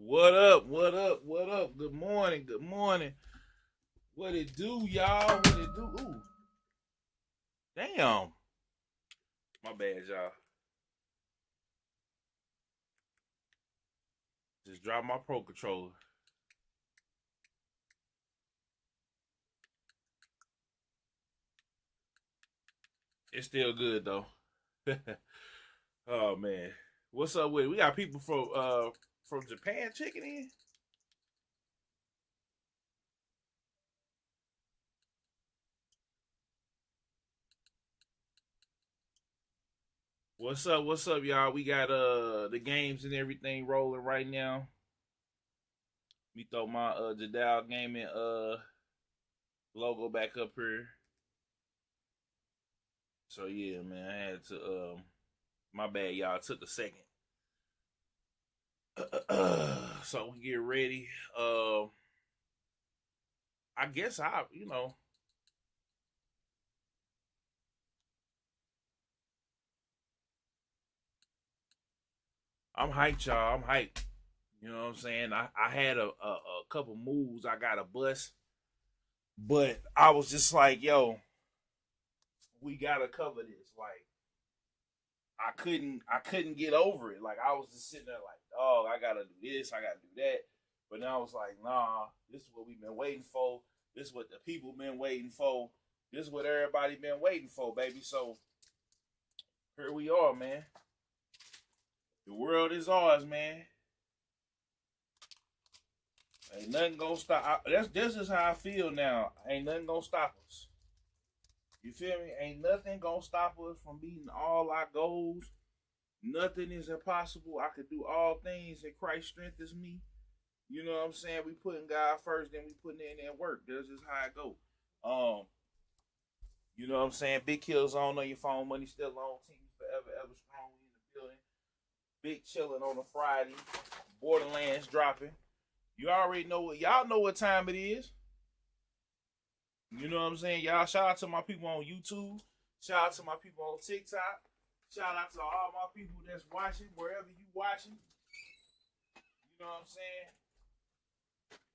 What up? What up? What up? Good morning. Good morning. What it do, y'all? What it do? Ooh, damn. My bad, y'all. Just dropped my Pro Controller. It's still good though. Oh man, what's up with it? We got people from Japan checking in. What's up? What's up, y'all? We got the games and everything rolling right now. We throw my Jadal Gaming logo back up here. So yeah, man, I had to my bad, y'all. It took a second. So we get ready. I guess I'm hyped, y'all. I'm hyped. You know what I'm saying? I had a couple moves I got to bust, but I was just like, yo, we gotta cover this. Like I couldn't get over it. Like I was just sitting there like, oh, I gotta do this, I gotta do that. But then I was like, nah, this is what we've been waiting for. This is what the people been waiting for. This is what everybody been waiting for, baby. So here we are, man. The world is ours, man. Ain't nothing gonna stop. This is how I feel now. Ain't nothing gonna stop us. You feel me? Ain't nothing gonna stop us from meeting all our goals. Nothing is impossible. I could do all things in Christ strengthens me. You know what I'm saying? We putting God first, then we putting in that work. That's just how I go. Um, you know what I'm saying? Big Killzown on your phone, money still on, team forever, ever strong in the building. Big chilling on a Friday. Borderlands dropping. You already know what y'all know what time it is. You know what I'm saying? Y'all shout out to my people on YouTube. Shout out to my people on TikTok. Shout out to all my people that's watching, wherever you watching. You know what I'm saying?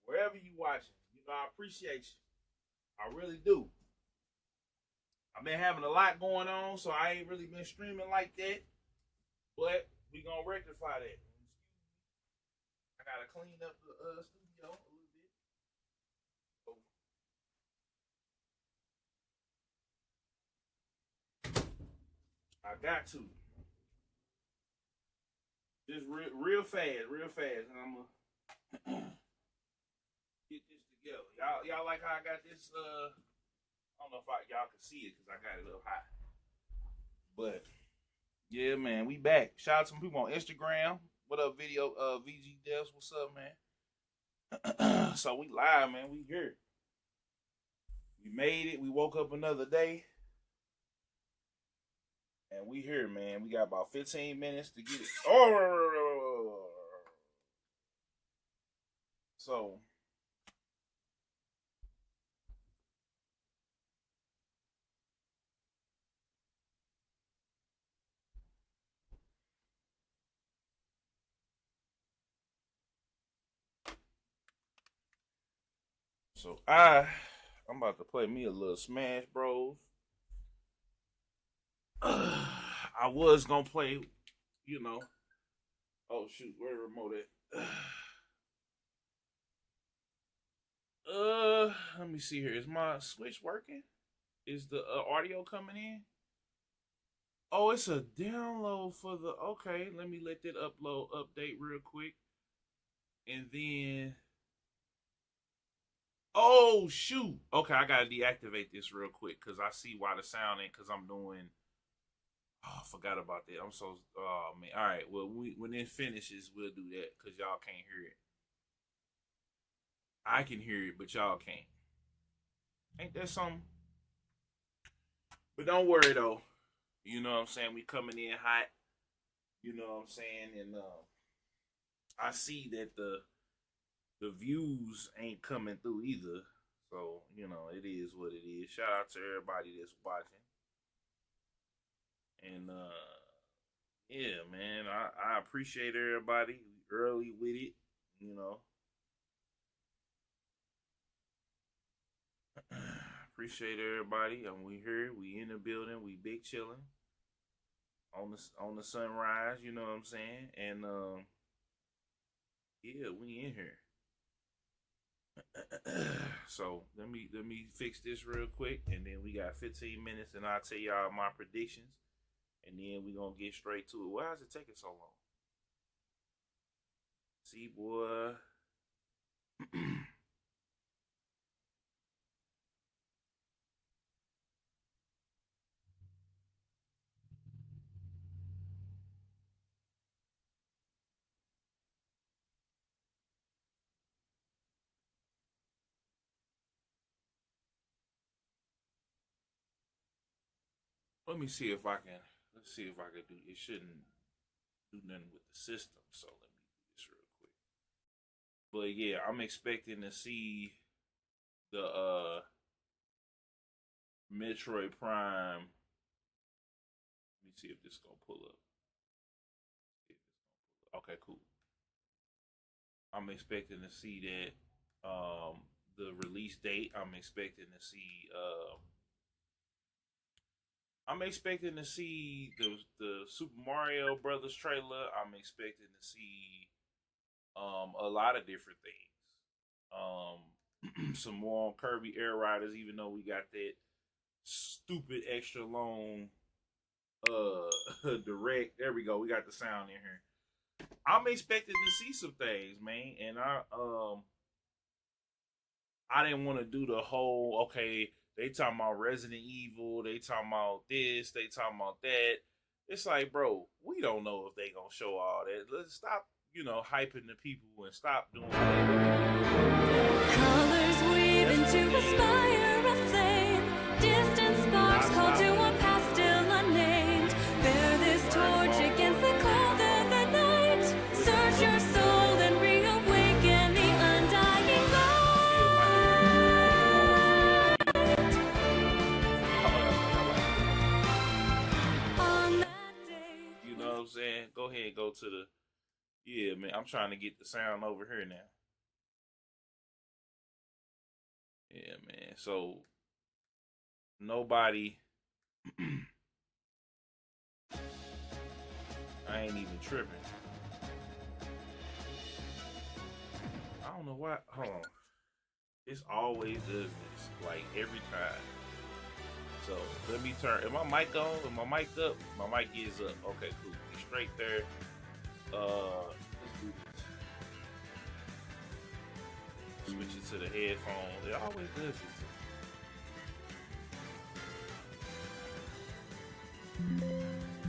Wherever you watching. You know, I appreciate you. I really do. I've been having a lot going on, so I ain't really been streaming like that. But we gonna rectify that. I gotta clean up the studio a little bit. So I got to. Just real fast, and I'm gonna get this together. Y'all like how I got this? I don't know if y'all can see it because I got it up high. But yeah, man, we back. Shout out to some people on Instagram. What up, video? VG Devs, what's up, man? So we live, man. We here. We made it. We woke up another day, and we here, man. We got about 15 minutes to get it. Oh, so I'm about to play me a little Smash Bros. I was gonna play, you know. Oh shoot, where the remote at? Let me see here. Is my Switch working? Is the audio coming in? Oh, it's a download for the. Okay, let me let that upload update real quick, and then. Oh shoot! Okay, I gotta deactivate this real quick because I see why the sound ain't. Because I'm doing. Oh, I forgot about that. I'm so. Oh man. All right. Well, when it finishes, we'll do that because y'all can't hear it. I can hear it, but y'all can't. Ain't that something? But don't worry though. You know what I'm saying? We coming in hot. You know what I'm saying? And I see that the views ain't coming through either. So, you know, it is what it is. Shout out to everybody that's watching. And yeah, man, I appreciate everybody early with it. You Appreciate everybody. And we here. We in the building. We big chilling on the sunrise. You know what I'm saying? And yeah, we in here. So let me fix this real quick, and then we got 15 minutes, and I'll tell y'all my predictions, and then we gonna get straight to it. Why is it taking so long? See, boy. Let me see if I can. Let's see if I can do. It shouldn't do nothing with the system, so let me do this real quick. But yeah, I'm expecting to see the Metroid Prime. Let me see if this is gonna pull up. Okay, cool. I'm expecting to see that. The release date. I'm expecting to see. I'm expecting to see the Super Mario Brothers trailer. I'm expecting to see a lot of different things. Some more on Kirby Air Riders, even though we got that stupid extra long direct. There we go. We got the sound in here. I'm expecting to see some things, man, and I didn't want to do the whole okay. They talking about Resident Evil. They talking about this. They talking about that. It's like, bro, we don't know if they gonna show all that. Let's stop, hyping the people and stop doing that. Colors weave into a spire of flame. Distant sparks call to a past still unnamed. Bear this torch against the cold of the night. Search your soul and reawaken the undying light. I'm saying? Go ahead, go to the. Yeah, man, I'm trying to get the sound over here now. Yeah, man. So nobody. I ain't even tripping. I don't know why. Hold on. It's always does this, like every time. So let me turn. Is my mic on? Is my mic up? My mic is up. Okay, cool. We straight there. Let's do this. Switch it to the headphones. It always does this.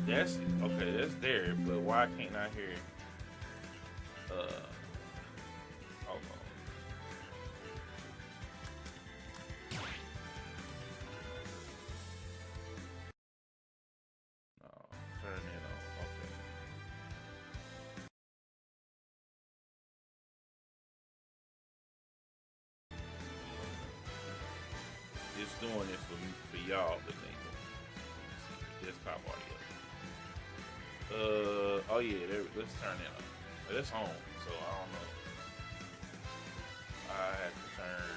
That's okay. That's there, but why can't I hear? Hold on. It's doing it for y'all, but they desktop audio. Oh yeah, let's turn it on. That's on, so I don't know. I have to turn.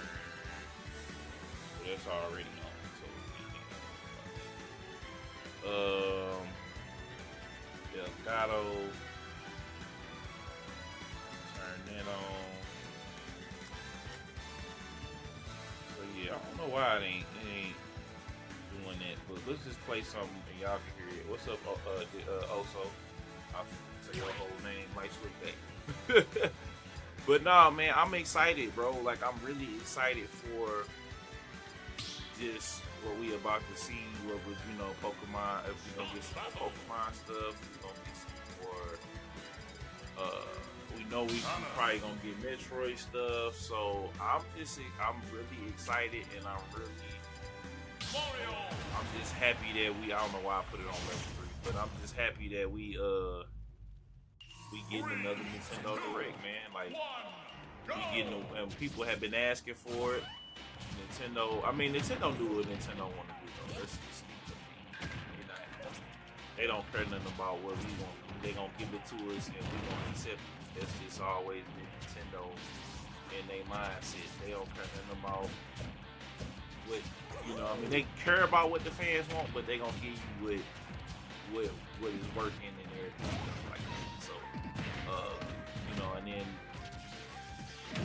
That's already on, so Delgado. Turn it on. I don't know why it ain't doing that, but let's just play something and y'all can hear it. What's up, Oso? I'll say your whole name, Mike Slickback. But nah, man, I'm excited, bro. Like, I'm really excited for just what we about to see. What was, Pokemon. If we gonna get some Pokemon stuff, we gonna get some more. We know we probably gonna get Metroid stuff, so I'm really excited, and I'm just happy that I don't know why I put it on level 3, but I'm just happy that we getting another Nintendo Direct, man. Like, we getting, and people have been asking for it. Nintendo do what Nintendo want to do, though. That's just, they don't care nothing about what we want. They gonna give it to us, and we gonna accept it. That's just always been Nintendo in their mindset. They don't care nothing about what you know. I mean, they care about what the fans want, but they gonna give you what is working and everything like that. So, you know, and then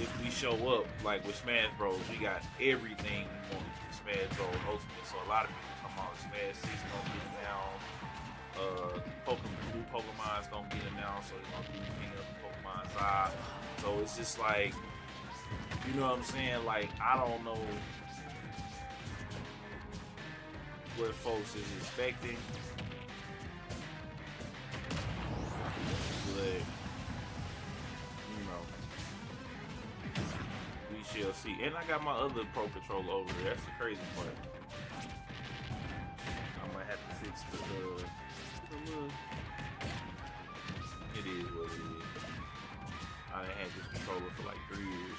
if we show up like with Smash Bros, we got everything we want in Smash Bros Ultimate. So a lot of people come on Smash 6 gonna get announced. New Pokemon's gonna get announced, so they're gonna do anything up Pokemon side. So it's just like, you know what I'm saying? Like, I don't know what folks is expecting, but you know, we shall see. And I got my other Pro Controller over there. That's the crazy part. I might have to fix the it is what it is. I ain't had this controller for like 3 years.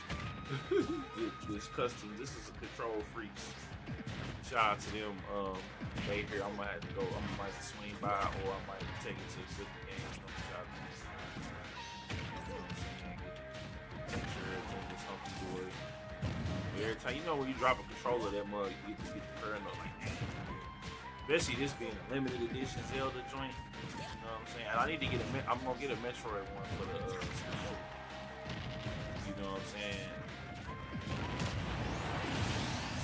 This is a Control Freaks. Shout out to them. They here. I might have to go. I might swing by, or I might take it to a good game. Shout out to them. Make sure everything is hunky dory. Every time, you know, when you drop a controller, that mug, you get the current up like that. Especially this being a limited edition Zelda joint. You know what I'm saying? And I need to get I'm gonna get a Metroid one for the you know what I'm saying?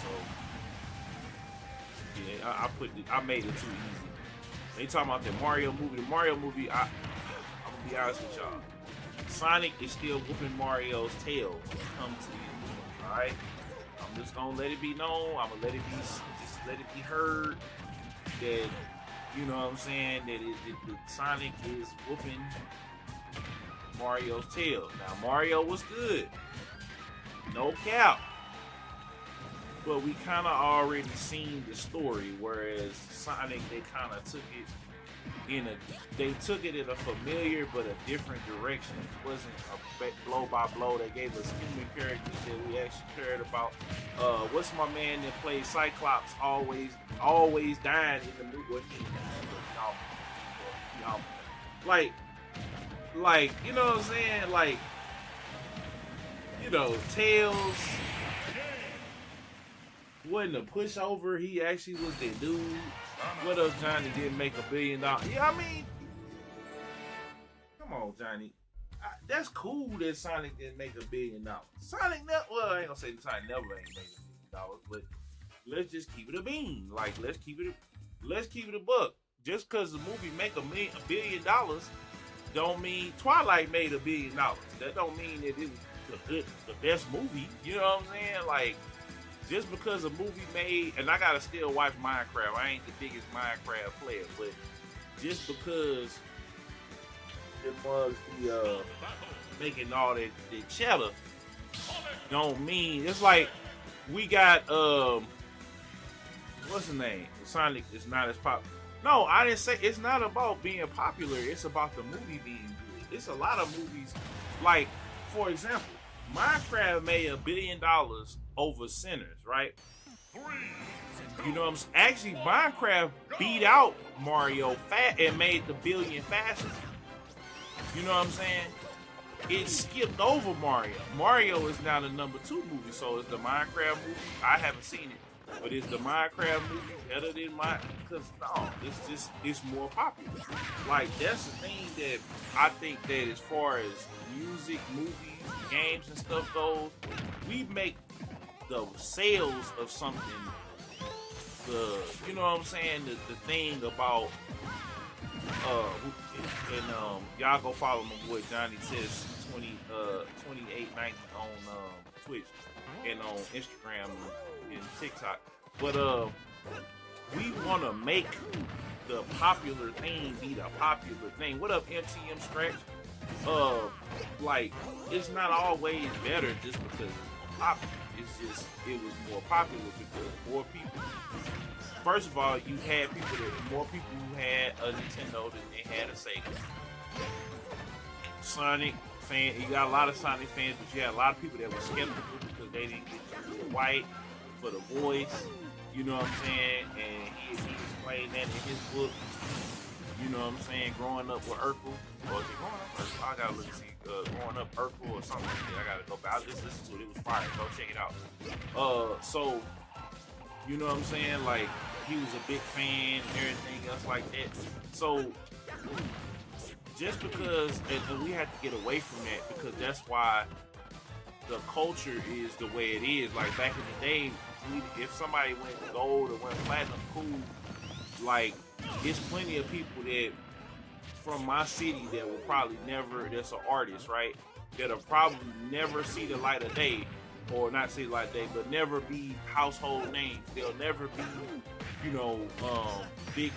So yeah, I made it too easy. They talking about the Mario movie. The Mario movie, I'm gonna be honest with y'all. Sonic is still whooping Mario's tail when it comes to these movies, alright? I'm just gonna let it be known. I'm gonna let it be heard that, you know what I'm saying, that Sonic is whooping Mario's tail. Now, Mario was good. No cap. But we kind of already seen the story, whereas Sonic, they kind of took it in a familiar but a different direction. It wasn't a blow by blow. They gave us human characters that we actually cared about. What's my man that played Cyclops always dying in the movie? Well, he died, but y'all, like, you know what I'm saying? Like, you know, Tails wasn't a pushover. He actually was the dude. What up, Johnny? Didn't make $1 billion. Yeah, I mean, come on, Johnny. That's cool that Sonic didn't make $1 billion. Sonic never. Well, I ain't gonna say Sonic never ain't made $1 billion, but let's just keep it a bean. Like, let's keep it a buck. Just because the movie make $1 billion don't mean Twilight made $1 billion. That don't mean that it was the best movie. You know what I'm saying? Like, just because a movie made, and I gotta still watch Minecraft. I ain't the biggest Minecraft player, but just because it was the making all that cheddar, don't mean it's like we got what's the name? Sonic is not as popular. No, I didn't say it's not about being popular. It's about the movie being good. It's a lot of movies. Like, for example, Minecraft made $1 billion over Sinners, right? You know what I'm saying? Actually, Minecraft beat out Mario and made the $1 billion faster. You know what I'm saying? It skipped over Mario. Mario is now the number 2 movie, so it's the Minecraft movie. I haven't seen it, but is the Minecraft movie better than because no, it's more popular. Like, that's the thing that I think that as far as music, movies, games and stuff goes, we make the sales of something, you know what I'm saying, the thing about y'all go follow my boy Johnny Test 2890 on Twitch and on Instagram and TikTok. But we want to make the popular thing be the popular thing. What up, MTM Scratch? Like, it's not always better just because it's popular. It's just, it was more popular because more people. First of all, you had more people who had a Nintendo than they had a Sega. Sonic fan, you got a lot of Sonic fans, but you had a lot of people that were skeptical because they didn't get the white for the voice. You know what I'm saying? And he explained that in his book. You know what I'm saying? Growing up with Urkel. Or is it growing up Urkel? I gotta look and see. Growing up Urkel or something like that. I gotta go back. I just listened to it. It was fire. Go check it out. So You know what I'm saying? Like he was a big fan and everything else like that. So just because, and we have to get away from that because that's why the culture is the way it is. Like back in the day, if somebody went gold or went platinum, cool. Like it's plenty of people that from my city that will probably never, that's an artist, right? That'll probably never see the light of day, or not see the light of day, but never be household names. They'll never be, big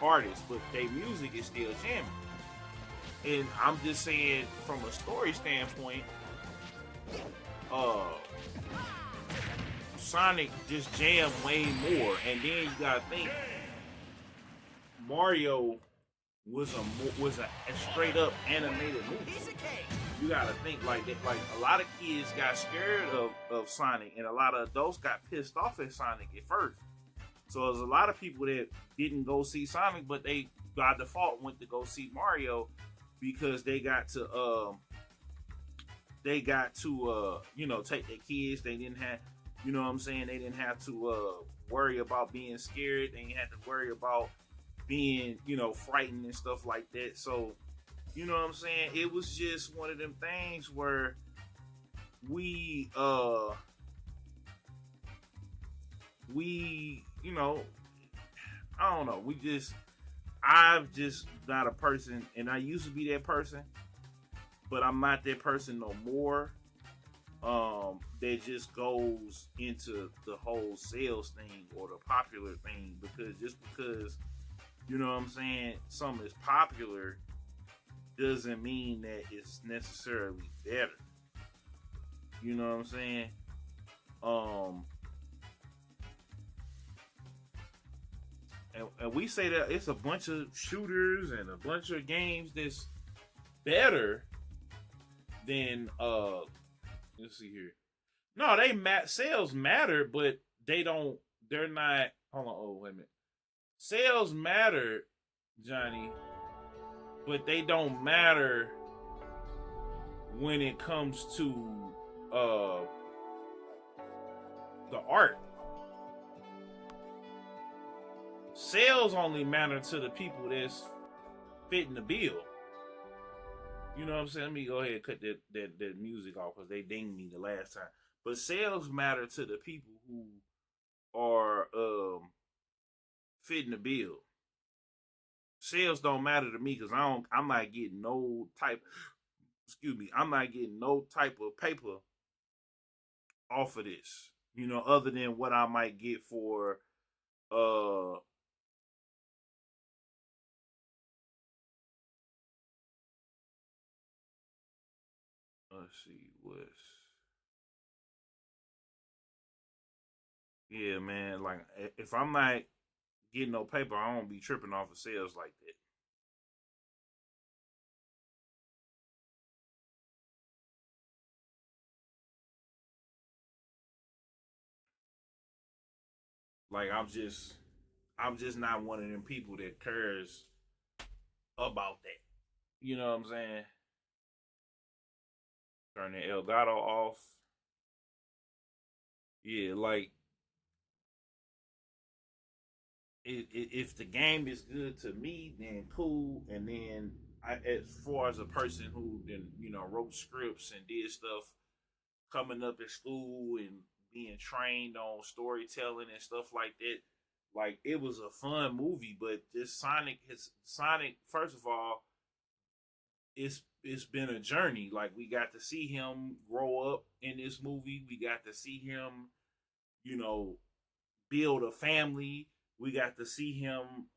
artists, but their music is still jamming. And I'm just saying, from a story standpoint, Sonic just jammed way more, and then you gotta think Mario was a straight up animated movie. You gotta think like that. Like a lot of kids got scared of Sonic, and a lot of adults got pissed off at Sonic at first. So there's a lot of people that didn't go see Sonic, but they by default went to go see Mario because they got to take their kids. They didn't have, you know what I'm saying? They didn't have to worry about being scared. They didn't have to worry about being, frightened and stuff like that. So, you know what I'm saying? It was just one of them things where we I don't know. I'm just not a person, and I used to be that person, but I'm not that person no more. That just goes into the whole sales thing or the popular thing because you know what I'm saying, something is popular doesn't mean that it's necessarily better. You know what I'm saying? And we say that it's a bunch of shooters and a bunch of games that's better than let's see here. No, sales matter, but they're not. Hold on, wait a minute. Sales matter, Johnny, but they don't matter when it comes to the art. Sales only matter to the people that's fitting the bill. You know what I'm saying? Let me go ahead and cut that music off because they dinged me the last time. But sales matter to the people who are fitting the bill. Sales don't matter to me because I'm not getting no type. I'm not getting no type of paper off of this. Other than what I might get for let's see yeah, man, like if I'm not getting no paper, I won't be tripping off of sales like that. Like I'm just not one of them people that cares about that. You know what I'm saying? Turn the Elgato off. Yeah, like if the game is good to me, then cool. And then as far as a person who then wrote scripts and did stuff coming up at school and being trained on storytelling and stuff like that, like it was a fun movie. But this Sonic, first of all, it's been a journey. Like we got to see him grow up in this movie. We got to see him, build a family. We got to see him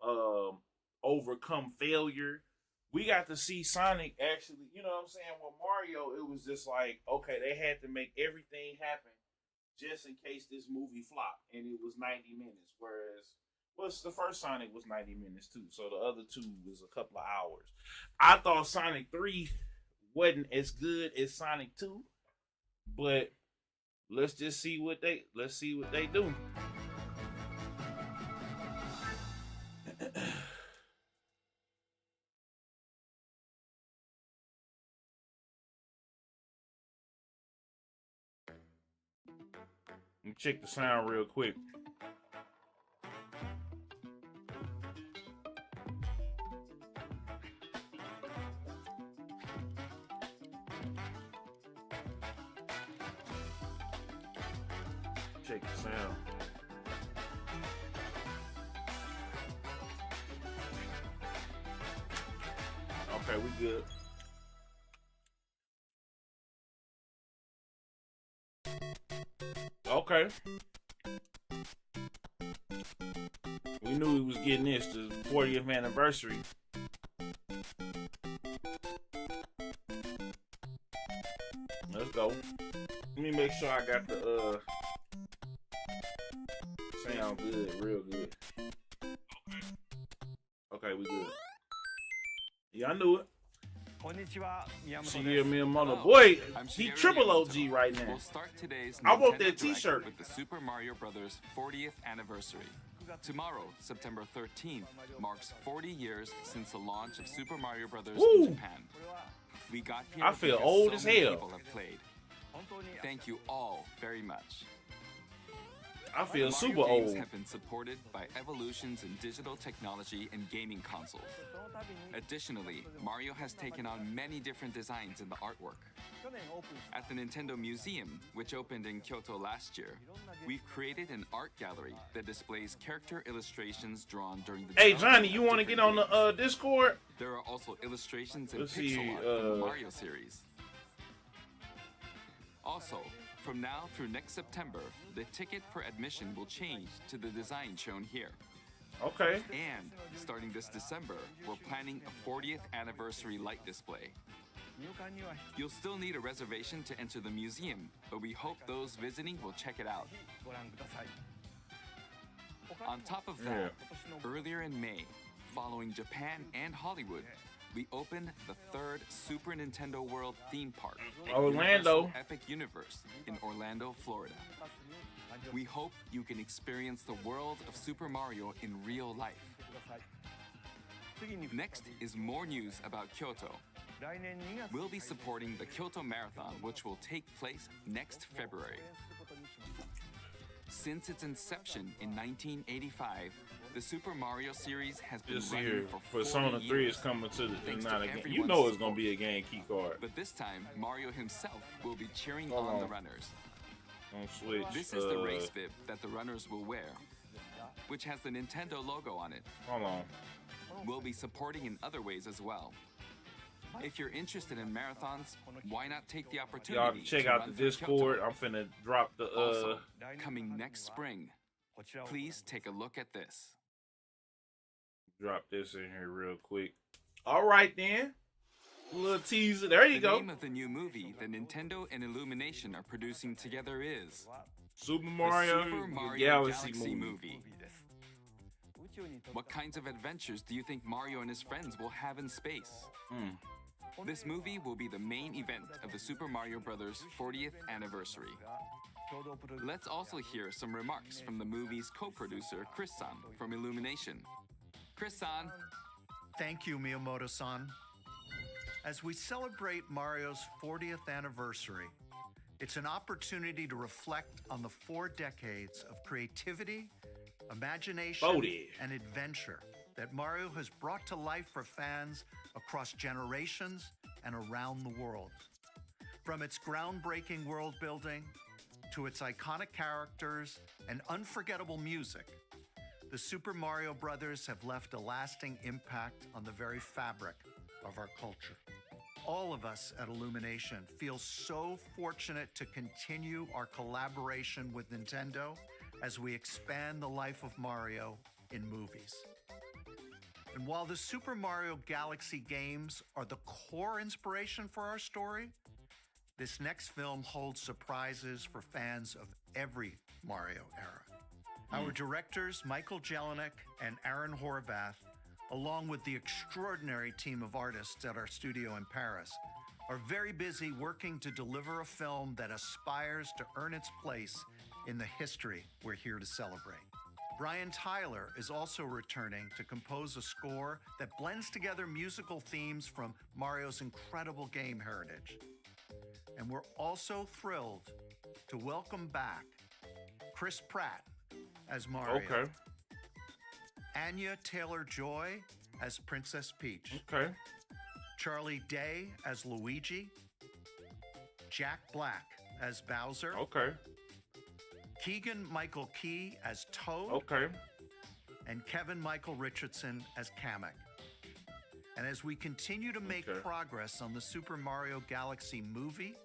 overcome failure. We got to see Sonic actually, you know what I'm saying? With Mario, it was just like, okay, they had to make everything happen just in case this movie flopped. And it was 90 minutes. Whereas, the first Sonic was 90 minutes too. So the other two was a couple of hours. I thought Sonic 3 wasn't as good as Sonic 2. But let's see what they do. Let me check the sound real quick. check the sound. Okay, we good. Okay. We knew we was getting this, the 40th anniversary. Let's go. Let me make sure I got the sound good, real good. Okay, we good. Yeah, I knew it. Shigeru Miyamoto. Boy, he triple OG right now. We'll start today's I want that NintendoDirect t-shirt. with the Super Mario Bros. 40th anniversary. Tomorrow, September 13th, marks 40 years since the launch of Super Mario Bros. Woo. in Japan. We got here I feel because old so as many hell. people have played. Thank you all very much. I feel Mario super games old. have been supported by evolutions in digital technology and gaming consoles. Additionally, Mario has taken on many different designs in the artwork. At the Nintendo Museum, which opened in Kyoto last year, we've created an art gallery that displays character illustrations drawn during the Hey development Johnny, you of want to get different on the games. Discord? There are also illustrations and Let's pixel see, art from the Mario series. Also, from now through next September, the ticket for admission will change to the design shown here. Okay. And starting this December, we're planning a 40th anniversary light display. You'll still need a reservation to enter the museum, but we hope those visiting will check it out. On top of that, earlier in May, following Japan and Hollywood, we opened the third Super Nintendo World theme park at Orlando. Universal Epic Universe in Orlando, Florida. We hope you can experience the world of Super Mario in real life. Next is more news about Kyoto. We'll be supporting the Kyoto Marathon, which will take place next February. Since its inception in 1985, the Super Mario series has been Just running here, for Persona 40 3 years. is coming to the Thanks not to a game. You everyone's know it's gonna support. be a game key card But this time, Mario himself will be cheering Hold on the on. runners. on Switch. This is the race bib that the runners will wear, which has the Nintendo logo on it. Hold on. We'll be supporting in other ways as well. If you're interested in marathons, why not take the opportunity Y'all check to out run the through Discord. Kyoto? I'm finna drop the Also, coming next spring, please take a look at this. drop this in here real quick. All right then. A little teaser. There you The go. name of the new movie that Nintendo and Illumination are producing together is Super the Mario, Super Mario Galaxy, Galaxy movie. movie. What kinds of adventures do you think Mario and his friends will have in space? This movie will be the main event of the Super Mario Bros. 40th anniversary. Let's also hear some remarks from the movie's co-producer, Chris-san, from Illumination. Chris-san, Thank you, Miyamoto-san. As we celebrate Mario's 40th anniversary, it's an opportunity to reflect on the 4 decades of creativity, imagination, 40. and adventure that Mario has brought to life for fans across generations and around the world. From its groundbreaking world building to its iconic characters and unforgettable music, the Super Mario Brothers have left a lasting impact on the very fabric of our culture. All of us at Illumination feel so fortunate to continue our collaboration with Nintendo as we expand the life of Mario in movies. And while the Super Mario Galaxy games are the core inspiration for our story, this next film holds surprises for fans of every Mario era. Our directors, Michael Jelinek and Aaron Horvath, along with the extraordinary team of artists at our studio in Paris, are very busy working to deliver a film that aspires to earn its place in the history we're here to celebrate. Brian Tyler is also returning to compose a score that blends together musical themes from Mario's incredible game heritage. And we're also thrilled to welcome back Chris Pratt as Mario, Okay. Anya Taylor-Joy as Princess Peach, Okay. Charlie Day as Luigi, Jack Black as Bowser, Okay. Keegan-Michael Key as Toad, Okay. and Kevin Michael Richardson as Kamek. And as we continue to make Okay. progress on the Super Mario Galaxy movie,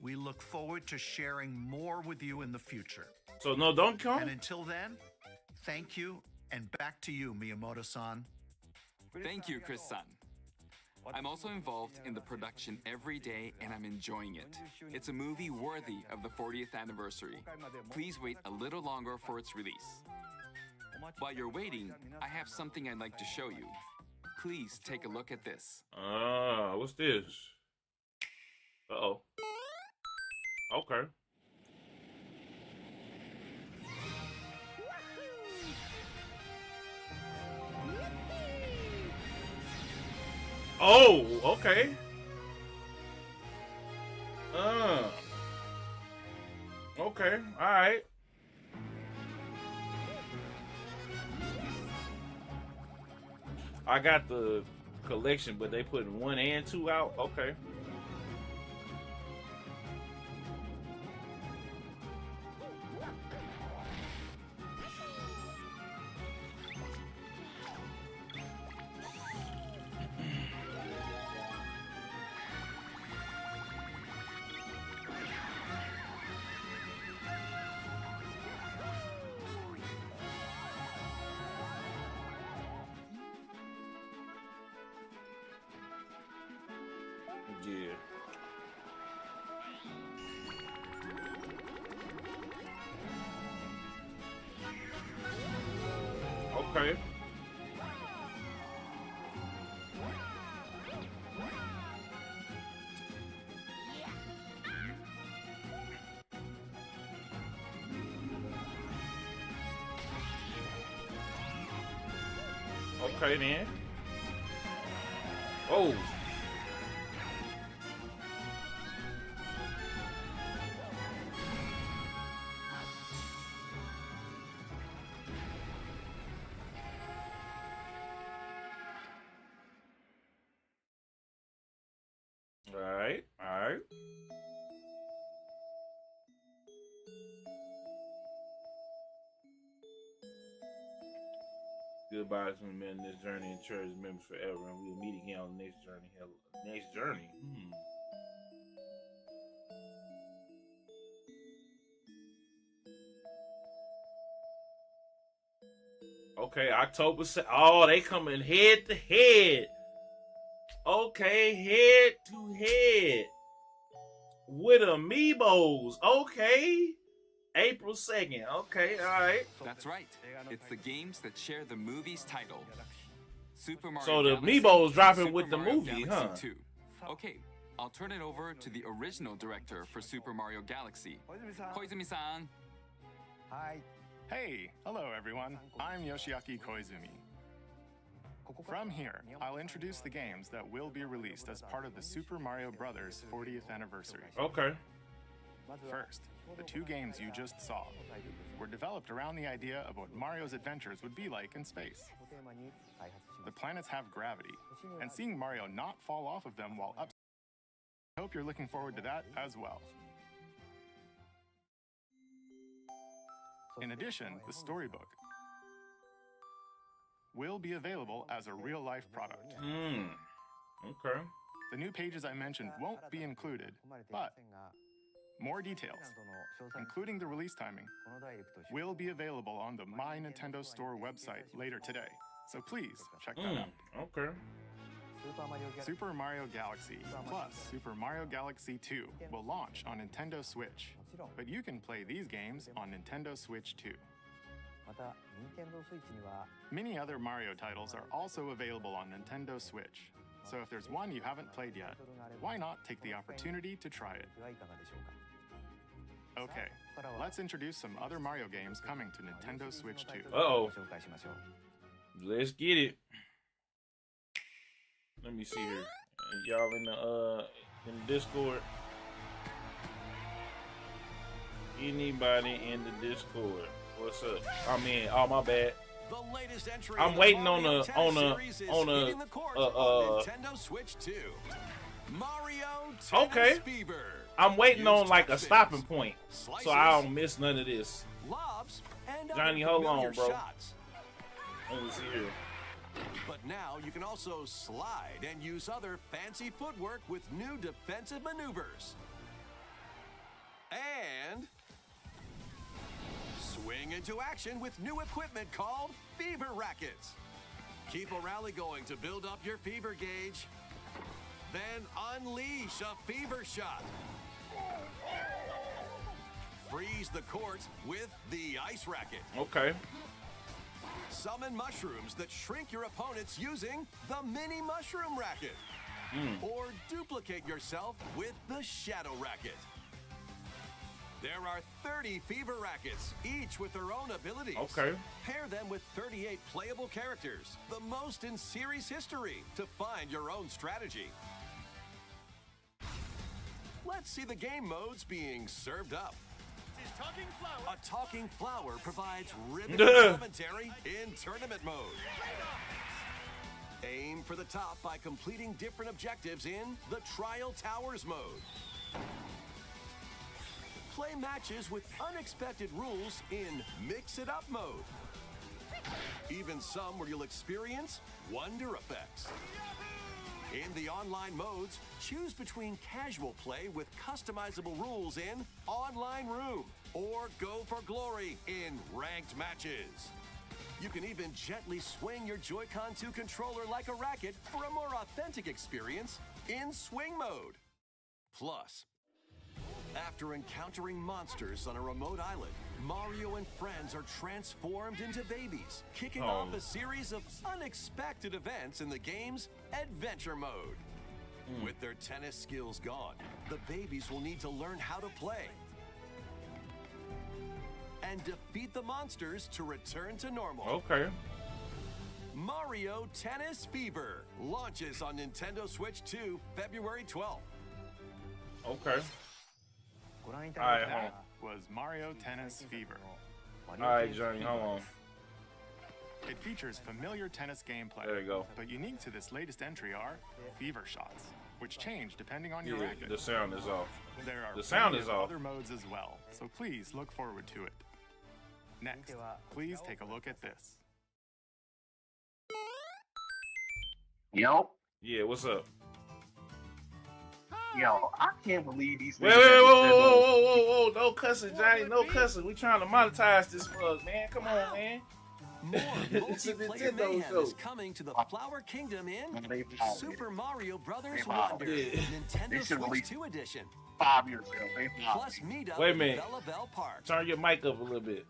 we look forward to sharing more with you in the future. So no Donkey Kong? And until then, thank you, and back to you, Miyamoto-san. Thank you, Chris-san. I'm also involved in the production every day, and I'm enjoying it. It's a movie worthy of the 40th anniversary. Please wait a little longer for its release. While you're waiting, I have something I'd like to show you. Please take a look at this. What's this? Uh-oh. Okay. Oh, okay. Okay, all right. I got the collection, but they put 1 and 2 out. Okay. Yeah. Okay. Okay then. Oh. All right, all right. Goodbye to the men in this journey and cherish members forever, and we'll meet again on the next journey. Next journey. Okay, October. Oh, they coming head to head. Okay, head to head with amiibos. Okay, April 2nd. Okay, all right. That's right. It's the games that share the movie's title. Super Mario So the Galaxy amiibos and dropping Super with the Mario movie, Galaxy huh? 2. Okay, I'll turn it over to the original director for Super Mario Galaxy, Koizumi-san. Hey, hello everyone. I'm Yoshiaki Koizumi. From here, I'll introduce the games that will be released as part of the Super Mario Bros. 40th anniversary. Okay. First, the 2 games you just saw were developed around the idea of what Mario's adventures would be like in space. The planets have gravity, and seeing Mario not fall off of them while up. I hope you're looking forward to that as well. In addition, the storybook will be available as a real-life product. Okay. The new pages I mentioned won't be included, but more details, including the release timing, will be available on the My Nintendo Store website later today. So please check that out. Okay. Super Mario Galaxy plus Super Mario Galaxy 2 will launch on Nintendo Switch, but you can play these games on Nintendo Switch too. Many other Mario titles are also available on Nintendo Switch, so if there's one you haven't played yet, why not take the opportunity to try it? Okay, let's introduce some other Mario games coming to Nintendo Switch 2. Uh-oh. Let's get it. Let me see here. Y'all in the Discord. Anybody in the Discord? What's up? I mean, oh my bad. The latest entry I'm in waiting the on Mario a Tennis series is hitting the court on uh Nintendo Switch 2. Mario Tennis Okay. Fever. I'm waiting on Use like a top stopping spins, point, slices, so I don't miss none of this. lobs, and Johnny, other hold on, familiar bro. shots. Let me see here. But now you can also slide and use other fancy footwork with new defensive maneuvers. And swing into action with new equipment called Fever Rackets. Keep a rally going to build up your fever gauge. Then unleash a fever shot. Freeze the court with the Ice Racket. Okay. Summon mushrooms that shrink your opponents using the Mini Mushroom Racket. Or duplicate yourself with the Shadow Racket. There are 30 Fever Rackets, each with their own abilities. Okay. Pair them with 38 playable characters, the most in series history, to find your own strategy. Let's see the game modes being served up. A talking flower provides riveting commentary in tournament mode. Aim for the top by completing different objectives in the Trial Towers mode. Play matches with unexpected rules in Mix It Up mode. Even some where you'll experience wonder effects. In the online modes, choose between casual play with customizable rules in Online Room, or go for glory in ranked matches. You can even gently swing your Joy-Con 2 controller like a racket for a more authentic experience in Swing mode. Plus, after encountering monsters on a remote island, Mario and friends are transformed into babies, kicking off a series of unexpected events in the game's Adventure mode. With their tennis skills gone, the babies will need to learn how to play and defeat the monsters to return to normal. Okay. Mario Tennis Fever launches on Nintendo Switch 2 February 12th. Okay. Alright, hold on. that was Mario Tennis Fever. Alright, Johnny, hold on. It features familiar tennis gameplay. There you go. But unique to this latest entry are fever shots, which change depending on your Yeah, racket. the sound is off. There are the sound plenty is of off. other modes as well, so please look forward to it. Next, please take a look at this. Yo, Yeah, what's up? I can't believe these Wait, niggas whoa, no cussing, Johnny, no cussing. We trying to monetize this mug, man. Come on, man. More It's a multiplayer Nintendo mayhem show. is coming to the Flower Kingdom in They violated. Super Mario Brothers They violated. Wonder, Yeah. Nintendo They should Switch release- 2 Edition. 5 years ago. They Plus, meet up Wait a at minute. Bella Bell Park. Turn your mic up a little bit.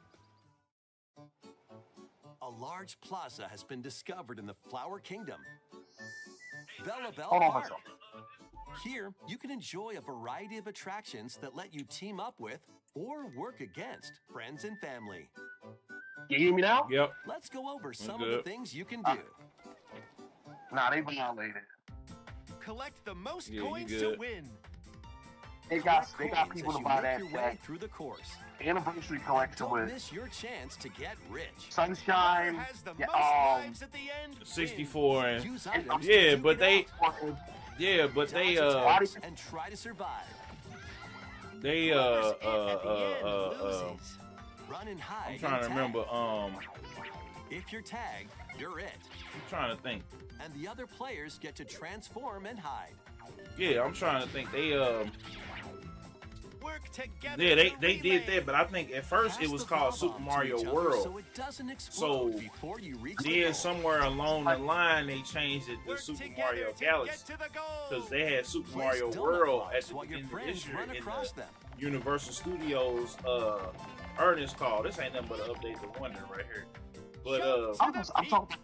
A large plaza has been discovered in the Flower Kingdom. Bella Bell Hold on, Park. myself. Here, you can enjoy a variety of attractions that let you team up with or work against friends and family. You hear me now? Yep. Let's go over some of the good. things you can do. Nah, they violated. Collect the most Yeah, you coins good. to win. They got Collect coins people as to you buy make that, your way that through the course. anniversary collection Don't with miss your chance to get rich. Sunshine. Whoever has the Yeah, most lives at the end 64 and Use I'm- items yeah, to but duke it they out. they Dodge attacks and try to survive. they Whoever's in at the end loses. Run and hide. I'm trying and to tag. remember If you're tagged, you're it. I'm trying to think. And the other players get to transform and hide. Yeah, I'm trying to think. They Work together. yeah, to they did relay. that, but I think at first Pass it was the called bomb Super to Mario each other World. so it doesn't explode So, before you reach the Then goal. somewhere along the line they changed it to Work Super together Mario to Galaxy get to the goal. because they had Super Place Mario donut World blocks at the while your beginning of friends this year run in across the them. Universal Studios earnings call. This ain't nothing but an update to Wonder right here. But I'm talking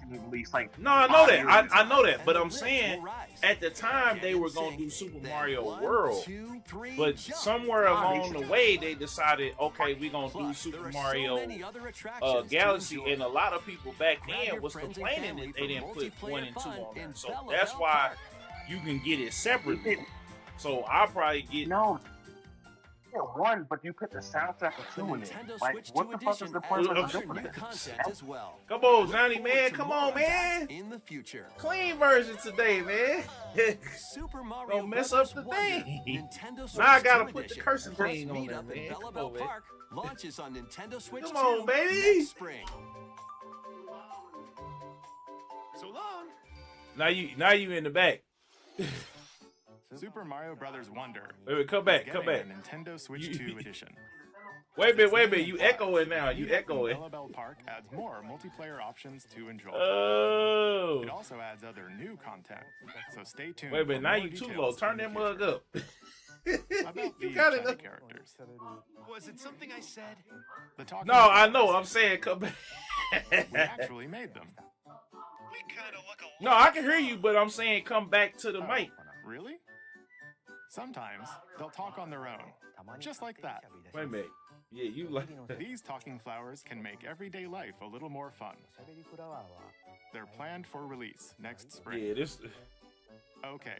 release like no, I know that. 5 years I know that. And But the I'm rich saying will rise. at the time they And were gonna sing. do Super Then Mario 1, World. 2, 3, But jump. somewhere along the way, they decided, okay, we're gonna do Plus, Super there are Mario so many other attractions to Galaxy, enjoy. and a lot of people back Grab then your was friends and complaining family that they for didn't put multiplayer 1 and 2 fun on there. in So Bella that's Bell why Park. you can get it separately. So I'll probably get no. Yeah, one, but you put the soundtrack of The two in it. Nintendo Like, Switch what 2 the fuck is edition the point of adds doing other new that? content as well. Come on, Look Johnny, forward man. to Come more on, of that man. in the future. Clean version today, man. Super Mario Don't mess Brothers up the Wonder, thing. Nintendo Switch Now I gotta 2 put the edition. cursing thing on Meet there, up in man. Bella Come Bell on, man. Park launches on Nintendo Switch Come 2 on, baby. next spring. So long. Now you in the back. Super Mario Brothers Wonder. Wait, come back, is come getting back. a Nintendo Switch 2 edition. Wait a minute. You echoing now. You Meet Up in echoing. Bella Bell Park adds more multiplayer options to enjoy. Oh. It also adds other new content, so stay tuned. Wait a minute. for Now more you too details low. in Turn the that mug future. up. About You the got shiny it. characters. Was it something I said? The talking No, I flowers. know. I'm saying come back. We actually made them. We kind of look alike. No, I can hear you, but I'm saying come back to the mic. Really? Sometimes they'll talk on their own, just like that. Wait a minute. Yeah, you like. These talking flowers can make everyday life a little more fun. They're planned for release next spring. Yeah, this. Okay,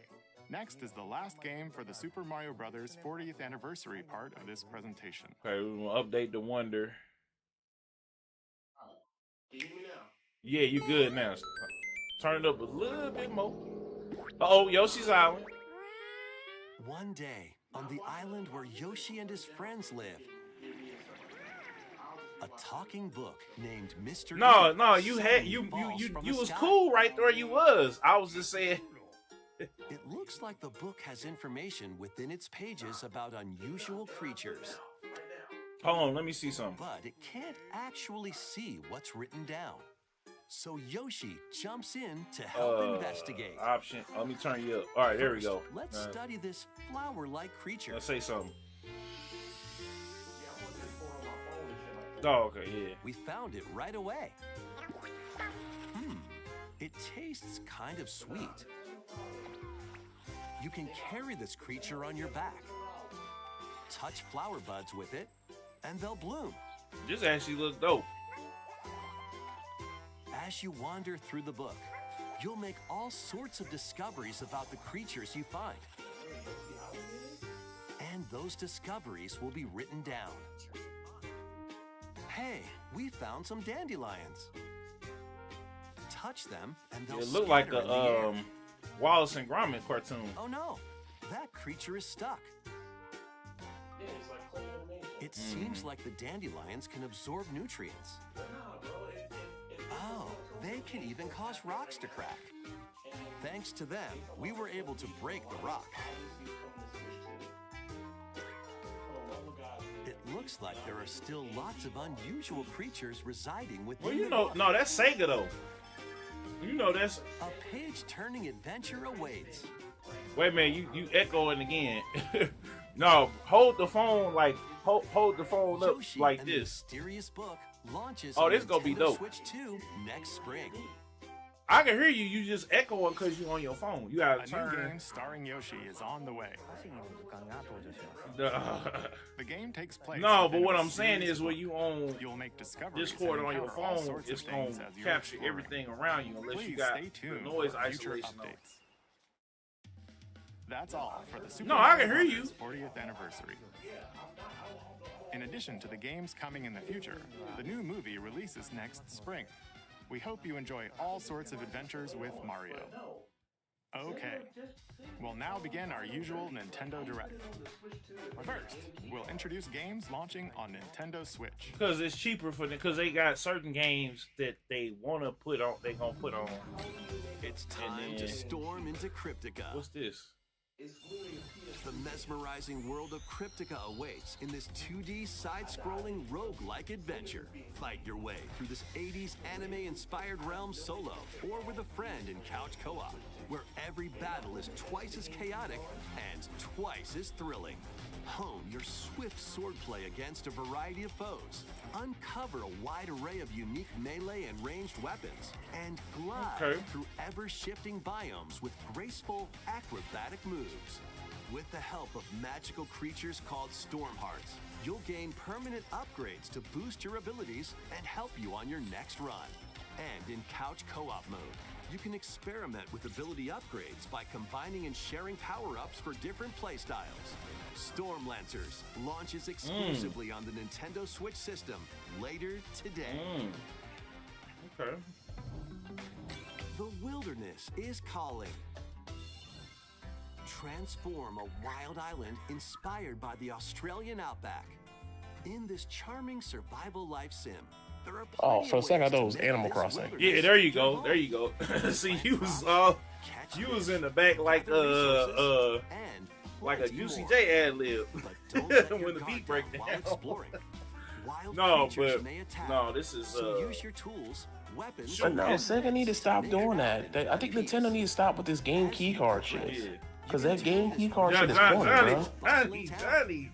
next is the last game for the Super Mario Bros. 40th anniversary part of this presentation. Okay, we're gonna update the Wonder. Yeah, you good now. Turn it up a little bit more. Uh-oh, Yoshi's Island. One day, on the island where Yoshi and his friends live, a talking book named Mr. No, E no, you had suddenly you falls from the was sky. cool right there. You was. I was just saying. It looks like the book has information within its pages about unusual creatures, Hold on, let me see something. but it can't actually see what's written down. So Yoshi jumps in to help investigate. Option. Let me turn you up. All right, there we go. Let's study this flower-like creature. Let's say something. Oh, okay, yeah. We found it right away. It tastes kind of sweet. You can carry this creature on your back. Touch flower buds with it, and they'll bloom. This actually look dope. As you wander through the book, you'll make all sorts of discoveries about the creatures you find. And those discoveries will be written down. Hey, we found some dandelions. Touch them, and they'll It looked like scatter in the air. a Wallace and Gromit cartoon. Oh no, that creature is stuck. It seems like the dandelions can absorb nutrients. Oh, they can even cause rocks to crack. Thanks to them, we were able to break the rock. It looks like there are still lots of unusual creatures residing within Well, you the know, book. no, that's Sega though. You know that's. A page-turning adventure awaits. Wait a minute, you echoing again. No, hold the phone like hold the phone up Yoshi like and the this. mysterious book launches Oh, on this gonna be Nintendo dope. Switch 2 next spring. I can hear you. You just echoing because you on your phone. You gotta A new turn. game starring Yoshi is on the way. The game takes place. No, but within what a I'm saying series is when of you on You'll make discoveries Discord and on your encounter all phone, sorts of it's things gonna as you're capture exploring. everything around you unless Please you got stay tuned the noise for future isolation on. updates. That's all for the Super No, I Mario can hear you. Bros. 40th anniversary. In addition to the games coming in the future, the new movie releases next spring. We hope you enjoy all sorts of adventures with Mario. Okay, we'll now begin our usual Nintendo Direct. First, we'll introduce games launching on Nintendo Switch. Because it's cheaper for them. Because they got certain games that they want to put on. They gonna put on. It's time to then- storm into Cryptica. What's this? The mesmerizing world of Cryptica awaits in this 2D side-scrolling roguelike adventure. Fight your way through this 80s anime-inspired realm solo or with a friend in couch co-op, where every battle is twice as chaotic and twice as thrilling. Hone your swift swordplay against a variety of foes, uncover a wide array of unique melee and ranged weapons, and glide through ever-shifting biomes with graceful, acrobatic moves. With the help of magical creatures called Storm Hearts, you'll gain permanent upgrades to boost your abilities and help you on your next run. And in couch co-op mode, you can experiment with ability upgrades by combining and sharing power-ups for different playstyles. Storm Lancers launches exclusively on the Nintendo Switch system later today. Okay. The wilderness is calling. Transform a wild island inspired by the Australian outback. In this charming survival life sim, there are plenty for a of second I ways thought it to was make Animal this Crossing. wilderness Yeah, there you go. your There you go. See, you was in the back like a Juicy J ad lib when the beat break down. No, but no, this is use your tools, weapons. But no, Sega need to stop doing that. I think Nintendo need to stop with this game key card shit. Cause that game key card shit is corny, bro. Johnny.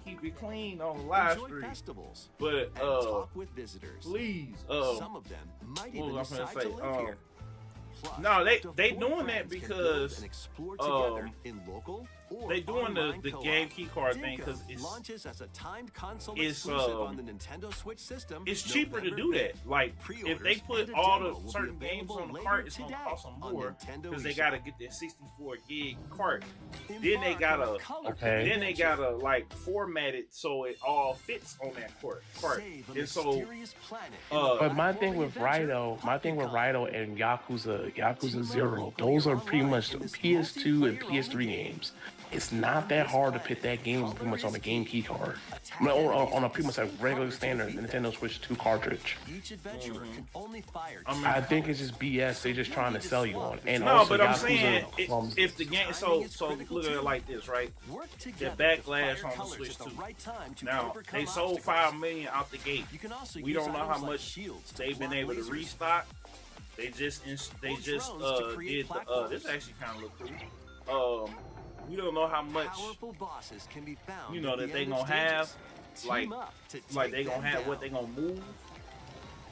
Keep it clean on the live stream. Festivals. But talk with visitors. please, Some of them might even decide to live here. Plus, no, they up to they 4 doing that friends can build because and explore together in local or they doing online the co-op. game key card thing because Dinko it's launches as a timed console it's, exclusive on the Nintendo Switch system. it's cheaper to November do that. 5th. Like if Pre-orders they put and a all demo will the be certain games available on the later cart, it's gonna today cost them on more Nintendo because they eShop. gotta get that 64 gig cart. Then they Embark on gotta a color Okay. then they gotta like format it so it all fits on that cart. Save a And so mysterious planet in uh, the But my thing platforming with adventure, Raido, Poppycon. and Yakuza Zero, those are pretty much PS2 and PS3 games. It's not that hard to put that game pretty much on a game key card. I mean, on a pretty much a regular standard Nintendo Switch 2 cartridge. Each adventurer can only fire I think it's just BS. They're just trying to sell you on. And no, also but I'm Yakuza, saying um, if the game so look at it like this, right? work The together backlash to fire on the colors Switch at the 2. right time to Now overcome they sold obstacles. 5 million out the gate. You can also We use don't know items how like much shields to they've been block able to lasers. restock. They just drones to did create the platforms. this actually kind of look cool. We don't know how much Powerful bosses can be found you know at that the they end of gonna have, stages. like Team up to like take they gonna them have what down. they gonna move.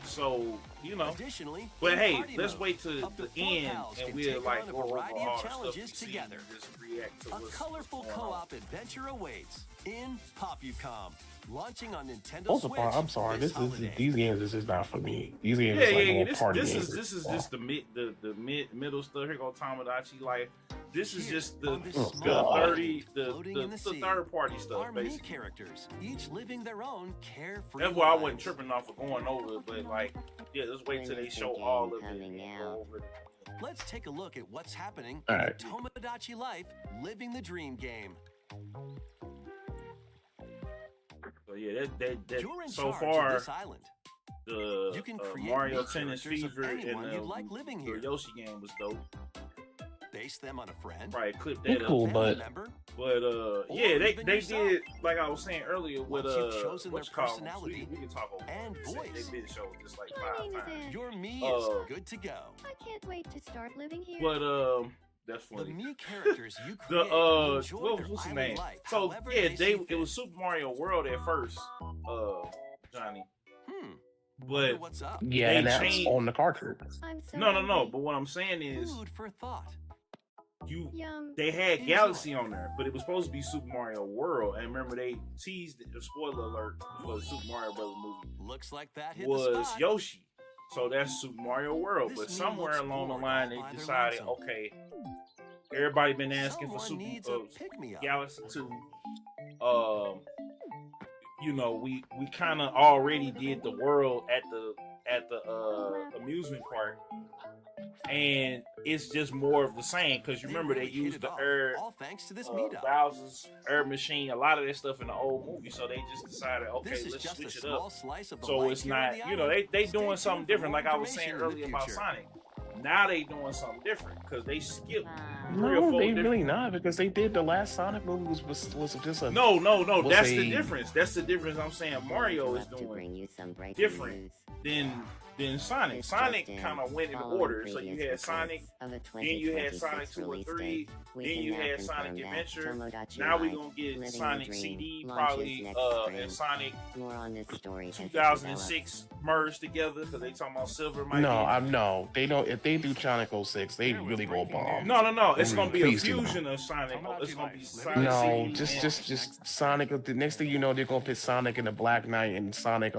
So you know, Additionally, but in hey, party let's mode, wait to up to the 4 end pals and can we'll take like on a go over variety of all the stuff challenges we see together. and just react to A what's colorful going on. co-op adventure awaits in Poppycom, launching on Nintendo most of Switch. the part, I'm sorry, this this is holiday. these games. This is not for me. These games Yeah, is like yeah, more yeah. party This games. is just the middle stuff. Here go Tamagotchi Life. This is Here, just the on this Oh, small God. 30 floating in the sea, third party stuff are me basically. characters, each living their own carefree That's why I lives. wasn't tripping off of going over it, but like, yeah, let's wait till they show all of it and go over it. Let's take a look at what's happening All in right. Tomodachi Life, Living the Dream game. So yeah, that You're in so charge far of this island. the You can create Mario new Tennis characters of Fever and anyone you'd like living the here. Yoshi game was dope. Base them on a friend. Right, clip They that up. cool, family but member, But yeah, they even they yourself. did like I was saying earlier with Once you've chosen what's their called personality we can talk over and it. voice. They've been showed just like My 5 name is times. Anne. your me Uh, is good to go. I can't wait to start living here. But that's The funny. me characters you The create enjoy their what's his island name? life So however yeah, they they see it fit. was Super Mario World at first, Johnny. Wonder But what's up? yeah, they and that's changed- on the cartridge. I'm so no. hungry. But what I'm saying is Food for thought. Yum. they had Enjoy. Galaxy on there, but it was supposed to be Super Mario World. And remember, they teased it. Spoiler alert for the Super Mario Brothers movie Looks like that hit the was spot. Yoshi. So that's Super Mario World. This But meal somewhere looks along the bored line, all they by their decided, lonesome. okay, everybody been asking for Someone needs a Super pick-me-up. Galaxy 2. You know, we kind of already did the world at the amusement park, and it's just more of the same because you remember they really hit used it the off, herb. all thanks to this meetup. Bowser's herb machine, a lot of that stuff in the old movie, so they just decided, okay, This is let's just a switch it small up. slice of the So life it's here on not, the you know, island. they Stay doing tuned something for different, more like I was saying information in the earlier about future. Sonic. Now they doing something different because they skipped 3 or No, 4 they different. really not because they did the last Sonic movie was just a No. was That's a- the difference. That's the difference. I'm saying Mario is doing different than Sonic. Sonic kind of went in order. So you had Sonic, then you had Sonic 2 or 3, then you had Sonic Adventure. Now we're gonna get Sonic CD probably and Sonic 2006 merged together because they talking about Silver might be. no. They don't. If they do Sonic 06, they really go bomb. No. It's gonna be a Please do. fusion of Sonic. It's gonna be Sonic No, CD and- just Sonic. The next thing you know, they're gonna put Sonic in the Black Knight and Sonic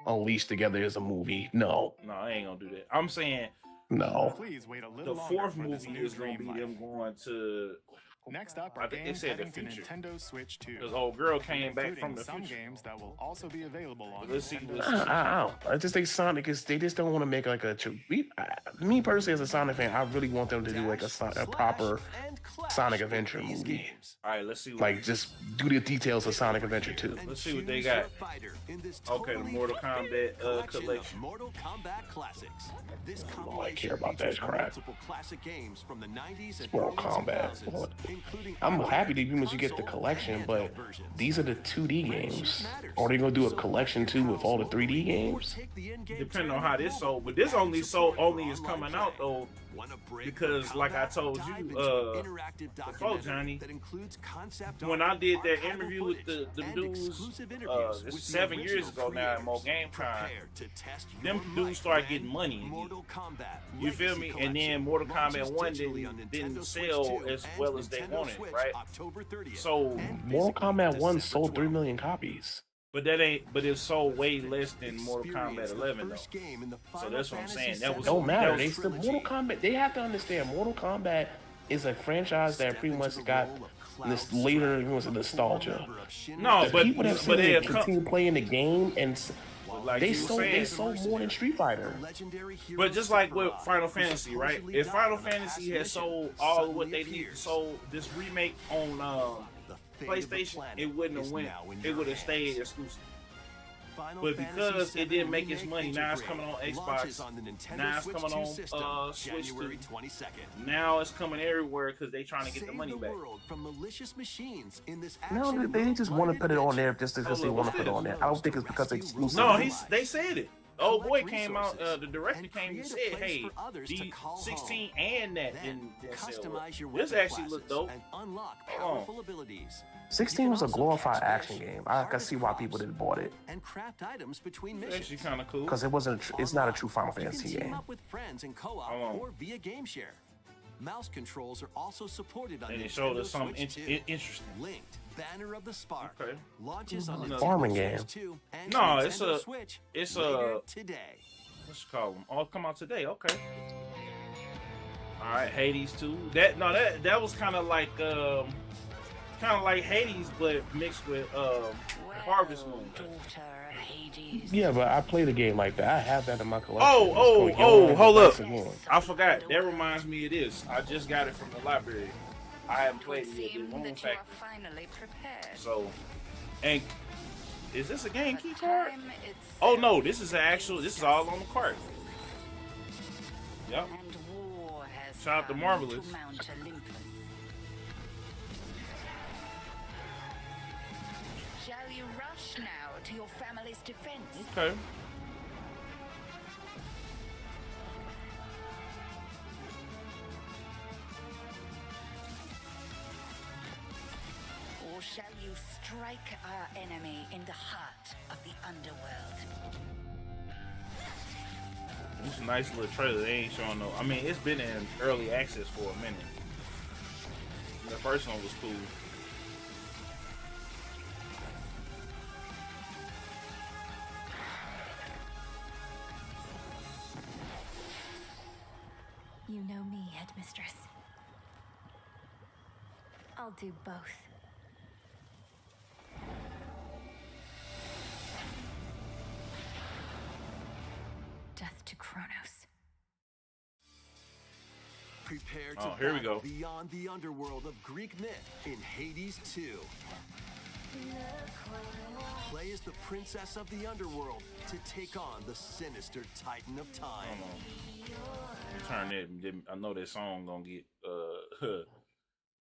unleashed together as a movie. No, No, I ain't gonna do that. I'm saying no. Please wait a the little longer fourth for this movie new is gonna dream be them life. going to. Next up I are think they games said the heading to future. Nintendo Switch 2. Because old girl came back including from the some future. games that will also be available on Let's see. Nintendo Let's Switch. see. I just think Sonic is. They just don't want to make like a. Me personally, as a Sonic fan, I really want them to do like a proper Sonic Adventure movie. All right, let's see. What Like just do the details of Sonic Adventure 2. Let's see what they got. Okay, the Mortal Kombat collection. Mortal Kombat Classics. This All I care about that crap. multiple classic games from the 90s and Mortal early Kombat. 2000s, including I'm happy that you must get the collection, but these are the 2D games. Are they gonna do a collection too with all the 3D games? Depending on how this sold, but this only is coming out though because, like I told you before, Johnny, when I did that interview with the dudes, this 7 years ago now at Mo Game Time, them dudes started getting money. You feel me? And then Mortal Kombat 1 didn't sell as well as they wanted, right? So Mortal Kombat 1 sold 3 million copies. but it sold way less than Mortal Kombat 11 though. So that's what I'm saying. That was Don't matter. that They was- still Mortal Kombat. They have to understand Mortal Kombat is a franchise that pretty much got this later nostalgia. No, The but people that but they they continue playing the game and like they you were sold saying, more than Street Fighter. But just like with Final Fantasy, right? If Final Fantasy had sold all of what they need to sold this remake on PlayStation, it wouldn't have went. It would have stayed exclusive. But because it didn't make its money, now it's coming on Xbox. Now it's coming on Switch too. Now it's coming everywhere because they trying to get the money back. No, they just want to put it on there just because they want to put it on there. I don't think it's because it's exclusive. No, they said it. Old boy came out. The director came and said, "Hey, the 16 and that didn't sell well. This actually looked dope." Hold on. 16 was a glorified action game. I can see why people didn't bought it And craft items between It's missions. actually kind of cool. because it wasn't. It's not a true Final You can Fantasy team game. up with friends in co-op Hold on. or via game share. Mouse controls are also supported on And it Nintendo showed us something Switch 2. interesting. Linked, Banner of the Spark. Okay. Launches on Nintendo Farming Switch game. 2 and No, Nintendo it's a- Switch it's later a- today. What's it called? Oh, come out today. Okay. All right, Hades 2. That was kind of like Hades, but mixed with Harvest Moon. Daughter of Hades. Yeah, but I played a game like that. I have that in my collection. Oh, It's called Young hold up. Advice Again. I forgot. That reminds me of this. I just got it from the library. I haven't It would played it yet. seem It's on that you are Factory. finally prepared. So, and is this a game The key card? time itself Oh no, this is this is all on the card. Yep. and war has Shout out to come Marvelous. Mount Olympus. Shall you rush now to your family's defense? Okay. Or shall you strike our enemy in the heart of the underworld? It's a nice little trailer. They ain't showing no. I mean, it's been in early access for a minute. The first one was cool. You know me, Headmistress. I'll do both. Death to Kronos. Prepare to Oh, here we battle go. beyond the underworld of Greek myth in Hades 2. Play as the princess of the underworld to take on the sinister titan of time. Turn it. I know that song gonna get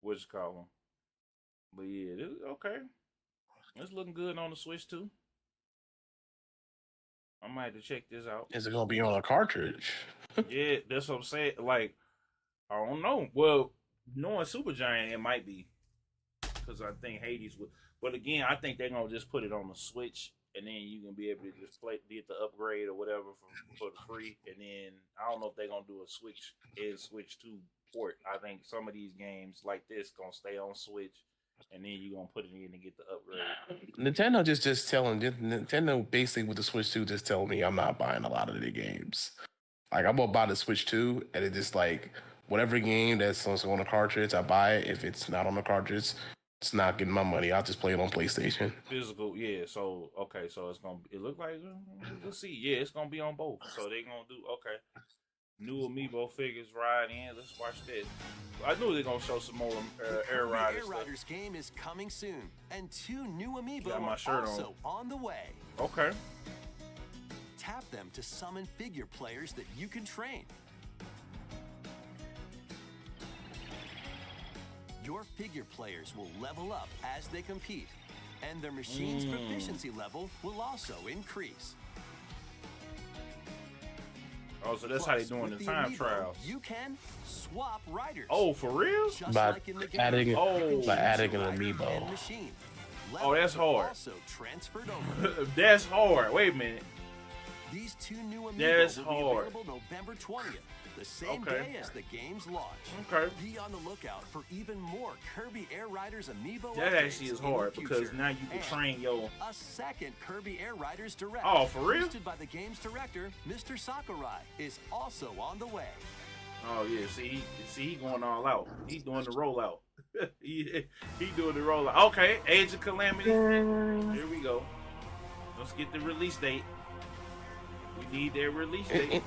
what's it called? But yeah, okay. It's looking good on the Switch too. I might have to check this out. Is it gonna be on a cartridge? Yeah, that's what I'm saying. Like, I don't know. Well, knowing Supergiant, it might be because I think Hades would. But again, I think they're gonna just put it on the Switch, and then you can be able to just get the upgrade or whatever for the free. And then I don't know if they're gonna do a Switch 2 port. I think some of these games like this gonna stay on Switch, and then you're gonna put it in and get the upgrade. Nintendo just telling Nintendo basically with the Switch 2 just telling me I'm not buying a lot of their games. Like I'm gonna buy the Switch 2 and it just like whatever game that's on the cartridge, I buy it. If it's not on the cartridge, it's not getting my money. I'll just play it on PlayStation. Physical, yeah. So okay, so it's gonna. It look like let's see. Yeah, it's gonna be on both. So they gonna do okay. New Amiibo figures ride in. Let's watch this. I knew they're gonna show some more Air Riders. Air Riders game is coming soon, and 2 new Amiibo Got my are shirt also on the way. Okay. Tap them to summon figure players that you can train. Your figure players will level up as they compete, and their machine's proficiency level will also increase. Oh, so that's how they doing the time trials. You can swap riders. Oh, for real? By adding an amiibo. Oh, that's hard. Also transferred over. That's hard. Wait a minute. These 2 new amiibo That's will hard. be available November 20th, the same day as the game's launch. Okay. Be on the lookout for even more Kirby Air Riders amiibo. That actually is hard because now you can train your. A second Kirby Air Riders Direct. Oh, for real? Hosted by the game's director, Mr. Sakurai, is also on the way. Oh yeah, see he going all out. He doing the rollout. he doing the rollout. Okay, Age of Calamity. Here we go. Let's get the release date. We need their release date.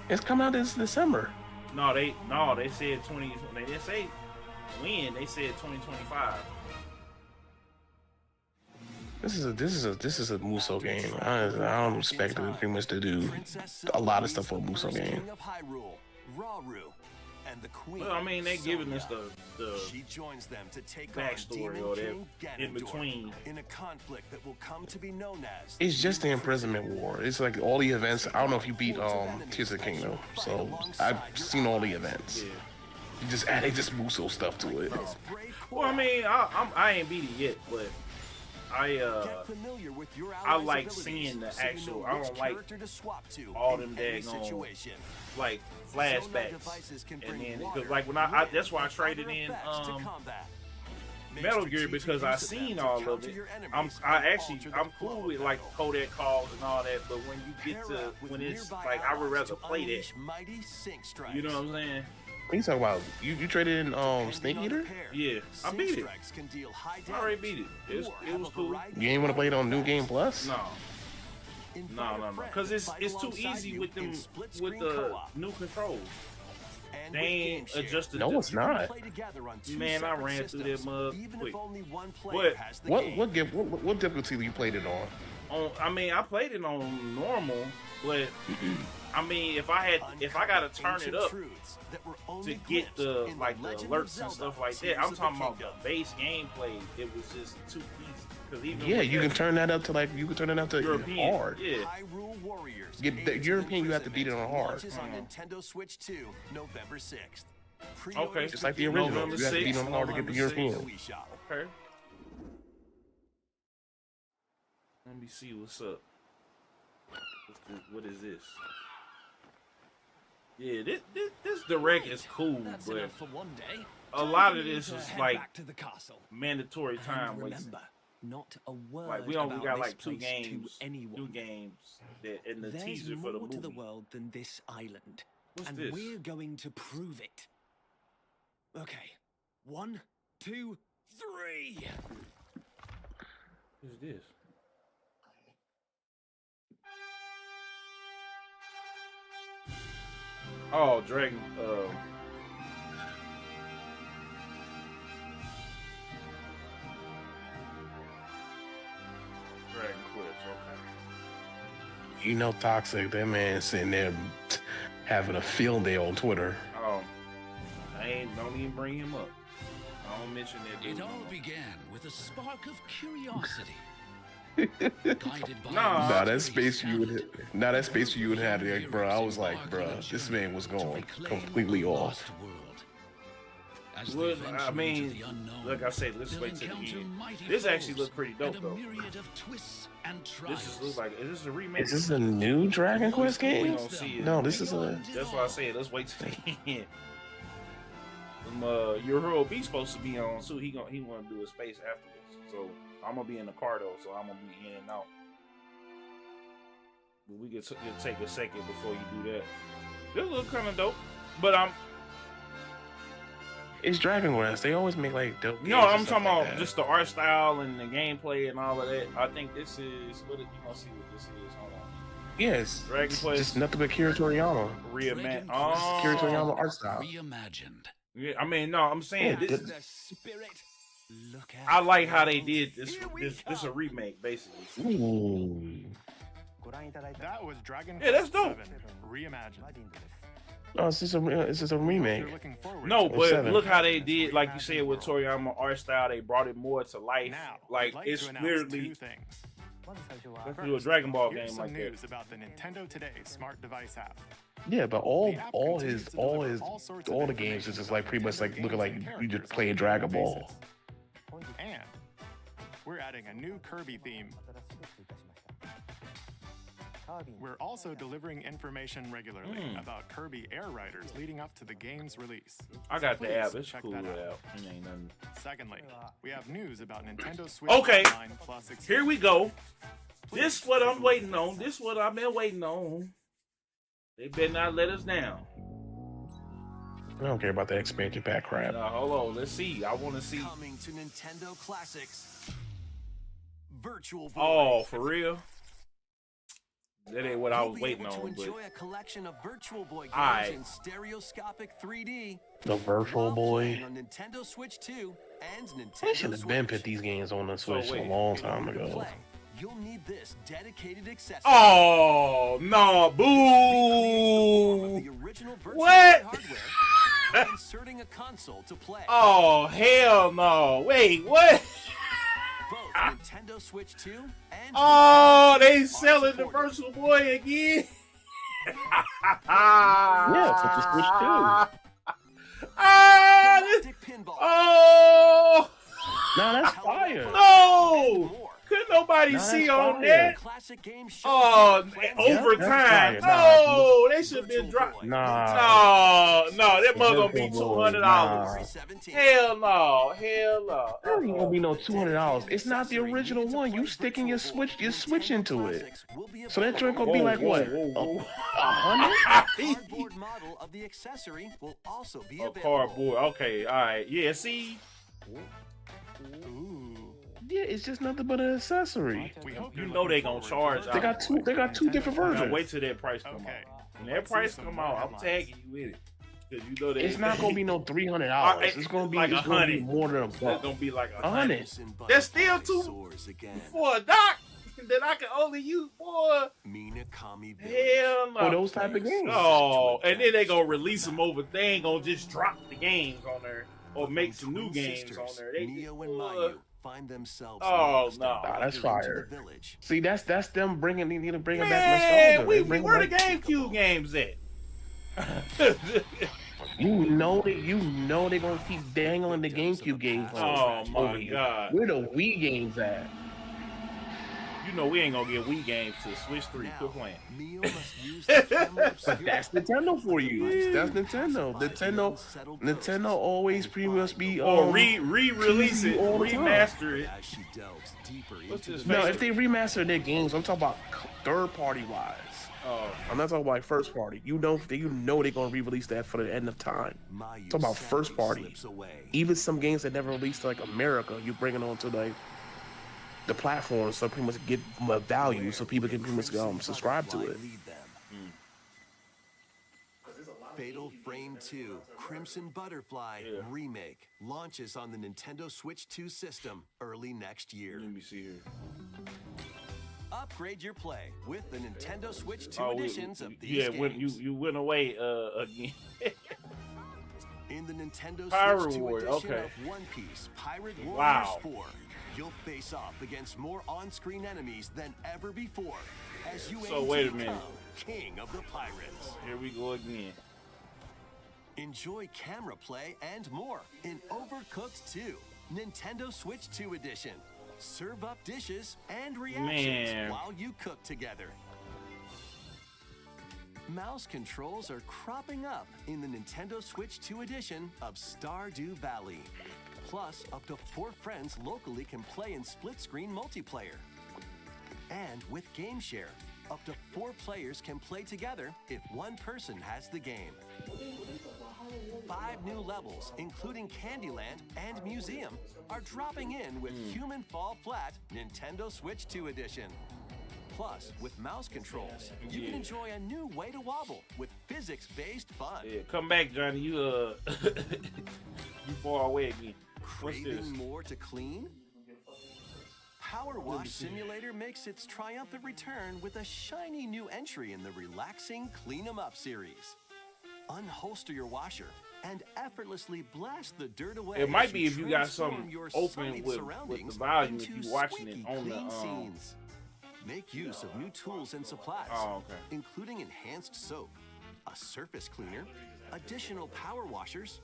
It's coming out this December. No, they said 20. They didn't say when. They said 2025. This is a Muso game. I don't expect them pretty much to do a lot of stuff for a Muso game. And the Queen Well, I mean, they giving us the she joins them to take backstory or that in between. In a conflict that will come to be known as It's just the imprisonment war. It's like all the events. I don't know if you beat Tears of the Kingdom, so I've seen all the events. Yeah. They just Muso stuff to it. Well, I mean, I ain't beat it yet, but I like seeing the actual. I don't like all them daggone like flashbacks, and then because like when I that's why I traded in Metal Gear because I seen all of it. I'm cool with like Kodak calls and all that, but when you get to when it's like I would rather play that. You know what I'm saying? What are you talking about? You traded in Snake Eater? Yeah, I beat it. I already beat it. It was cool. You ain't want to play it on New Game Plus? No. Because it's too easy with them with the new controls. They ain't adjusted. No, it's not. Man, I ran through that mug quick. What difficulty you played it on? I mean, I played it on normal, but I mean, if I gotta turn it up to get the like the alerts and stuff like that, I'm talking about the base gameplay. It was just too easy. Even you can turn that up to European, hard. Yeah. The European, you have to beat it on hard. On Nintendo Switch 2, November 6th. Okay, just like the original. November you have to beat it on hard to get the European. Okay. Let me see what's up. What is this? Yeah, this direct is cool, but a lot of this is like mandatory time wasting. Not a word like we got like two games that in the There's teaser for the more movie. to the world than this island, What's and this? we're going to prove it. Okay, 1, 2, 3. Who's this? Oh, Dragon. Dragon Quest. Okay. You know, Toxic. That man sitting there having a field day on Twitter. Oh, don't even bring him up. I don't mention that. It all began with a spark of curiosity. Guided by Nah, that space you would have there, bro. I was like, bro, this man was going completely off. Well, I mean, like I said, let's wait till the end. This actually looks pretty dope, though. This looks like, is this a remake? Is this a new Dragon Quest game? We don't see it. No, this is a. That's why I said let's wait till the end. Your Hero B supposed to be on, so he want to do a space afterwards. So I'm gonna be in the car though, so I'm gonna be in and out. But we can take a second before you do that. This look kind of dope, but It's Dragon Quest. They always make like dope. No, I'm talking about just the art style and the gameplay and all of that. I think this is what you gonna see what this is. Hold on. Yes, Dragon Quest. Just nothing but Kira Toriyama. Reimagined. Kira Toriyama art style. Reimagined. Yeah, I mean, no, I'm saying Yeah, this. The spirit. Look at I like how they did this. This is a remake, basically. Ooh. That was Dragon Yeah, that's Quest dope. 7 Reimagined. No, it's just a remake. You're looking forward No, to but seven. look how they did, like you said, with Toriyama art style. They brought it more to life. Now, Like I'd like it's to announce literally two things. let's do a Dragon Ball Here's game some like that. news about the Nintendo Today smart device app. Yeah, but all continues to deliver all sorts of the games is information just like pretty much like Nintendo looking like games and you just characters play on a Dragon regular Ball. basis. And we're adding a new Kirby theme. We're also delivering information regularly about Kirby Air Riders leading up to the game's release. I got Please the app. It's check cool that app. out. It ain't nothing. Secondly, we have news about Nintendo Switch Okay. Online Plus Here we go. This what I'm waiting on. This what I've been waiting on. They better not let us down. I don't care about that expansion pack crap. Hold on. Let's see. I want to see. Coming to Nintendo Classics. Virtual Boy. Oh, for real? That ain't what I You'll was be waiting able to on. But enjoy a collection of Virtual Boy games Aight. in stereoscopic 3D. The Virtual while Boy. playing on Nintendo Switch 2 and Nintendo They should have been Switch. put these games on the Switch a wait. long time To ago. play, you'll need this dedicated accessory. oh no, The boo! original Virtual What? Boy hardware and inserting a console to play. Oh hell no! Wait, what? Both Nintendo Switch 2 and Oh, Nintendo they Switch selling are the supported. Virtual Boy again? Yeah, it's like the Switch too. Ah, this- Galactic Pinball. oh Nah, that's fire. no! Couldn't nobody Nah, see that's on fire. that? Classic game show. Oh, that's overtime! fire. No, they should have been dropped. Nah. No, that mother gonna be Virtual Boy, $200. Hell no, hell no. There ain't gonna be no $200. It's not the original one. You sticking your Switch into it. So that joint gonna be like what? Whoa. $100? Cardboard model of the accessory will also be A available. cardboard. Okay, all right. Yeah, see, Ooh. Yeah, it's just nothing but an accessory. We hope you you're know looking they gonna forward charge. to They out. got two different Now versions. wait till that price come Okay. out. When that Let's see price some come more out, I'm headlines. tagging you with it. Cause you know that It's not gonna be no $300. It's gonna be like it's gonna be $100. more than a It's buck. gonna be like $100. That's still too Soars again. for a dock that I can only use for Minakami Village. hell no. For those type of games. Oh, and then they gonna release them over. They ain't gonna just drop the games on there or make some new Twin games sisters, on there. They Neo just, and Mayu find themselves Oh, lost no. and Nah, that's wander into fire. the village. See, that's them bringing back man, nostalgia. where the GameCube games at? You know they're gonna keep dangling the GameCube games. Oh my over here. God! Where the Wii games at? You know we ain't gonna get Wii games to Switch 3. Now, Quit playing. Neo must use the camera But that's Nintendo for you. That's Nintendo. Nintendo always pretty much be Or re-release it, all the time. remaster it. as she delves deeper What's into his the No, face? if they remaster their games, I'm talking about third party wise. Oh, I'm not talking about like first party. You know they're gonna re-release that for the end of time. Mayu Talk about sadly first party. slips away. Even some games that never released to like America, you bring it onto like the platform, so pretty much get more value, so people can pretty much subscribe to it. Lead them. Fatal Frame 2 Crimson Butterfly Remake launches on the Nintendo Switch 2 system early next year. let me see here. Upgrade your play with the Nintendo Switch 2 Oh, editions of these yeah, games. when you went away again. In the Nintendo Pirate Switch 2 Warrior, edition okay. of One Piece Pirate Warriors Wow. 4, you'll face off against more on-screen enemies than ever before as you So aim wait to a minute. become King of the Pirates. Here we go again. Enjoy camera play and more in Overcooked 2, Nintendo Switch 2 edition. Serve up dishes and reactions Man. while you cook together. Mouse controls are cropping up in the Nintendo Switch 2 edition of Stardew Valley. Plus, up to 4 friends locally can play in split-screen multiplayer. And with Game Share, up to 4 players can play together if one person has the game. 5 new levels, including Candyland and Museum, are dropping in with Human Fall Flat Nintendo Switch 2 Edition. Plus, with mouse controls, you can enjoy a new way to wobble with physics-based fun. Yeah, come back, Johnny. You you far away again. What's this? Craving more to clean? Power Wash Simulator makes its triumphant return with a shiny new entry in the relaxing Clean 'em Up series. Unholster your washer and effortlessly blast the dirt away. It might as be if you got transform something your open sunny with the surroundings volume if into you watching it squeaky on the clean scenes. Make use of new tools and supplies, including enhanced soap, a surface cleaner, additional power washers,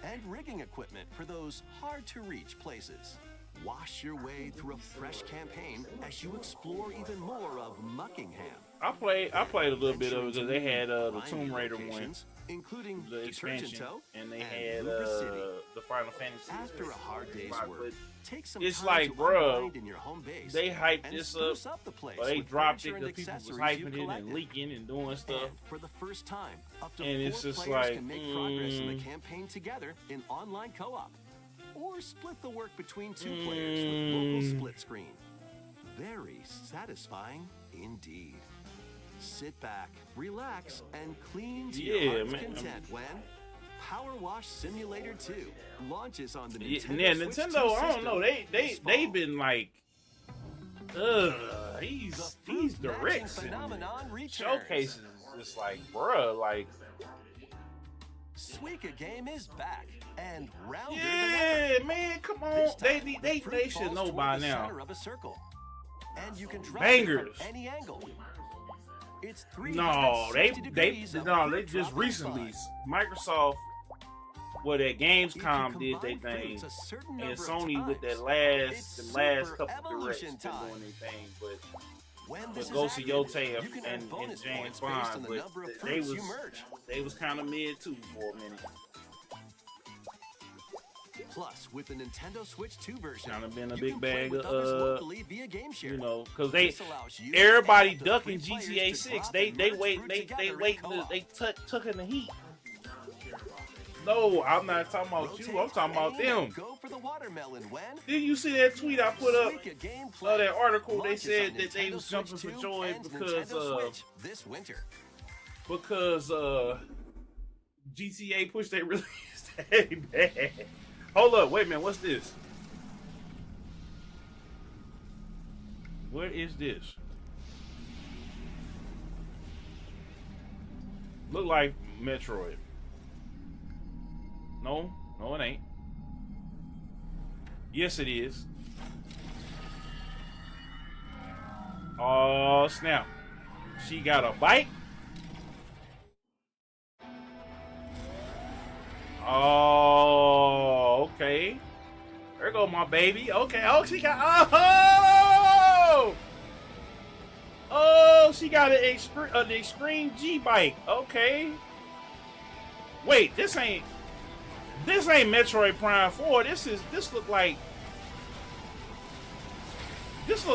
and rigging equipment for those hard-to-reach places. Wash your way through a fresh campaign as you explore even more of Muckingham. I played a little bit of it because they had the Tomb Raider one, including the Detergent expansion, Toe and they and had Luca City. the Final Fantasy. After a hard day's work, take some It's time like, to bruh, unwind in your home base they hyped and this spruce up, the place or they with dropped it furniture because and people was accessories hyping you've it and collected. leaking and doing stuff. And for the first time, up to And 4 it's just players like, can make progress in the campaign together in online co-op, or split the work between 2 players with local split screen. Very satisfying indeed. Sit back, relax, and clean to your heart's content when Power Wash Simulator 2 launches on the Nintendo Yeah, Switch 2 Nintendo, I don't know. system They've been like, he's directing phenomenon returns. showcases. It's like, bruh, like, Suika game is back and rounder than yeah, ever. man, come on. This time, They the fruit should falls know toward by the now. center of a circle, and you can drop Bangers. it from any angle. It's 360 No, degrees of they fruit just dropping recently fun. Microsoft, well, that Gamescom If you did their combine thing, fruits a certain and number of Sony with that times, last it's couple super directs evolution been time. doing their thing, but When with this is Ghost of active, Yote you can earn and bonus James points based on Bond, the but number of they fruits was you merge. kind of mid too for a minute. Plus, with the Nintendo Switch 2 version, Kind of been a you big can play bag with of, others locally via Game Share. you know, because This allows you everybody and up to ducking 3 players GTA to 6. drop They and merge wait, fruit they together wait, in co-op. they tuck in the heat. No, I'm not talking about you. I'm talking about Aim and them. Go for the watermelon when Did you see that tweet I put up? Suika gameplay That article, they launches said on that they Nintendo was jumping Switch for 2 joy and because Nintendo Switch this winter. GTA pushed their release date back. Hold up, wait a minute, what's this? What is this? Look like Metroid. No, it ain't. Yes, it is. Oh, snap. She got a bike? Oh, okay. There go my baby. Okay. Oh, she got. Oh, she got an extreme G bike. Okay. Wait, this ain't Metroid Prime 4. This look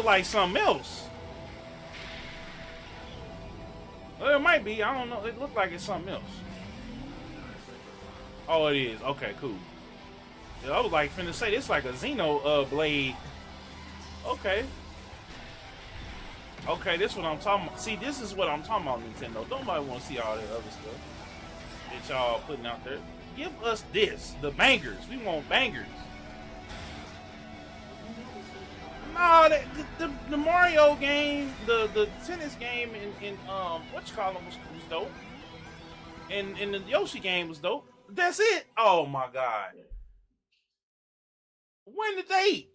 like something else. Well, it might be. I don't know. It looked like it's something else. Oh, it is. Okay, cool. Yeah, I was like finna say this like a Xeno blade. Okay. Okay, this is what I'm talking about. See, this is what I'm talking about, Nintendo. Nobody want to see all that other stuff that y'all putting out there. Give us this, the bangers. We want bangers. No, the Mario game, the tennis game in what you call them was dope. And the Yoshi game was dope. That's it. Oh my god. When the date?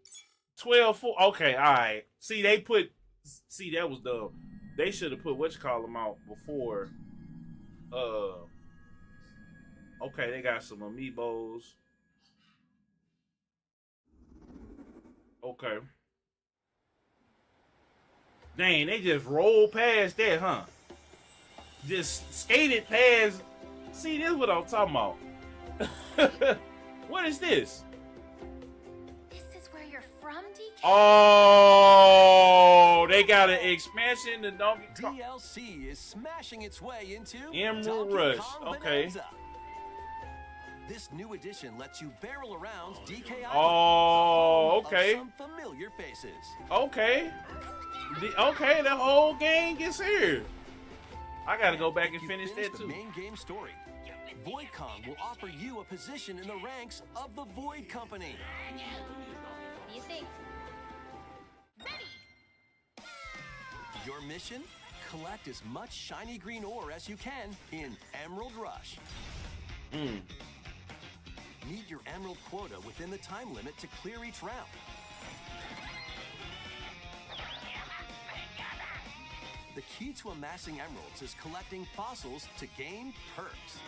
12/4. Okay, all right. See, that was dumb. They should have put what you call them out before. Okay, they got some amiibos. Okay. Dang, they just rolled past that, huh? Just skated past. See, this is what I'm talking about. What is this? Oh, they got an expansion to Donkey Kong. DLC is smashing its way into Emerald Donkey Rush. Kong Okay. Bonanza. This new edition lets you barrel around DK Island. Oh, okay. Of some familiar faces. Okay. Okay, the whole game gets here. I gotta go back and finish that The too. main game story. Void Kong will offer you a position in the ranks of the Void Company. What do you think? Your mission? Collect as much shiny green ore as you can in Emerald Rush. Meet your emerald quota within the time limit to clear each round. The key to amassing emeralds is collecting fossils to gain perks.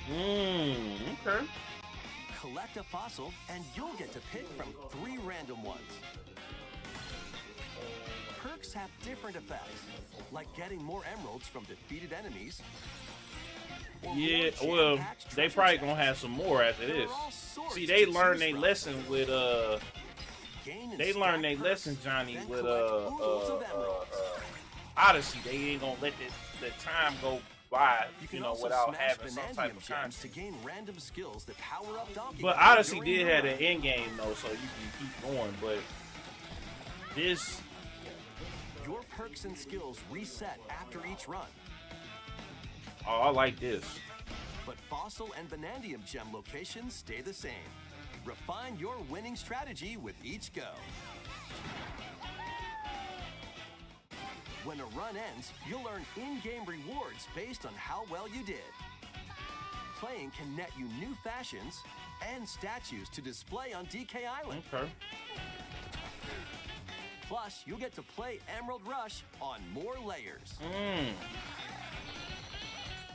Okay. Collect a fossil and you'll get to pick from 3 random ones. Perks have different effects, like getting more emeralds from defeated enemies. or Yeah, more well, jam-packed they treasure probably chests. gonna have some more after There this. are all sorts See, to they choose learned their from. lesson with Gain and they stack learned their perks, lesson, Johnny, then with collect oodles of emeralds. Odyssey. They ain't gonna let the time go by, You can know, also without smash having some type vanadium of gems content. to gain random skills that power up Donkey But Kong Odyssey during did the have run. an end game though, so you can keep going. But this, Your perks and skills reset after each run, oh, I like this. but fossil and vanadium gem locations stay the same. Refine your winning strategy with each go. When a run ends, you'll earn in-game rewards based on how well you did. Playing can net you new fashions and statues to display on DK Island. Okay. Plus, you'll get to play Emerald Rush on more layers.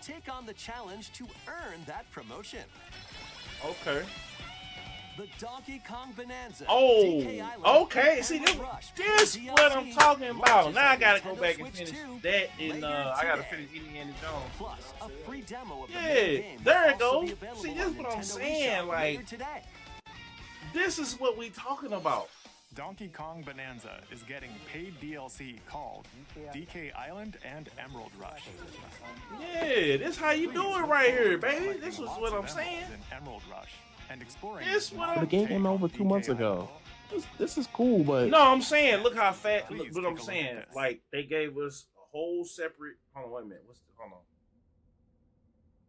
Take on the challenge to earn that promotion. Okay. The Donkey Kong Bonanza. Oh, DK Island, okay. and See, Emerald Rush this DLC what I'm talking about. launches Now I on gotta go Nintendo back and Switch finish 2 that, and later I gotta today. finish Indiana Jones. Plus, a free demo of the main Yeah, game there will it also goes. be available See, on this is what I'm Nintendo saying. eShop later Like, today. this is what we talking about. Donkey Kong Bonanza is getting paid DLC called DK Island and Emerald Rush. Yeah, this how you do it right here, baby. This is what I'm saying. In Emerald Rush and exploring This what The I'm. game came out over 2 months ago. This is cool, but No, I'm saying, look how fast. Look Please what take a I'm look at saying. this. Like they gave us a whole separate. Hold on, wait a minute. Hold on.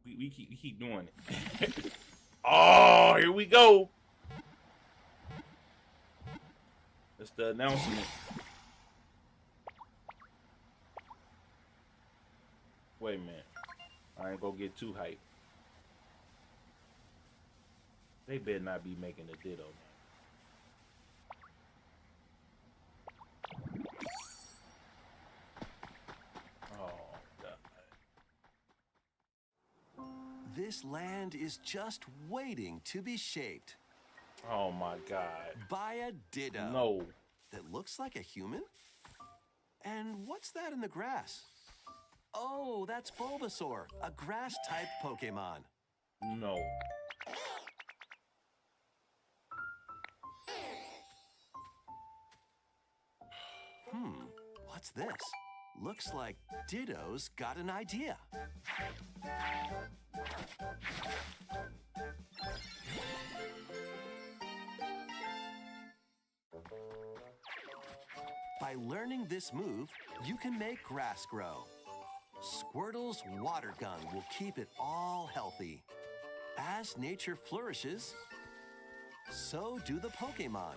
We keep doing it. Oh, here we go. It's the announcement. Wait a minute. I ain't gonna get too hyped. They better not be making a Ditto, man. Oh, God. This land is just waiting to be shaped Oh, my God. by a Ditto. No. That looks like a human? And what's that in the grass? Oh, that's Bulbasaur, a grass-type Pokemon. No. What's this? Looks like Ditto's got an idea. By learning this move, you can make grass grow. Squirtle's water gun will keep it all healthy. As nature flourishes, so do the Pokemon.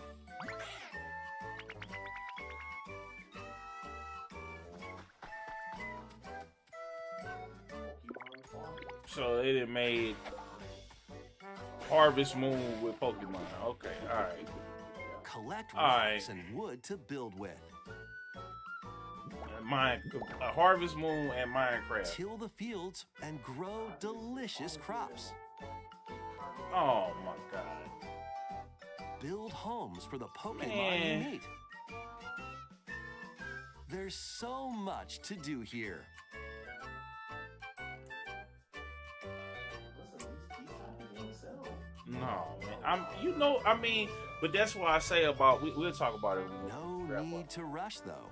So it had made Harvest Moon with Pokemon. Okay, alright. Collect All right. rocks and wood to build with. Harvest Moon and Minecraft. Till the fields and grow delicious crops. Oh my God. Build homes for the Pokemon Man. you meet. There's so much to do here. No, man. I you know, I mean, but that's why I say about we'll talk about it. No need to rush, though.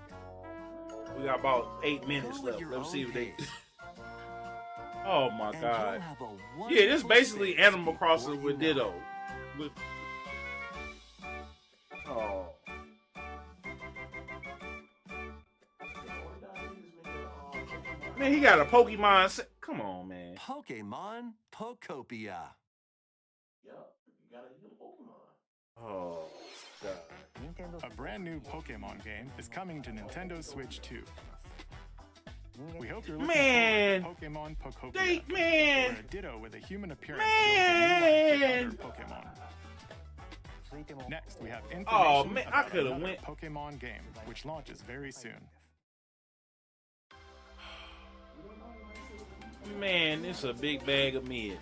We got about 8 minutes Go with left. your Let's see own if they. pace. Oh my And God! you'll have a Yeah, this wonderful basically space Animal before Crossing you with know it. Ditto. Oh. Man, he got a Pokemon. Come on, man. Pokemon Pokopia. Oh, God. A brand new Pokemon game is coming to Nintendo Switch 2. We hope you're looking Man. forward to Pokemon Pokopia, Man. where a Ditto with a human appearance Man. builds a new life with other Pokemon. Next, we have information Oh, man, I about coulda another went- Pokemon game, which launches very soon. Man, this is a big bag of mid.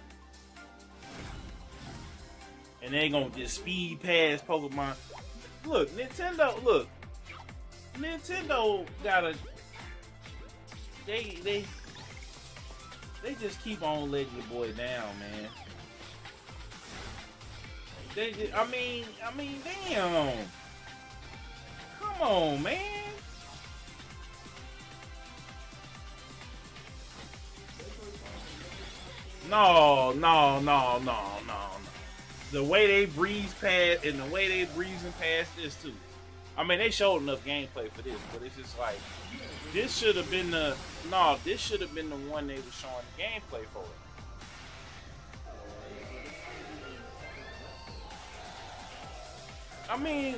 And they gonna just speed past Pokemon. Look, Nintendo got a. They just keep on letting your boy down, man. I mean, damn. Come on, man. No. The way they breeze past and the way they breezing past this too. I mean, they showed enough gameplay for this, but it's just like this should have been the one they were showing the gameplay for it. I mean,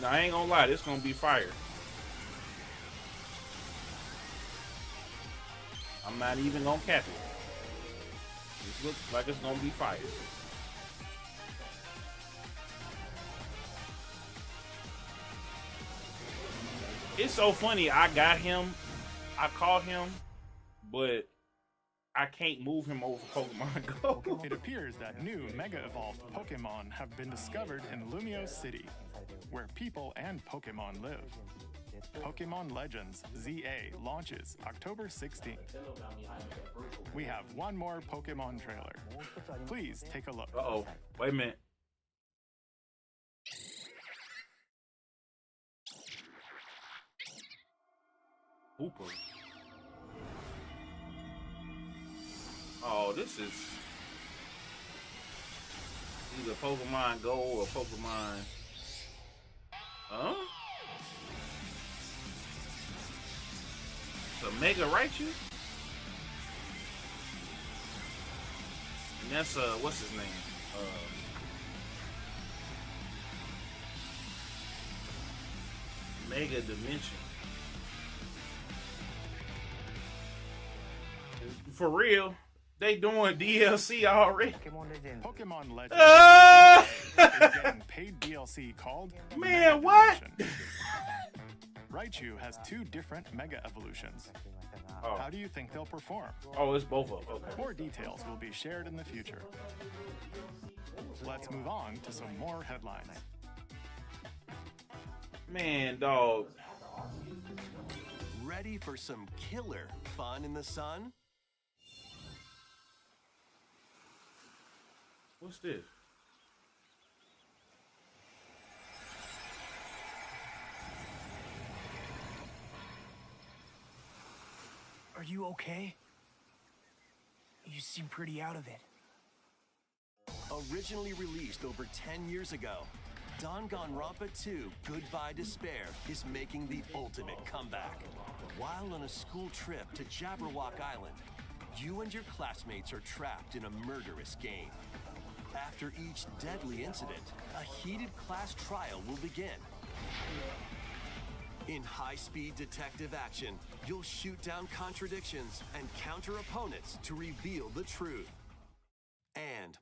no, I ain't gonna lie, this gonna be fire. I'm not even gonna cap it. This looks like it's gonna be fire. It's so funny. I caught him, but I can't move him over Pokemon Go. It appears that new Mega Evolved Pokemon have been discovered in Lumio City, where people and Pokemon live. Pokemon Legends ZA launches October 16th. We have one more Pokemon trailer. Please take a look. Uh-oh. Wait a minute. Hooper. Oh, this is either Pokemon Go or Pokemon. Huh? It's a Mega Raichu? And that's what's his name? Mega Dimension. For real, they doing DLC already. Pokemon Legends Ah! is getting paid DLC called Man, Mega what? Dimension. Raichu has 2 different Mega Evolutions. Oh. How do you think they'll perform? Oh, it's both of them. Okay. More details will be shared in the future. Let's move on to some more headlines. Man, dog. Ready for some killer fun in the sun? What's this? Are you okay? You seem pretty out of it. Originally released over 10 years ago, Danganronpa 2 Goodbye Despair is making the ultimate comeback. While on a school trip to Jabberwock Island, you and your classmates are trapped in a murderous game. After each deadly incident, a heated class trial will begin. In high-speed detective action, you'll shoot down contradictions and counter opponents to reveal the truth. And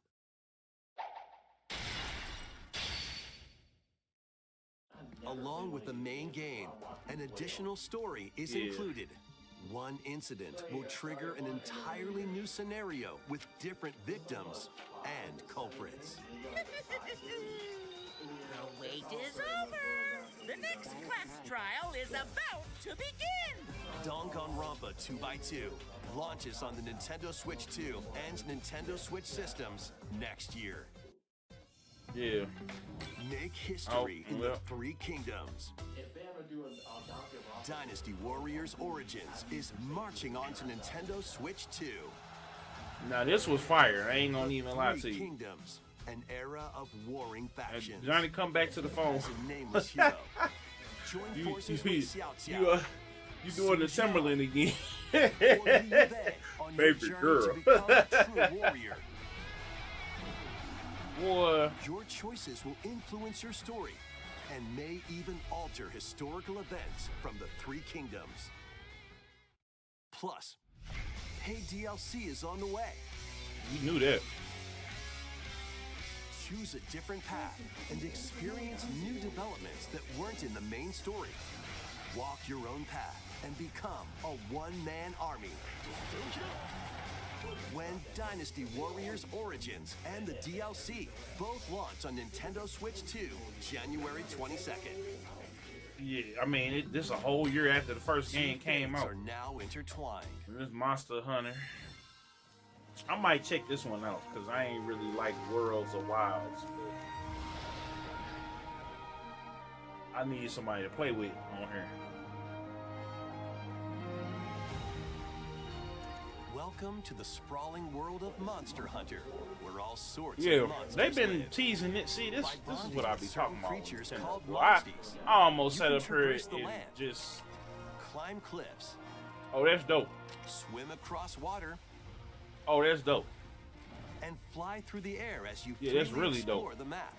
along with the main game, an additional story is included. One incident will trigger an entirely new scenario with different victims and culprits. The wait is over. The next class trial is about to begin! Danganronpa 2x2 launches on the Nintendo Switch 2 and Nintendo Switch systems next year. Yeah. Make history in the Three Kingdoms. Dynasty Warriors Origins is marching on to Nintendo Switch 2. Now this was fire. I ain't gonna even lie to Three you. Kingdoms, an era of warring factions. Johnny, come back to the phone. As a nameless hero. Join forces with Xiao Xiao. You doing the Timberland again. On your Favorite journey girl. to become a true warrior. Boy. Your choices will influence your story and may even alter historical events from the Three Kingdoms. Plus, paid DLC is on the way. You knew that. Choose a different path and experience new developments that weren't in the main story. Walk your own path and become a one-man army. When Dynasty Warriors Origins and the DLC both launch on Nintendo Switch 2, January 22nd. Yeah, I mean, this is a whole year after the first game came out. Are now intertwined. This Monster Hunter. I might check this one out because I ain't really like Worlds or Wilds. I need somebody to play with on here. Welcome to the sprawling world of Monster Hunter, where all sorts Yeah, of monsters they've been live. teasing it. See, this is what I be talking about. Creatures called I monsties. almost You set can up here traverse the and land, just. climb cliffs, Oh, that's dope. swim across water, Oh, that's dope. and fly through the air as you Yeah, that's freely really dope. explore the map.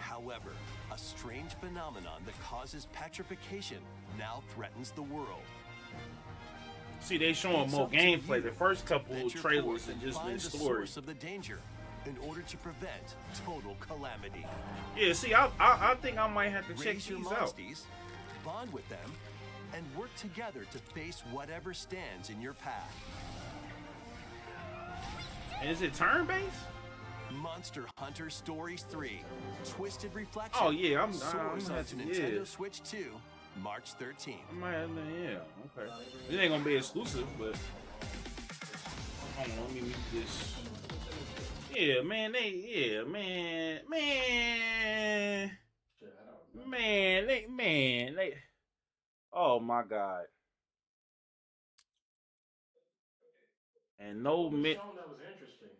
However, a strange phenomenon that causes petrification now threatens the world. See, they showing It's more up to gameplay. you The first couple to of venture trailers forth have and just been find the stories. source of the danger in order to prevent total calamity. Yeah, see, I think I might have to check Raise your these out. monsties, bond with them, and work together to face whatever stands in your path. And is it turn-based? Monster Hunter Stories 3, Twisted Reflection. Oh, yeah, I'm soars gonna have onto to- Nintendo yeah. Switch 2, March 13th. I might have to, yeah, okay. It ain't gonna be exclusive, but hold on, let me mute this. Yeah, man, they. Oh my God. And no mid. That was interesting.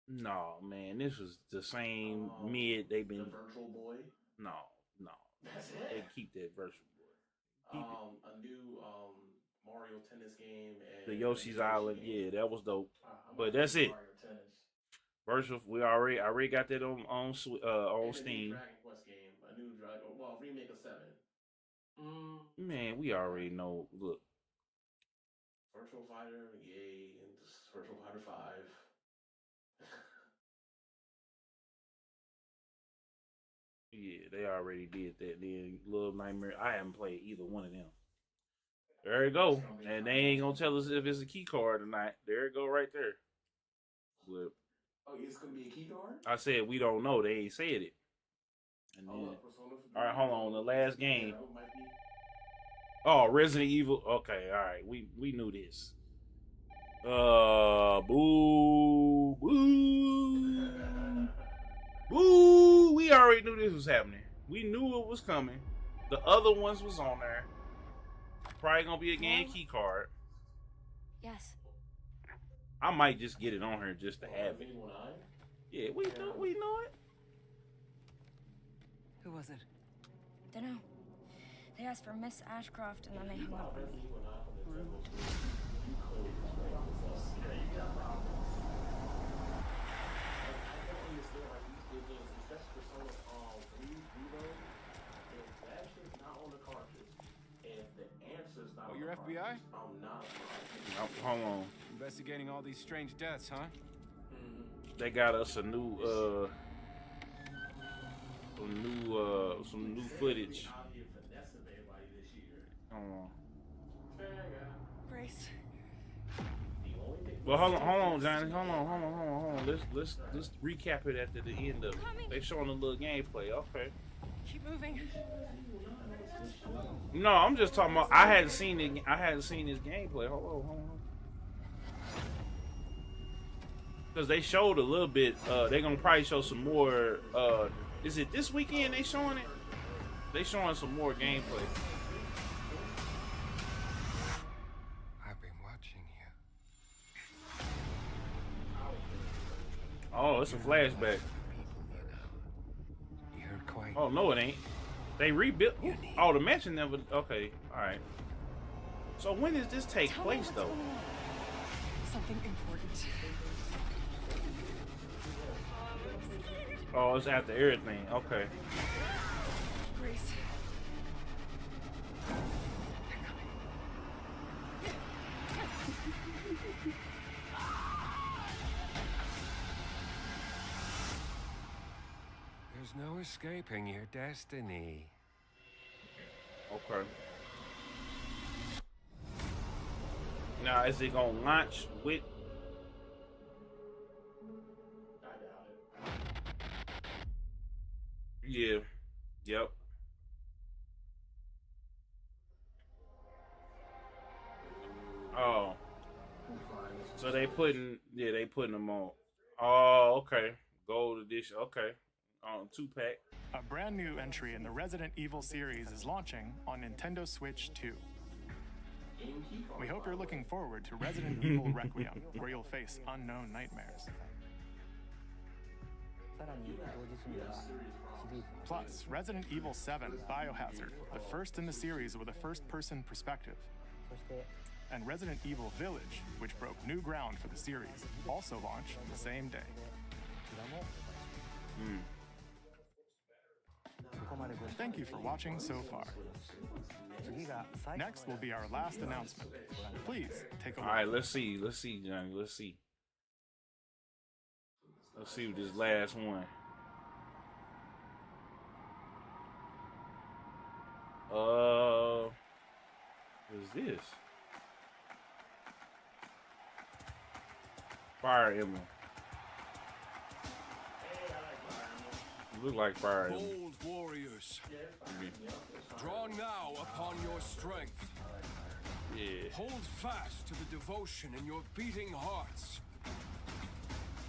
No, man, this was the same mid they've been. The Virtual Boy. No. That's They it. keep that virtual boy. A new Mario Tennis game and The Yoshi's Island, yeah, that was dope. I'm But gonna that's play it. Mario Tennis. Virtual, I already got that on And Steam. a new Dragon Quest game, a new remake of 7. Man, we already know. Look, Virtual Fighter, yay, and this is Virtual Fighter 5. yeah, they already did that. Then Little Nightmare, I haven't played either one of them. There you go, and they ain't gonna tell us if it's a key card or not. There you go, right there. Look, Oh, it's gonna be a key card? I said we don't know. They ain't said it. And then, all right, hold on. The last game. Oh, Resident Evil. Okay, all right. We knew this. Boo. We already knew this was happening. We knew it was coming. The other ones was on there. Probably gonna be a game key card. Yes. I might just get it on here just to have it. Yeah, we know it. Who was it? Dunno. They asked for Miss Ashcroft and then they hung up. Oh, you're FBI? Hold on. Investigating all these strange deaths, huh? They got us a new some new footage. Hold on. Grace. Well, hold on, Johnny. Hold on. Let's recap it after the end of it. They showing a little gameplay. Okay. Keep moving. No, I'm just talking about. I hadn't seen it. I hadn't seen his gameplay. Hold on. Because they showed a little bit. They're gonna probably show some more. Is it this weekend they showing it? They showing some more gameplay. I've been watching you. Oh, it's a flashback. You're quite. Oh no, it ain't. They rebuilt. Oh, the mansion never. Okay, all right. So when does this take place, though? Something important. Oh, it's after everything. Okay. Grace. There's no escaping your destiny. Okay. Now, is it gonna launch with? I doubt it. Yeah. Yep. Oh. So they putting them on. Oh, okay. Gold edition. Okay. 2-pack. A brand new entry in the Resident Evil series is launching on Nintendo Switch 2. We hope you're looking forward to Resident Evil Requiem, where you'll face unknown nightmares. Plus, Resident Evil 7 Biohazard, the first in the series with a first-person perspective. And Resident Evil Village, which broke new ground for the series, also launch the same day. Thank you for watching so far. Next will be our last announcement. Please take a look. All right, let's see, Johnny. Let's see with this last one. What is this? Fire Emblem. Look like Fire Emblem. Bold warriors, draw now upon your strength. Yeah. Hold fast to the devotion in your beating hearts.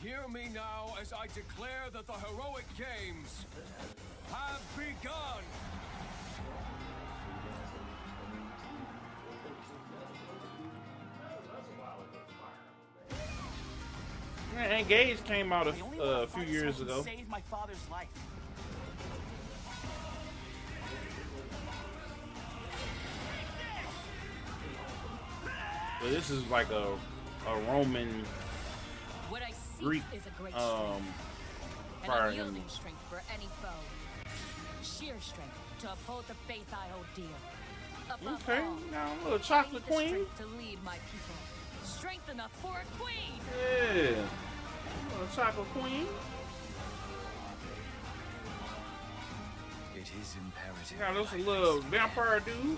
Hear me now as I declare that the heroic games have begun. Man, Engage came out a few years ago. Saved my father's life. But this is like a Roman What I see Greek is a great Fire and Emblem. unyielding strength for any foe. Sheer strength to uphold the faith I hold dear. Above Okay, all, now a little chocolate the queen. strength to lead my people. Strength enough for a queen. Yeah, a little chocolate queen. It is imperative. Got us a little vampire dude.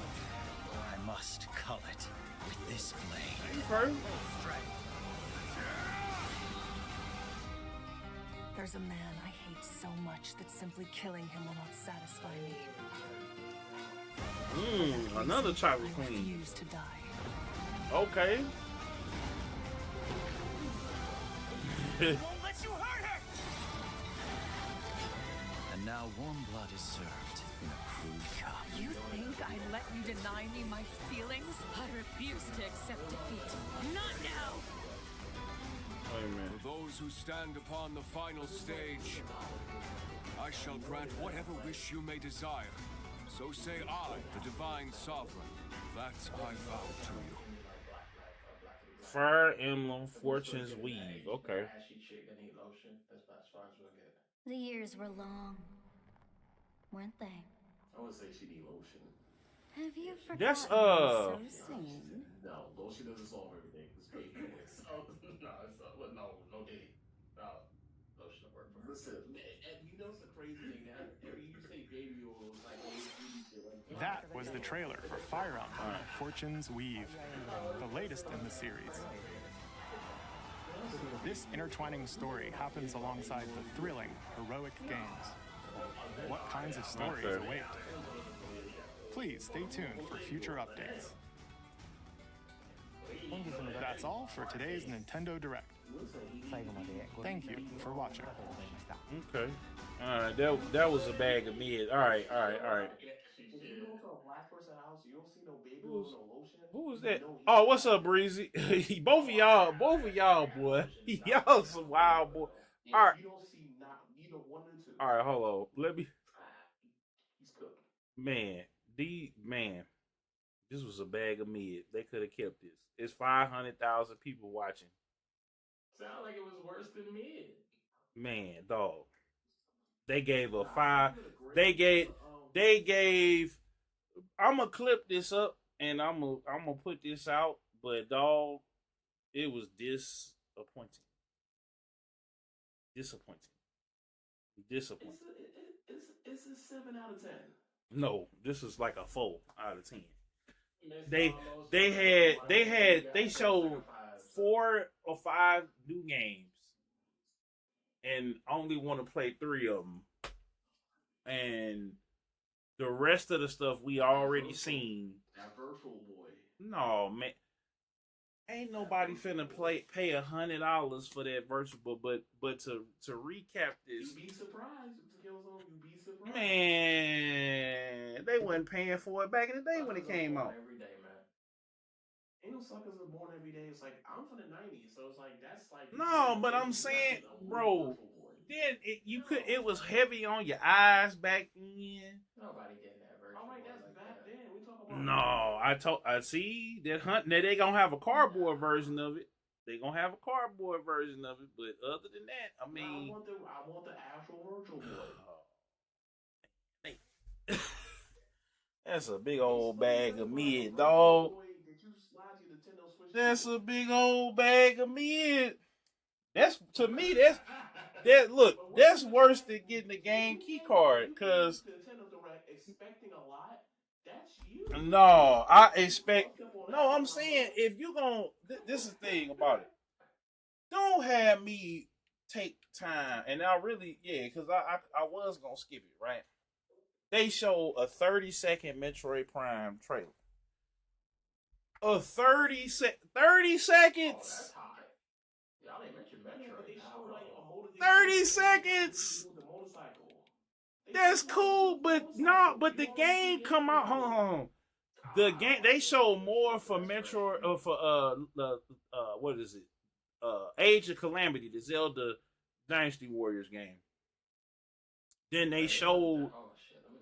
I must cull it with this blade. Okay. There's a man I hate so much that simply killing him will not satisfy me. Another chocolate I queen. refuse to die. Okay. Won't let you hurt her! And now warm blood is served in a crude cup. You think I let you deny me my feelings? I refuse to accept defeat. Not now! Amen. For those who stand upon the final stage, I shall grant whatever wish you may desire. So say I, the divine sovereign, that I vow to you. Fire Emblem Fortune's Weave. Okay. Ashy chick that need lotion. That's about as far as we'll get. The years were long, weren't they? I would say she need lotion. Have you forgotten That's, so soon? No, lotion doesn't solve everything. It's baby voice. Oh, no, no dating. Lotion will work for her. Listen, and you know it's a crazy thing that every you say baby oil is like That was the trailer for Fire Emblem Fortune's Weave, the latest in the series. This intertwining story happens alongside the thrilling, heroic games. What kinds of stories Okay. await? Please stay tuned for future updates. That's all for today's Nintendo Direct. Thank you for watching. Okay. All right. That was a bag of mid. All right. If you go to a black person's house, you don't see no baby Who was, oil, no lotion. who was you that? know he's Oh, a what's black up, Breezy? both of y'all, boy. Y'all some wild boy. All right. You don't see not neither one or two. All right. Hold on. Let me. He's cooking. Man, this was a bag of mid. They could have kept this. It's 500,000 people watching. Sound like it was worse than mid. Man, dog. They gave a 5. They gave. I'm gonna clip this up and I'm gonna put this out. But dog, it was disappointing. It's a 7 out of 10. No, this is like a 4 out of 10. Missed They showed 4 or 5 new games and only want to play 3 of them, and the rest of the stuff we already seen. That virtual boy. No, man, ain't nobody finna pay $100 for that virtual. But to recap this, You'd be surprised. Killzone, you'd be surprised. man, they wasn't paying for it back in the day when it came out. Every day, man. Ain't no suckers are born every day. It's like I'm from the '90s, so it's like that's like No, but I'm saying, bro, then it was heavy on your eyes back then. Nobody getting that virtual. All right, that's like back then. We talk about. No, I see that hunt. Now they gonna have a cardboard version of it. They gonna have a cardboard version of it, but other than that, I mean, I want the actual virtual boy. That's a big old bag of mid, dog. That's a big old bag of mid. That's, to me, that's worse than getting the game key card. Cause NintendoDirect expecting a lot. That's you. No, I'm saying if you gonna, this is the thing about it. Don't have me take time, and I really, because I was gonna skip it, right? They show a 30-second Metroid Prime trailer. 30 seconds. Oh, that's high. Y'all ain't mentioned Metroid. They show like a motor. 30 seconds. With the motorcycle. That's cool, but the game come out. Hold on. The game, they show more for Metroid or for what is it? Age of Calamity, the Zelda Dynasty Warriors game. Then they showed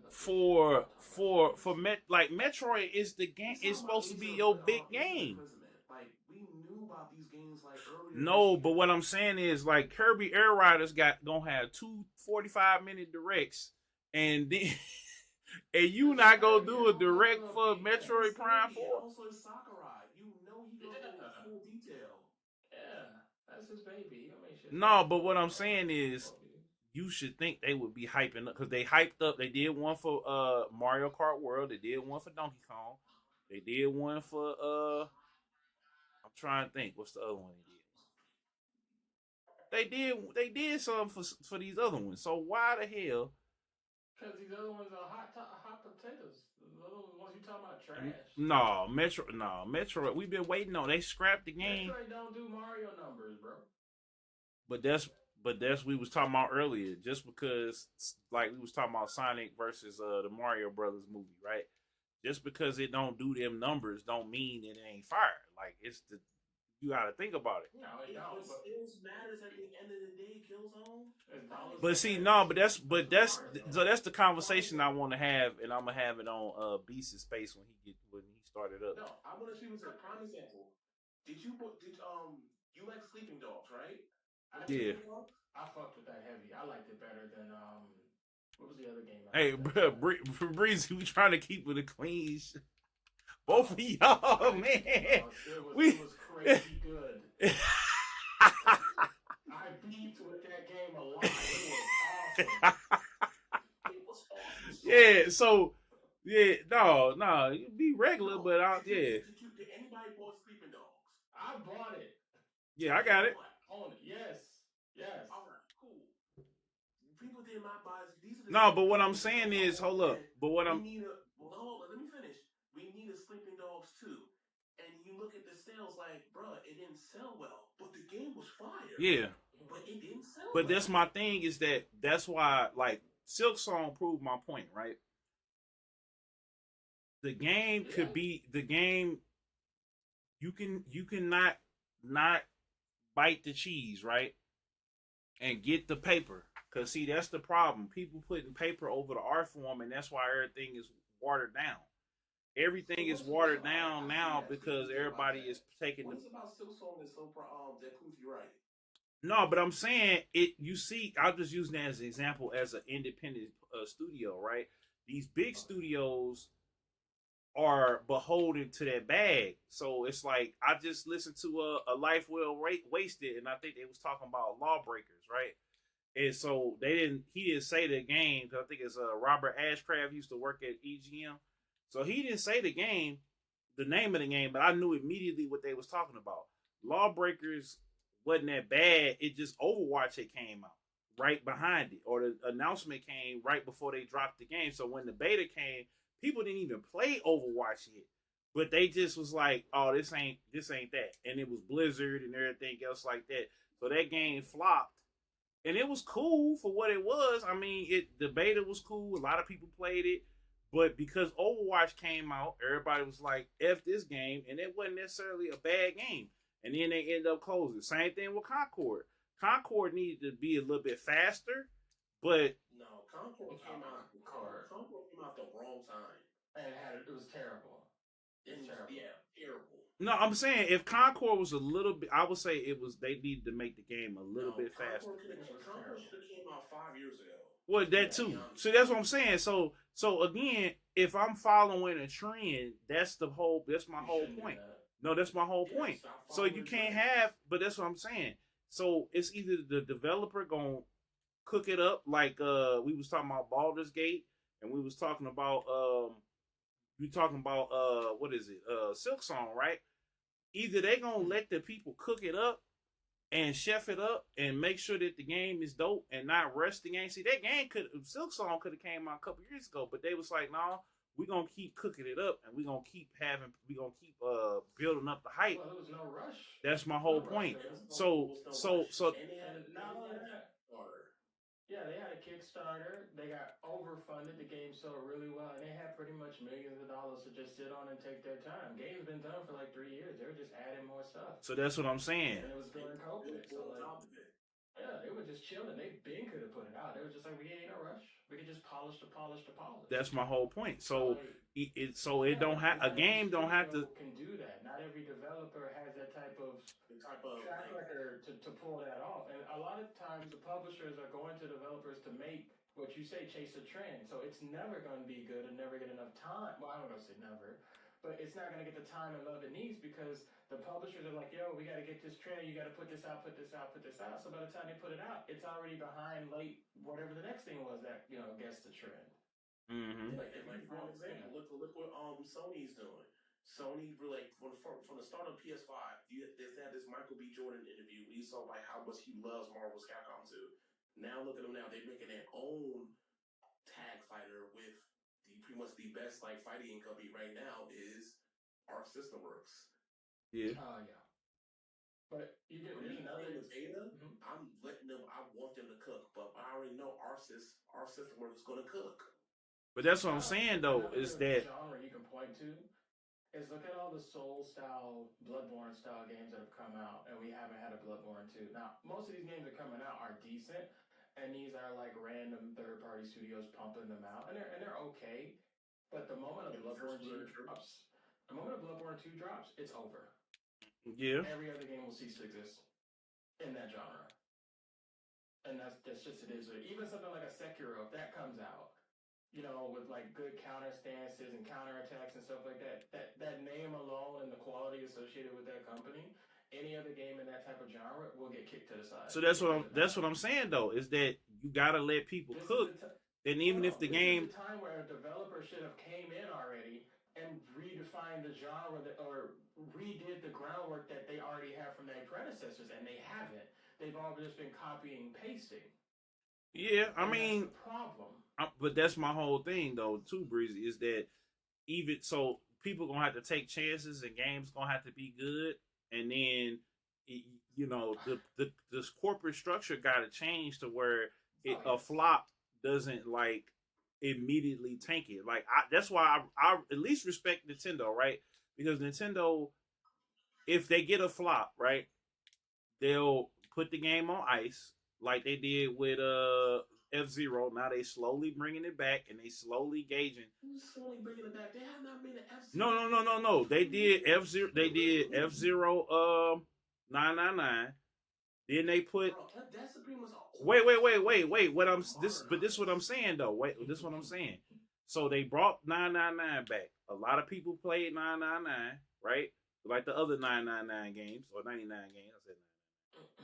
for Metroid is the game. It's supposed to be your big game. Like we knew about these games like earlier. No, but what I'm saying is like Kirby Air Riders gonna have 2 45-minute directs, and then and you not gonna do a direct for Metroid Prime 4. Also, it's Sakurai. You know he gonna go full detail. Yeah, that's his baby. He gonna make shit. No, but what I'm saying is, you should think they would be hyping up because they hyped up. They did one for Mario Kart World. They did one for Donkey Kong. They did one for I'm trying to think. What's the other one they did? They did something for these other ones. So why the hell? Because these other ones are hot potatoes. The other ones you talking about trash. No, Metroid. We've been waiting on. They scrapped the game. Metroid don't do Mario numbers, bro. But that's we was talking about earlier. Just because, like we was talking about Sonic versus the Mario Brothers movie, right? Just because it don't do them numbers, don't mean it ain't fire. Like you got to think about it. No, it don't. But skills matters at the end of the day. Killzone. But see, that's the conversation I want to have, and I'm gonna have it on Beast's Space when he started up. No, I want to show you a prime example. Did you like Sleeping Dogs, right? Yeah. I fucked with that heavy. I liked it better than what was the other game? Hey, bro, Breezy, we trying to keep it a clean. Both of y'all, man. It was crazy good. I beefed with that game a lot. It was awesome. It was awesome. Yeah, so no, you be regular, but Did anybody bought Sleeping Dogs? I bought it. Yeah, I got it. Own it. Yes. All right, cool. people did not buy. These are the No, same but what I'm people that saying talk is, about, oh hold up. man, But what we I'm need a. Well, hold on, let me finish. We need a Sleeping Dogs too. And you look at the sales, like, bruh, it didn't sell well, but the game was fire. yeah. But it didn't sell But well. that's my thing is that's why like Silk Song proved my point, right? The game could be the game. You can not bite the cheese, right? And get the paper. Cause see, that's the problem. People putting paper over the art form, and that's why everything is watered down. Everything is watered down now because everybody is taking. What is it about Silk Song that's so that proves you right? No, but I'm saying it. You see, I'll just use that as an example as an independent studio, right? These big studios are beholden to that bag. So it's like I just listened to a Life Well Wasted, and I think they was talking about Lawbreakers, right? And so he didn't say the game because I think it's Robert Ashcraft used to work at EGM, so he didn't say the name of the game, but I knew immediately what they was talking about. Lawbreakers wasn't that bad. It just Overwatch had came out right behind it, or the announcement came right before they dropped the game. So when the beta came, people didn't even play Overwatch yet, but they just was like, "Oh, this ain't that," and it was Blizzard and everything else like that. So that game flopped, and it was cool for what it was. I mean, the beta was cool. A lot of people played it, but because Overwatch came out, everybody was like, "F this game," and it wasn't necessarily a bad game. And then they end up closing. Same thing with Concord. Concord needed to be a little bit faster, but no, Concord came out. Concord came out the wrong time, and it was terrible. It's terrible. Yeah, terrible. No, I'm saying if Concord was a little bit, I would say it was. They needed to make the game a little bit faster. Concord should have came out 5 years ago. Well, that too. So that's what I'm saying. So again, if I'm following a trend, that's my whole point. No, that's my whole point. So you can't have, but that's what I'm saying. So it's either the developer gonna cook it up like we was talking about Baldur's Gate, and we was talking about what is it? Silk Song, right? Either they gonna let the people cook it up and chef it up and make sure that the game is dope and not rush the game. See, that game Silk Song could have came out a couple years ago, but they was like, no, we're gonna keep cooking it up and we're gonna keep building up the hype. Well, there was no rush. That's my whole point. So and they had not only that. Yeah, they had a Kickstarter. They got overfunded. The game sold really well, and they had pretty much millions of dollars to just sit on and take their time. Game's been done for like 3 years. They were just adding more stuff. So that's what I'm saying. And it was during COVID. So like, yeah, they were just chilling. They could have put it out. They were just like, we ain't no rush. We could just polish. That's my whole point. So a game don't have to can do that. Not every developer has that type of track record to pull that off. And a lot of times the publishers are going to developers to make what you say chase a trend. So it's never going to be good and never get enough time. Well, I'm going to say never. But it's not going to get the time and love it needs because the publishers are like, yo, we got to get this trend. You got to put this out. So by the time they put it out, it's already behind late whatever the next thing was that, gets the trend. Mm-hmm. Like for example, look what Sony's doing. Sony like from the start of PS5, they had this Michael B. Jordan interview where you saw like how much he loves Marvel's Capcom 2. Now look at them now; they're making their own tag fighter with pretty much the best like fighting company right now is Arc System Works. Yeah. Oh yeah. But you get in the beta. I'm letting them. I want them to cook, but I already know Arc System Works is going to cook. But that's what I'm saying though, is that genre you can point to is look at all the Soul style, Bloodborne style games that have come out, and we haven't had a Bloodborne 2. Now, most of these games that are coming out are decent, and these are like random third party studios pumping them out, and they're okay. But the moment of Bloodborne 2 drops, it's over. Yeah. Every other game will cease to exist in that genre. And that's just it is. Even something like a Sekiro, if that comes out, with like good counter stances and counter attacks and stuff like that, that name alone and the quality associated with that company, any other game in that type of genre will get kicked to the side. So that's what I'm saying though, is that you gotta let people cook. And even if the game is the time where a developer should have came in already and redefined the genre or redid the groundwork that they already have from their predecessors, and they haven't. They've all just been copying, pasting. Yeah, I And that's mean, the problem. but that's my whole thing though, too, Breezy, is that even so, people gonna have to take chances, and games gonna have to be good, and then you know the this corporate structure got to change to where a flop doesn't like immediately tank it. Like that's why I at least respect Nintendo, right? Because Nintendo, if they get a flop, right, they'll put the game on ice like they did with F-Zero. Now they slowly bringing it back, and they slowly gauging. Who's slowly bringing it back? They have not made an F-Zero. No. They did F-Zero. They did F-Zero 999. Then they put. Bro, that's the pretty much Wait. What I'm this? But this is what I'm saying though. Wait, this is what I'm saying. So they brought 999 back. A lot of people played 999, right? Like the other 999 games or 99 games. I said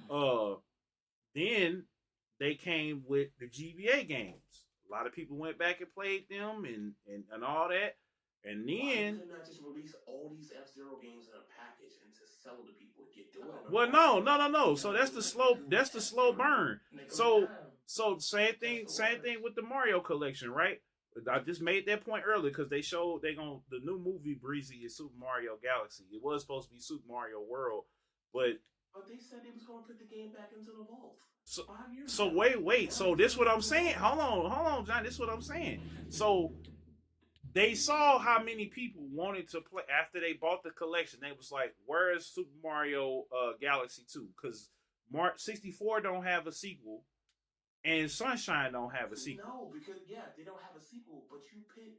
99. Then they came with the GBA games. A lot of people went back and played them and all that. And then why not just release all these F-Zero games in a package and to sell to people? Get doing it. Well, no. So that's the slow burn. So same thing with the Mario collection, right? I just made that point earlier because they showed the new movie Breezy is Super Mario Galaxy. It was supposed to be Super Mario World, but they said they was going to put the game back into the vault. So wait. So this what I'm saying. Hold on, John. This is what I'm saying. So they saw how many people wanted to play after they bought the collection. They was like, "Where's Super Mario Galaxy 2?" Because 64 don't have a sequel, and Sunshine don't have a sequel. No, because they don't have a sequel. But you put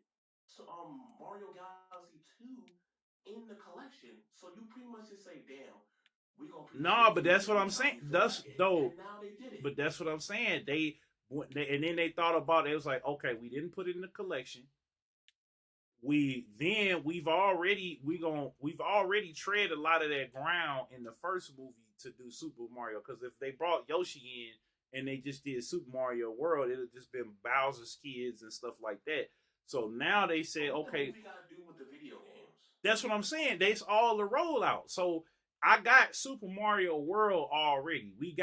Mario Galaxy 2 in the collection, so you pretty much just say, "Damn, we gonna." No, but that's what I'm saying. That's though. And now they did it. But that's what I'm saying. They and then they thought about it. It was like, okay, we didn't put it in the collection. We've already tread a lot of that ground in the first movie to do Super Mario, because if they brought Yoshi in and they just did Super Mario World, it would just been Bowser's Kids and stuff like that. So now they said, okay, what we gotta do with the video games? That's what I'm saying. That's all the rollout. So I got Super Mario World already. We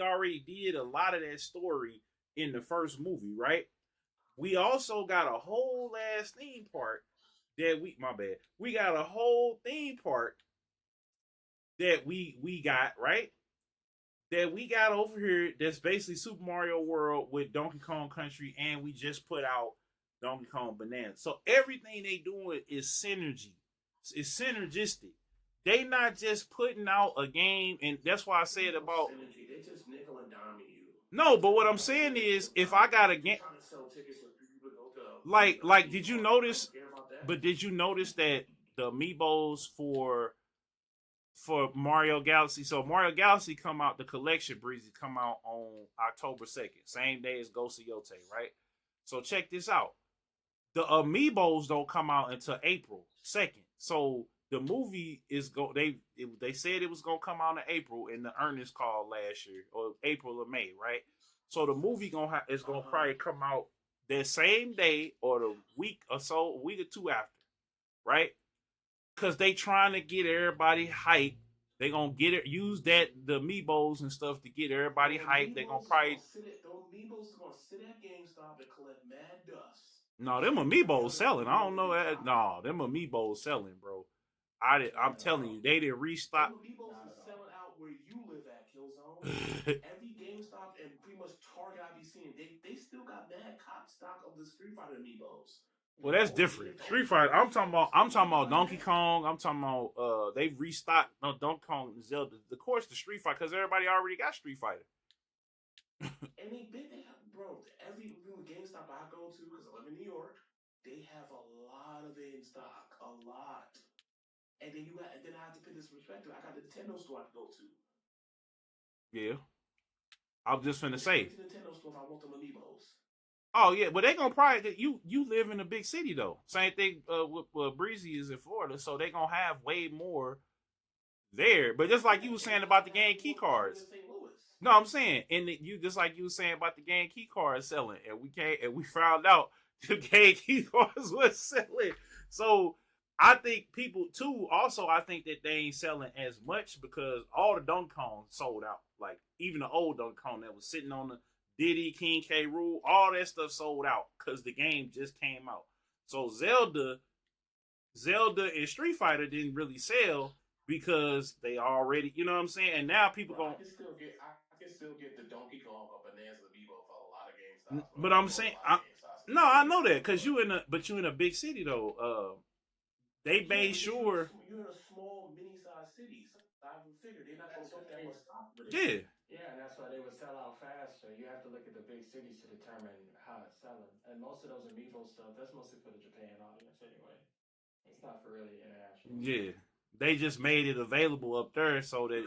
already did a lot of that story in the first movie, right? We also got a whole ass theme park that we got a whole theme park that we got, right? That we got over here that's basically Super Mario World with Donkey Kong Country, and we just put out Donkey Kong Bonanza. So everything they doing is synergy. It's synergistic. They not just putting out a game, and that's why I said about synergy. They just nickel and diming you. No, but what I'm saying is, if I got a game, like, did you notice? But did you notice that the amiibos for Mario Galaxy? So Mario Galaxy come out, the collection Breezy come out on October 2nd, same day as Ghost of Yote, right? So check this out. The amiibos don't come out until April 2nd. So the movie is they said it was gonna come out in April in the earnings call last year, or April or May, right? So the movie is gonna probably come out that same day or the week or so, a week or two after, right? Because they trying to get everybody hyped. They gonna use the amiibos and stuff to get everybody hyped. They gonna probably the amiibos is gonna sit at GameStop and collect mad dust. No, them amiibos selling. I don't know that. No, them amiibos selling, bro. I'm telling you, they didn't restock. Them amiibos is selling out where you live at, Killzone. Every GameStop and pretty much Target I be seeing, they still got mad cop stock of the Street Fighter amiibos. Well, that's different. Street Fighter. I'm talking about Donkey Kong. I'm talking about they've restocked Donkey Kong and Zelda. Of course, the Street Fighter, because everybody already got Street Fighter. And they have, bro, every GameStop I go to, because I live in New York, they have a lot of it in stock, a lot. And then I have to put this perspective. I got the Nintendo store I can go to. Yeah, I was just finna say. The Nintendo store if I want them amiibos. Oh yeah, but they gonna probably you live in a big city though. Same thing with Breezy is in Florida, so they gonna have way more there. But just like you were saying about the game key cards. No, I'm saying, and you just like you were saying about the game key cards selling, and we found out the game key cards was selling. So I think people too. Also, I think that they ain't selling as much because all the Donkey Kong sold out. Like even the old Donkey Kong that was sitting on the Diddy, King K. Rool, all that stuff sold out because the game just came out. So Zelda and Street Fighter didn't really sell because they already, you know what I'm saying? And now people Bro, going. I can still get the Donkey Kong or Bonanza Amiibo for a lot of GameStops, bro. But I I'm can go to saying, a lot of GameStops and no, still I get know that that because for you in a big city though. They made sure. you're in a small mini-sized city. So I would figure they're not going to That's put that why. much stock with it. Yeah. Yeah, and that's why they would sell out faster. You have to look at the big cities to determine how it's selling. And most of those Amiibo stuff, that's mostly for the Japan audience anyway. It's not for really international. Yeah, they just made it available up there so that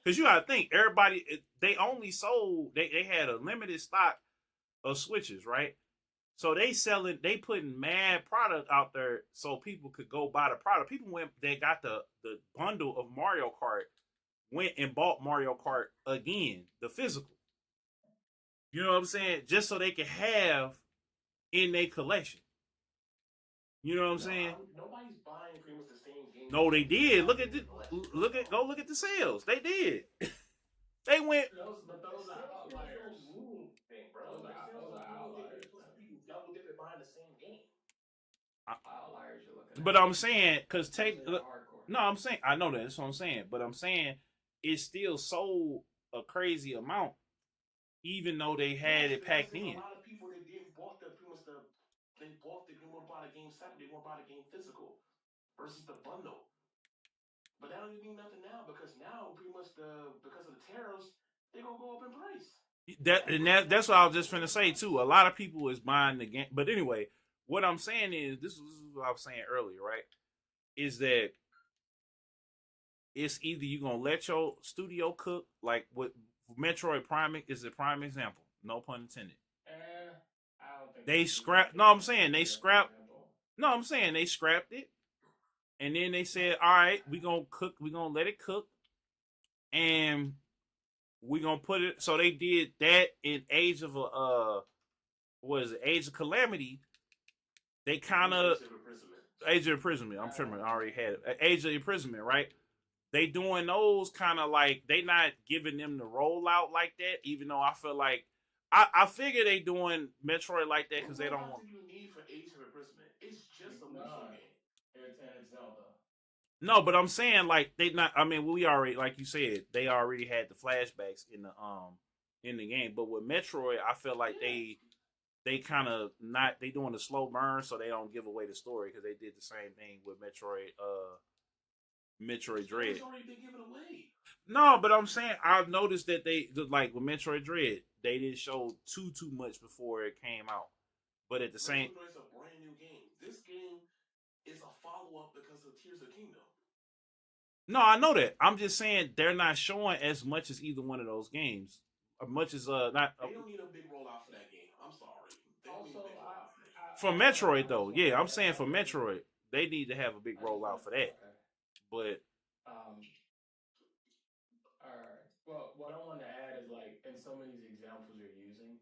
because you gotta think everybody they only sold they had a limited stock of Switches, right? So they putting mad product out there so people could go buy the product. People went, they got the bundle of Mario Kart, went and bought Mario Kart again, the physical. You know what I'm saying? Just so they could have in their collection. You know what I'm saying? Nobody's buying pretty much the same game. No, they did. Look at the sales. They did. They went. Those are outliers. Bro. Those are outliers. People double dipping buying the same game. Outliers you're looking at. But I'm saying, because I'm saying I know that. That's what I'm saying. But I'm saying it still sold a crazy amount, even though they had it packed in. A lot of people that didn't bought they bought the game, want to buy the game separate. They want to buy the game physical versus the bundle. But that don't even mean nothing now because now pretty much because of the tariffs, they're gonna go up in price. That's what I was just finna say too. A lot of people is buying the game, but anyway, what I'm saying is this is what I was saying earlier, right? Is that it's either you gonna let your studio cook, like what Metroid Prime is a prime example, no pun intended. I don't think they scrapped. No, I'm saying they scrapped. No, I'm saying they scrapped it, and then they said, "All right, we gonna cook. We gonna let it cook, and we gonna put it." So they did that in Age of Age of Calamity. They kind of Age of Imprisonment. I'm sure I already had it. Age of Imprisonment, right? They doing those kind of like they not giving them the rollout like that. Even though I feel like I figure they doing Metroid like that because they don't want. What do you need for Age of Imprisonment? It's just a Musou game. It's Zelda. No, but I'm saying like they not. I mean, we already like you said they already had the flashbacks in the game. But with Metroid, I feel like they kind of not they doing the slow burn so they don't give away the story because they did the same thing with Metroid Dread. It's already been given away. No, but I'm saying I've noticed that they like with Metroid Dread they didn't show too much before it came out. But at the same, it's a brand new game. This game is a follow up because of Tears of Kingdom. No, I know that. I'm just saying they're not showing as much as either one of those games. As much as not. They don't need a big rollout for that game. I'm sorry. They don't need a big rollout for that game. For Metroid though, yeah, I'm saying for Metroid they need to have a big rollout for that. But all right. Well, what I want to add is like in some of these examples you're using,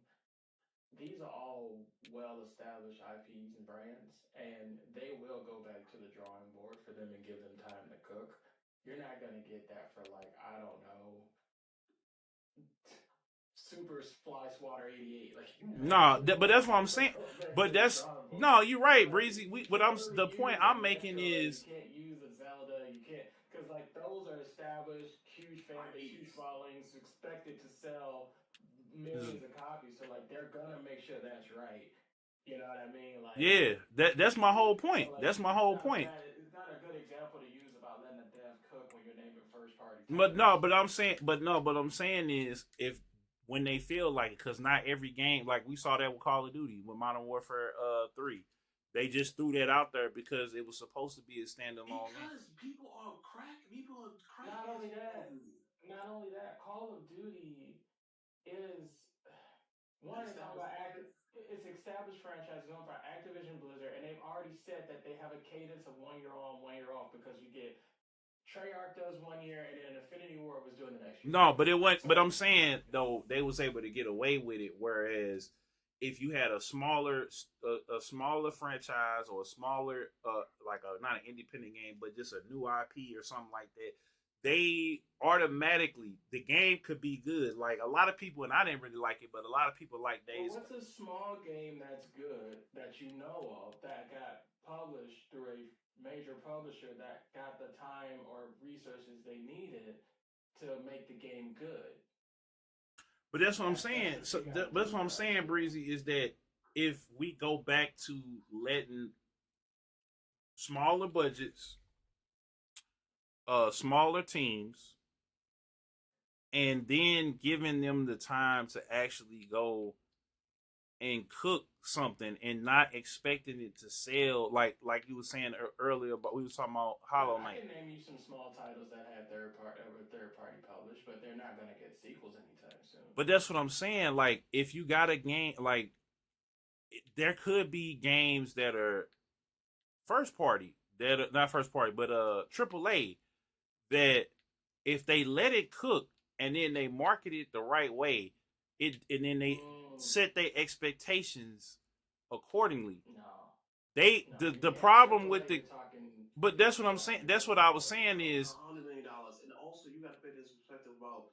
these are all well-established IPs and brands, and they will go back to the drawing board for them and give them time to cook. You're not gonna get that for like I don't know, Super Fly Swatter 88. Like no, but that's what I'm saying. But that's no, you're right, Breezy. The point I'm making is you can't use a Zelda. You can't because like those are established, huge fan base, huge followings, expected to sell millions of copies. So like they're gonna make sure that's right. You know what I mean? Like yeah, that's my whole point. So, like, that's my whole point. It's not a good example to use about letting a dev cook when you're naming first party. But I'm saying is if when they feel like it, because not every game, like we saw that with Call of Duty with Modern Warfare 3, they just threw that out there because it was supposed to be a standalone. Because people are crack. Not only that, Call of Duty is one is talking about it's established franchise known for Activision Blizzard, and they've already said that they have a cadence of 1 year on, 1 year off because you get Treyarch does 1 year, and then Infinity Ward was doing the next year. No, but it went. But I'm saying though they was able to get away with it, whereas if you had a smaller franchise or a smaller not an independent game, but just a new IP or something like that, they automatically the game could be good. Like a lot of people, and I didn't really like it, but a lot of people like Days. Well, what's a small game that's good that you know of that got published through a major publisher that got the time or resources they needed to make the game good? But that's what I'm saying. So that's what I'm saying, Breezy, is that if we go back to letting smaller budgets, smaller teams, and then giving them the time to actually go and cook something and not expecting it to sell like you were saying earlier, but we were talking about Hollow Knight. I can name you some small titles that had third party published, but they're not going to get sequels anytime soon. But that's what I'm saying. Like, if you got a game, like, there could be games that are first party, that are not first party, but AAA, that if they let it cook and then they market it the right way, and then they set their expectations accordingly. The problem with the, but that's what I'm saying. That's what I was saying is $100 million, and also you got to put this perspective about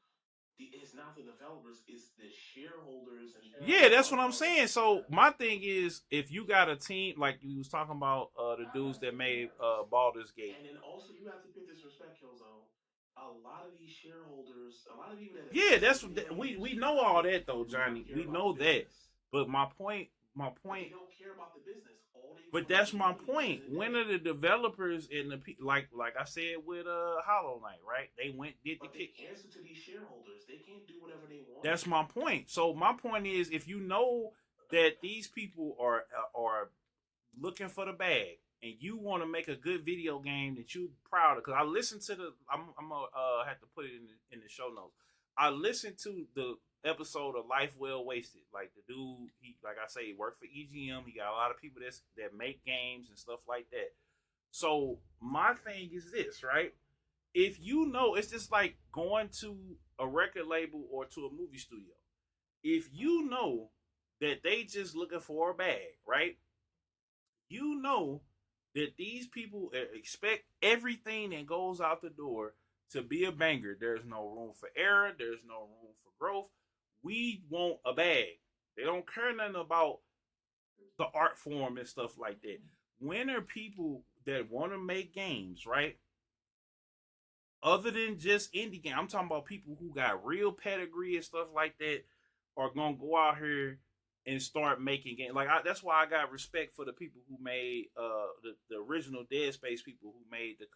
it's not the developers, it's the shareholders. And yeah, that's what I'm saying. So my thing is, if you got a team like you was talking about, the dudes that made Baldur's Gate, and then also you have to put this respect, Killzone. A lot of these shareholders, a lot of people that yeah, that's we know all that though, Johnny. We know that. But my point. They don't care about the business. But that's my point. When are the developers and the like I said with Hollow Knight, right? They went did the kick. They answer to these shareholders. They can't do whatever they want. That's my point. So my point is, if you know that these people are looking for the bag, and you want to make a good video game that you're proud of, because I listened to I'm gonna have to put it in the show notes. I listened to the episode of Life Well Wasted. Like the dude, he like I say, he worked for EGM. He got a lot of people that make games and stuff like that. So my thing is this, right? If you know, it's just like going to a record label or to a movie studio. If you know that they just looking for a bag, right? You know that these people expect everything that goes out the door to be a banger. There's no room for error. There's no room for growth. We want a bag. They don't care nothing about the art form and stuff like that. When are people that want to make games, right? Other than just indie game, I'm talking about people who got real pedigree and stuff like that are gonna go out here and start making games. Like that's why I got respect for the people who made the original Dead Space people who made the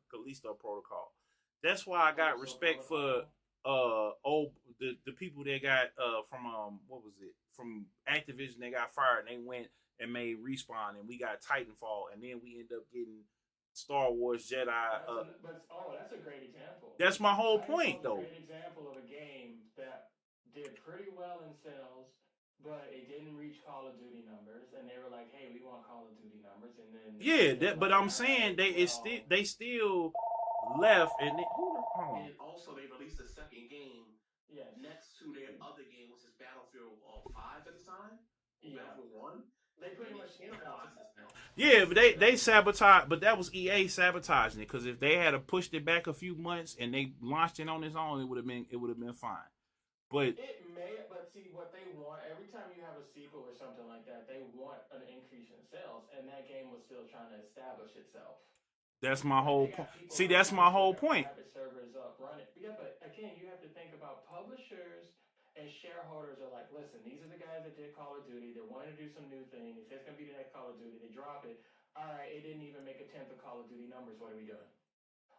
Callisto Protocol. That's why I got respect for the people that got from what was it, from Activision. They got fired and they went and made Respawn, and we got Titanfall, and then we end up getting Star Wars Jedi. That's a great example. That's my whole point, though. A great example of a game that did pretty well in sales, but it didn't reach Call of Duty numbers, and they were like, "Hey, we want Call of Duty numbers," and then but I'm saying they still left, and and also they released a second game next to their other game, which is Battlefield 5 at the time. Battlefield 1. They pretty much yeah, but they sabotaged. But that was EA sabotaging it, because if they had pushed it back a few months and they launched it on its own, it would have been fine. But it may. But see, what they want every time you have a sequel or something like that, they want an increase in sales, and that game was still trying to establish itself. That's my whole point. See, that's my whole point. Servers up running. Yeah, but again, you have to think about publishers and shareholders are like, listen, these are the guys that did Call of Duty. They're wanting to do some new thing. They say it's going to be the next Call of Duty. They drop it. All right, it didn't even make a 10th of Call of Duty numbers. What are we doing?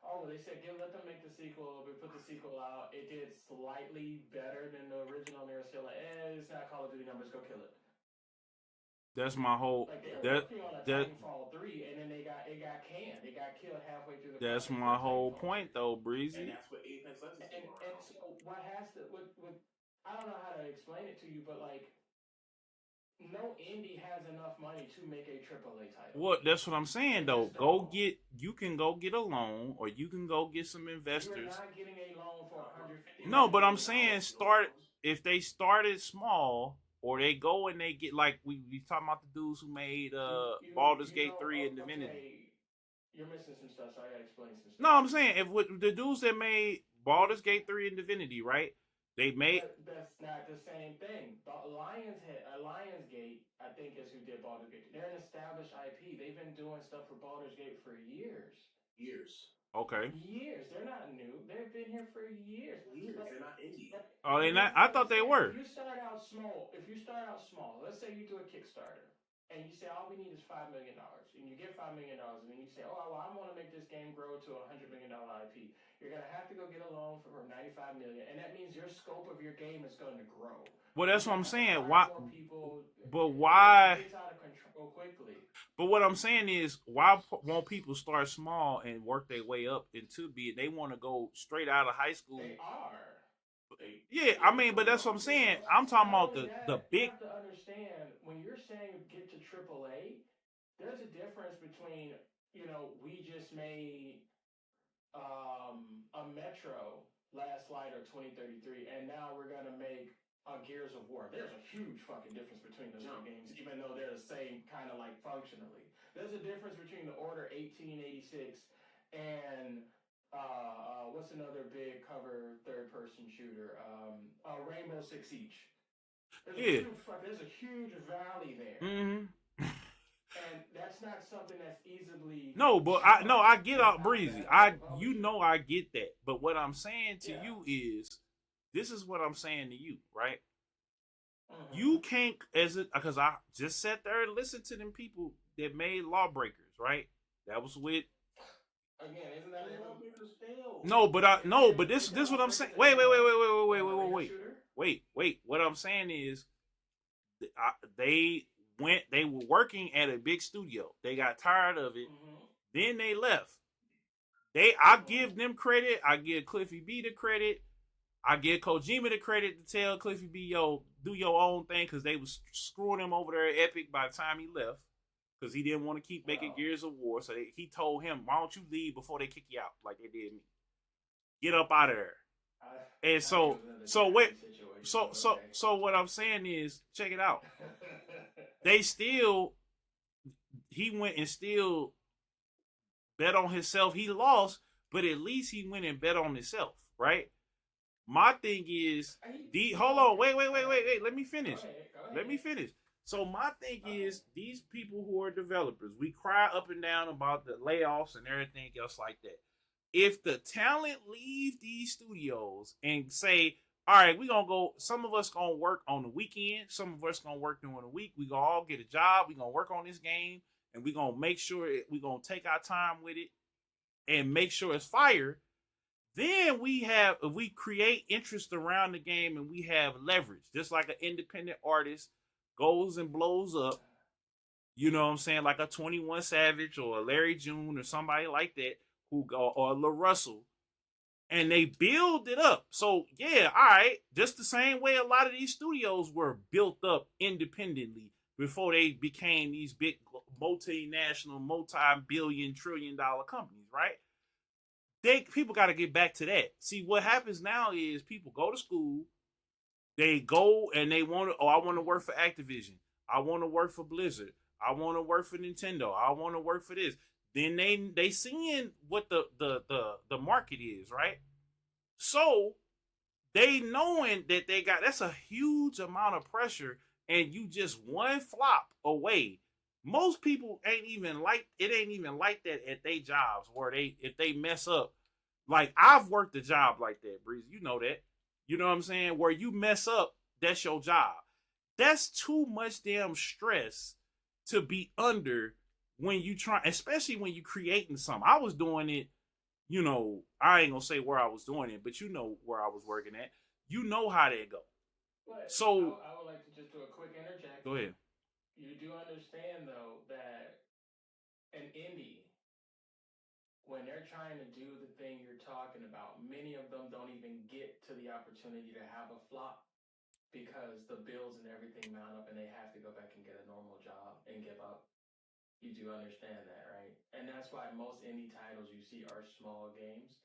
Oh, they said, let them make the sequel. We put the sequel out. It did slightly better than the original. And they're still like, it's not Call of Duty numbers. Go kill it. That's my whole. Like they were working on a Titanfall 3, and then it got canned. It got killed halfway through the. That's my whole point, though, Breezy. And that's what Apex Legends. And so what has to with I don't know how to explain it to you, but like, no indie has enough money to make a AAA title. What? That's what I'm saying, though. You can go get a loan, or you can go get some investors. You're not getting a loan for $150. No, but I'm saying if they started small, or they go and they get, like we talking about the dudes who made Baldur's Gate 3 and Divinity. Okay, you're missing some stuff, so I gotta explain some stuff. No, I'm saying if with the dudes that made Baldur's Gate 3 and Divinity, right? They made. But that's not the same thing. Lionsgate, I think, is who did Baldur's Gate. They're an established IP. They've been doing stuff for Baldur's Gate for years. Okay. Years. They're not new. They've been here for years. They're not indie. Oh, they not? I thought they were. If you start out small, let's say you do a Kickstarter and you say all we need is $5 million, and you get $5 million, and then you say, oh, well, I want to make this game grow to a $100 million IP. You're gonna have to go get a loan from $95 million, and that means your scope of your game is going to grow. Well, that's what I'm saying. Why? But why? It gets out of control quickly. But what I'm saying is, why won't people start small and work their way up into be? They want to go straight out of high school. They are. Yeah, I mean, but that's what I'm saying. I'm talking about the big. You have to understand, when you're saying get to AAA, there's a difference between, we just made a Metro Last Light or 2033, and now we're gonna make a Gears of War. There's a huge fucking difference between those two games, even though they're the same kind of like functionally. There's a difference between the Order 1886 and what's another big cover third-person shooter? Rainbow Six Siege. There's a huge valley there. Mm-hmm. And that's not something that's easily. No, but I get out breezy. I get that. But what I'm saying to you is, this is what I'm saying to you, right? Mm-hmm. You can't, because I just sat there and listened to them people that made Lawbreakers, right? That was with. Again, isn't that but this what I'm saying. Wait. What I'm saying is, they were working at a big studio. They got tired of it. Mm-hmm. Then they left. I give them credit. I give Cliffy B the credit. I give Kojima the credit to tell Cliffy B, yo, do your own thing, because they was screwing him over there at Epic by the time he left, because he didn't want to keep making Gears of War. So he told him, why don't you leave before they kick you out like they did me? Get up out of there. And so what I'm saying is, check it out. He went and still bet on himself. He lost, but at least he went and bet on himself, right? My thing is, hold on, wait. Let me finish. Let me finish. So my thing is, these people who are developers, we cry up and down about the layoffs and everything else like that. If the talent leave these studios and say, all right, we gonna go, some of us gonna work on the weekend, some of us gonna work during the week, we gonna all get a job, we gonna work on this game, and we gonna make sure we gonna take our time with it and make sure it's fire. Then if we create interest around the game and we have leverage, just like an independent artist goes and blows up, you know what I'm saying, like a 21 Savage or a Larry June or somebody like that, or Lil Russell, and they build it up. So yeah, all right, just the same way a lot of these studios were built up independently before they became these big multinational, multi-billion, trillion-dollar companies, right? People got to get back to that. See, what happens now is people go to school, they go and they want to, I want to work for Activision, I want to work for Blizzard, I want to work for Nintendo, I want to work for this. Then they seeing what the market is, right? So they knowing that that's a huge amount of pressure, and you just one flop away. Most people ain't even like that at their jobs, where if they mess up. Like, I've worked a job like that, Breeze. You know that. You know what I'm saying? Where you mess up, that's your job. That's too much damn stress to be under when you try, especially when you creating something. I was doing it, I ain't gonna say where I was doing it, but you know where I was working at. You know how that go. But so I would like to just do a quick interject. Go ahead. You do understand, though, that an indie, when they're trying to do the thing you're talking about, many of them don't even get to the opportunity to have a flop because the bills and everything mount up and they have to go back and get a normal job and give up. You do understand that, right? And that's why most indie titles you see are small games.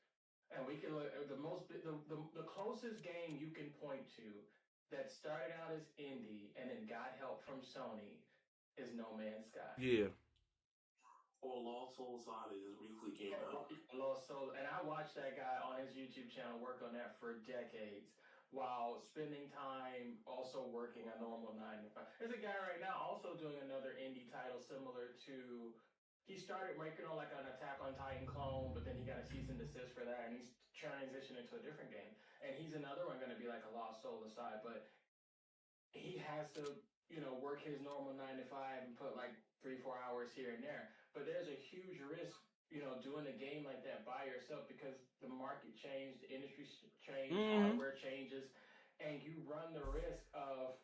And we can look at the closest game you can point to that started out as indie and then got help from Sony is No Man's Sky. Yeah. Or Lost Soul Saga just recently came out. Lost Soul, and I watched that guy on his YouTube channel work on that for decades while spending time also working a normal 9 to 5. There's a guy right now also doing another indie title similar to. He started making on like an Attack on Titan clone, but then he got a cease and desist for that, and he's transitioned into a different game. And he's another one going to be like a Lost Soul aside, but he has to, work his normal 9 to 5 and put like 3-4 hours here and there. But there's a huge risk, doing a game like that by yourself because the market changed, the industry changed, hardware changes, and you run the risk of.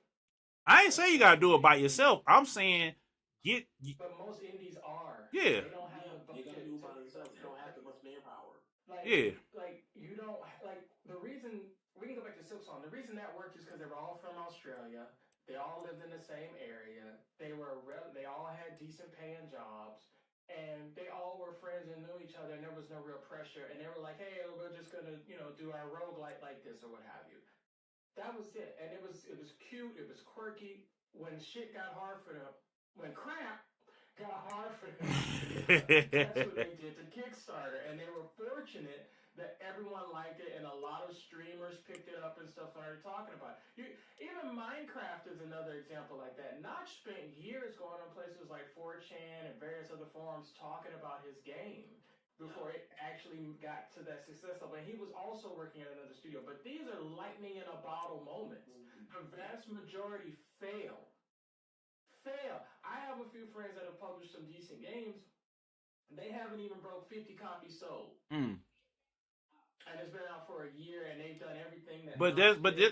I ain't saying you gotta do it by yourself. I'm saying But most indies are. Yeah. They don't have the They budget. gotta do it by themselves. They don't have that much manpower. Like you don't like the reason we can go back to Silksong. The reason that worked is because they were all from Australia. They all lived in the same area. They all had decent paying jobs, and they all were friends and knew each other. And there was no real pressure. And they were like, "Hey, we're just gonna do our roguelite like this or what have you." That was it. And it was cute. It was quirky. When shit got hard for them, when crap got hard for them, that's what they did to Kickstarter. And they were fortunate that everyone liked it and a lot of streamers picked it up and stuff started talking about it. Even Minecraft is another example like that. Notch spent years going on places like 4chan and various other forums talking about his game before it actually got to that success level. And he was also working at another studio. But these are lightning in a bottle moments. The vast majority fail. I have a few friends that have published some decent games. They haven't even broke 50 copies sold. And it's been out for a year, and they've done everything that.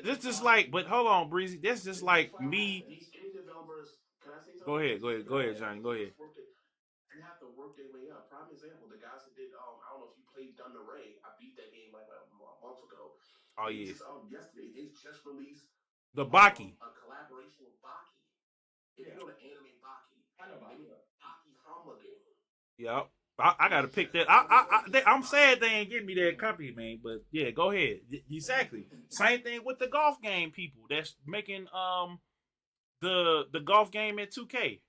This just like, but hold on, Breezy. That's just like me. These indie developers, can I say something? Go ahead, Johnny. Go ahead. They have to work their way up. Prime example, the guys that did I don't know if you played Thunder Ray. I beat that game like a month ago. Oh yeah. Just, yesterday they just released the Baki. A collaboration with Baki. If you know the anime Baki, I know Baki. They made a Baki Hama game. Yep. I gotta pick that. I'm sad they ain't getting me that copy, man. But yeah, go ahead. Exactly. Same thing with the golf game people that's making the golf game at 2K.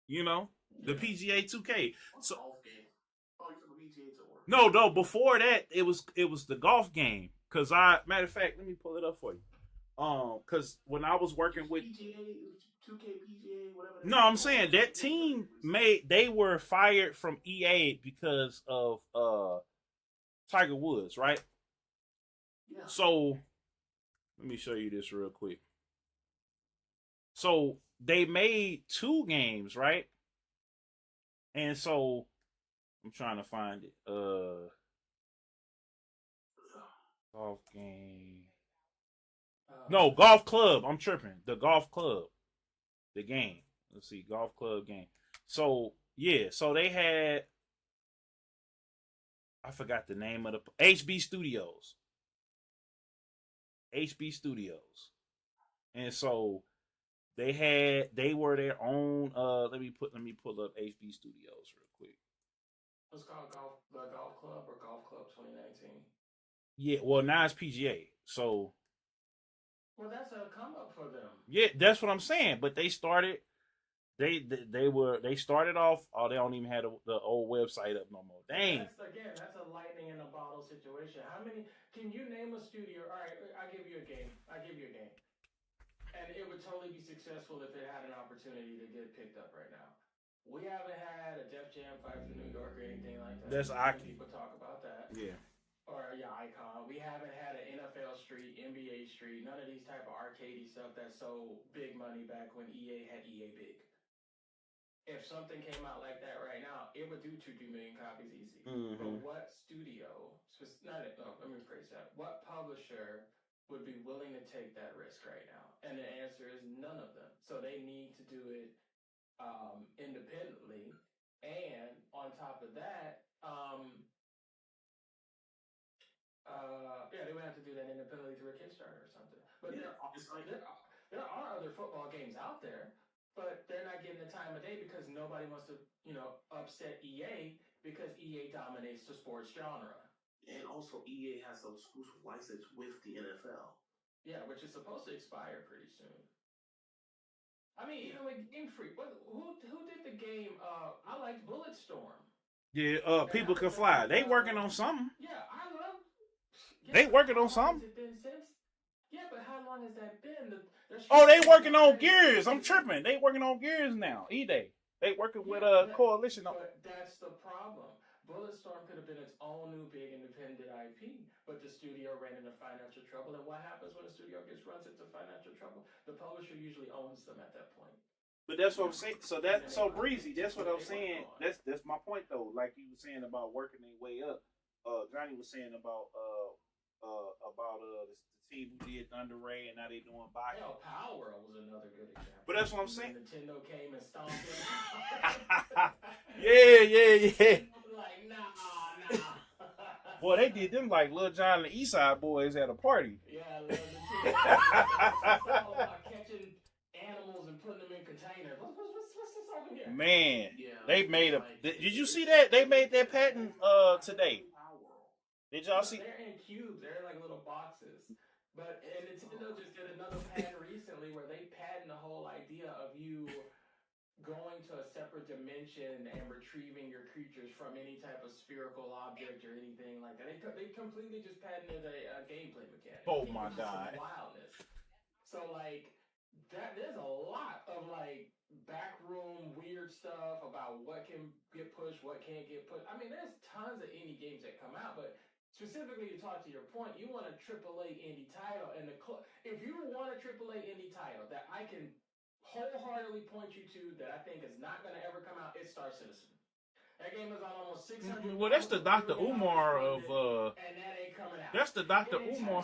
The PGA 2K. So golf game. Oh, you talking PGA Tour? No. Before that, it was the golf game. Cause matter of fact, let me pull it up for you. Cause when I was working with PGA, 2K PGA, whatever. No, I'm saying that team they were fired from EA because of Tiger Woods, right? Yeah. So let me show you this real quick. So they made 2 games, right? And so I'm trying to find it. Golf game. No, golf club. I'm tripping. The golf club. The game. Let's see, golf club game. So yeah, so they had. I forgot the name of the HB Studios. HB Studios, and so they were their own. Let me pull up HB Studios real quick. It's called the Golf Club or Golf Club 2019. Yeah, well now it's PGA. So. Well, that's a come up for them. Yeah, that's what I'm saying. But they started. They started off. Oh, they don't even have the old website up no more. Dang. That's a lightning in a bottle situation. How many? Can you name a studio? All right, I'll give you a game. And it would totally be successful if it had an opportunity to get picked up right now. We haven't had a Def Jam Fight for New York or anything like that. That's Aki. People talk about that. Yeah. Or Icon. We haven't had an NFL Street, NBA Street, none of these type of arcadey stuff that's so big money back when EA had EA Big. If something came out like that right now, it would do 2 million copies easy. Mm-hmm. But what studio, let me rephrase that. What publisher would be willing to take that risk right now? And the answer is none of them. So they need to do it independently. And on top of that, they would have to do that independently through a Kickstarter or something. But there are other football games out there, but they're not getting the time of day because nobody wants to, upset EA because EA dominates the sports genre. And also EA has an exclusive license with the NFL. Yeah, which is supposed to expire pretty soon. I mean, even with Game Freak, who did the game? I liked Bulletstorm. Yeah, people can fly. They working on something. Yeah, I love. Yeah, They working how on long has something. it been since? Yeah, but how long has that been? Oh, they working on Gears. I'm tripping. They working on Gears now. E-Day. They working with a coalition. But that's the problem. Bulletstorm could have been its own new big independent IP, but the studio ran into financial trouble. And what happens when a studio runs into financial trouble? The publisher usually owns them at that point. But that's what I'm saying. So Breezy. That's what I'm saying. That's my point though. Like you were saying about working their way up. Johnny was saying about the team who did Thunder Ray and now they doing Baki. Hell, Power was another good example. But that's what I'm saying. Nintendo came and stomped it. Yeah. Like, nah. Boy, they did them like Lil Jon and the Eastside Boys at a party. Yeah, it's all about catching animals and putting them in containers. What's this over here? Man, they made a. Did you see that? They made that patent today. Did y'all see? They're in cubes. They're like little boxes. But and Nintendo just did another patent recently where they patent the whole idea of you going to a separate dimension and retrieving your creatures from any type of spherical object or anything like that. They completely just patented a gameplay mechanic. Oh my god! Wildness. So like that, there's a lot of like backroom weird stuff about what can get pushed, what can't get pushed. I mean, there's tons of indie games that come out, but specifically to talk to your point, you want a AAA indie title, and if you want a AAA indie title that I can wholeheartedly point you to that I think is not going to ever come out, it's Star Citizen. That game is on almost 600. Well, that's the Dr. Umar of. And that ain't coming out. That's the Dr. Umar.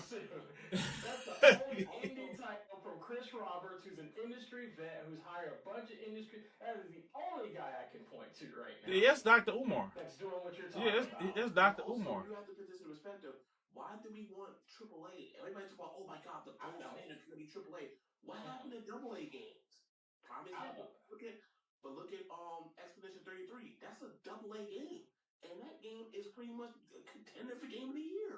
That's the only indie title from Chris Roberts, who's an industry vet, who's hired a bunch of industry. That is the only guy I can point to right now. Yeah, that's Dr. Umar. That's doing what you're talking about. That's Dr. Umar. You have to put this in perspective. Why do we want AAA? Everybody talk about, oh my god, the gold standard is going to be AAA. What happened to AA games? Prime example. Look at Expedition 33. That's a AA game, and that game is pretty much a contender for Game of the Year.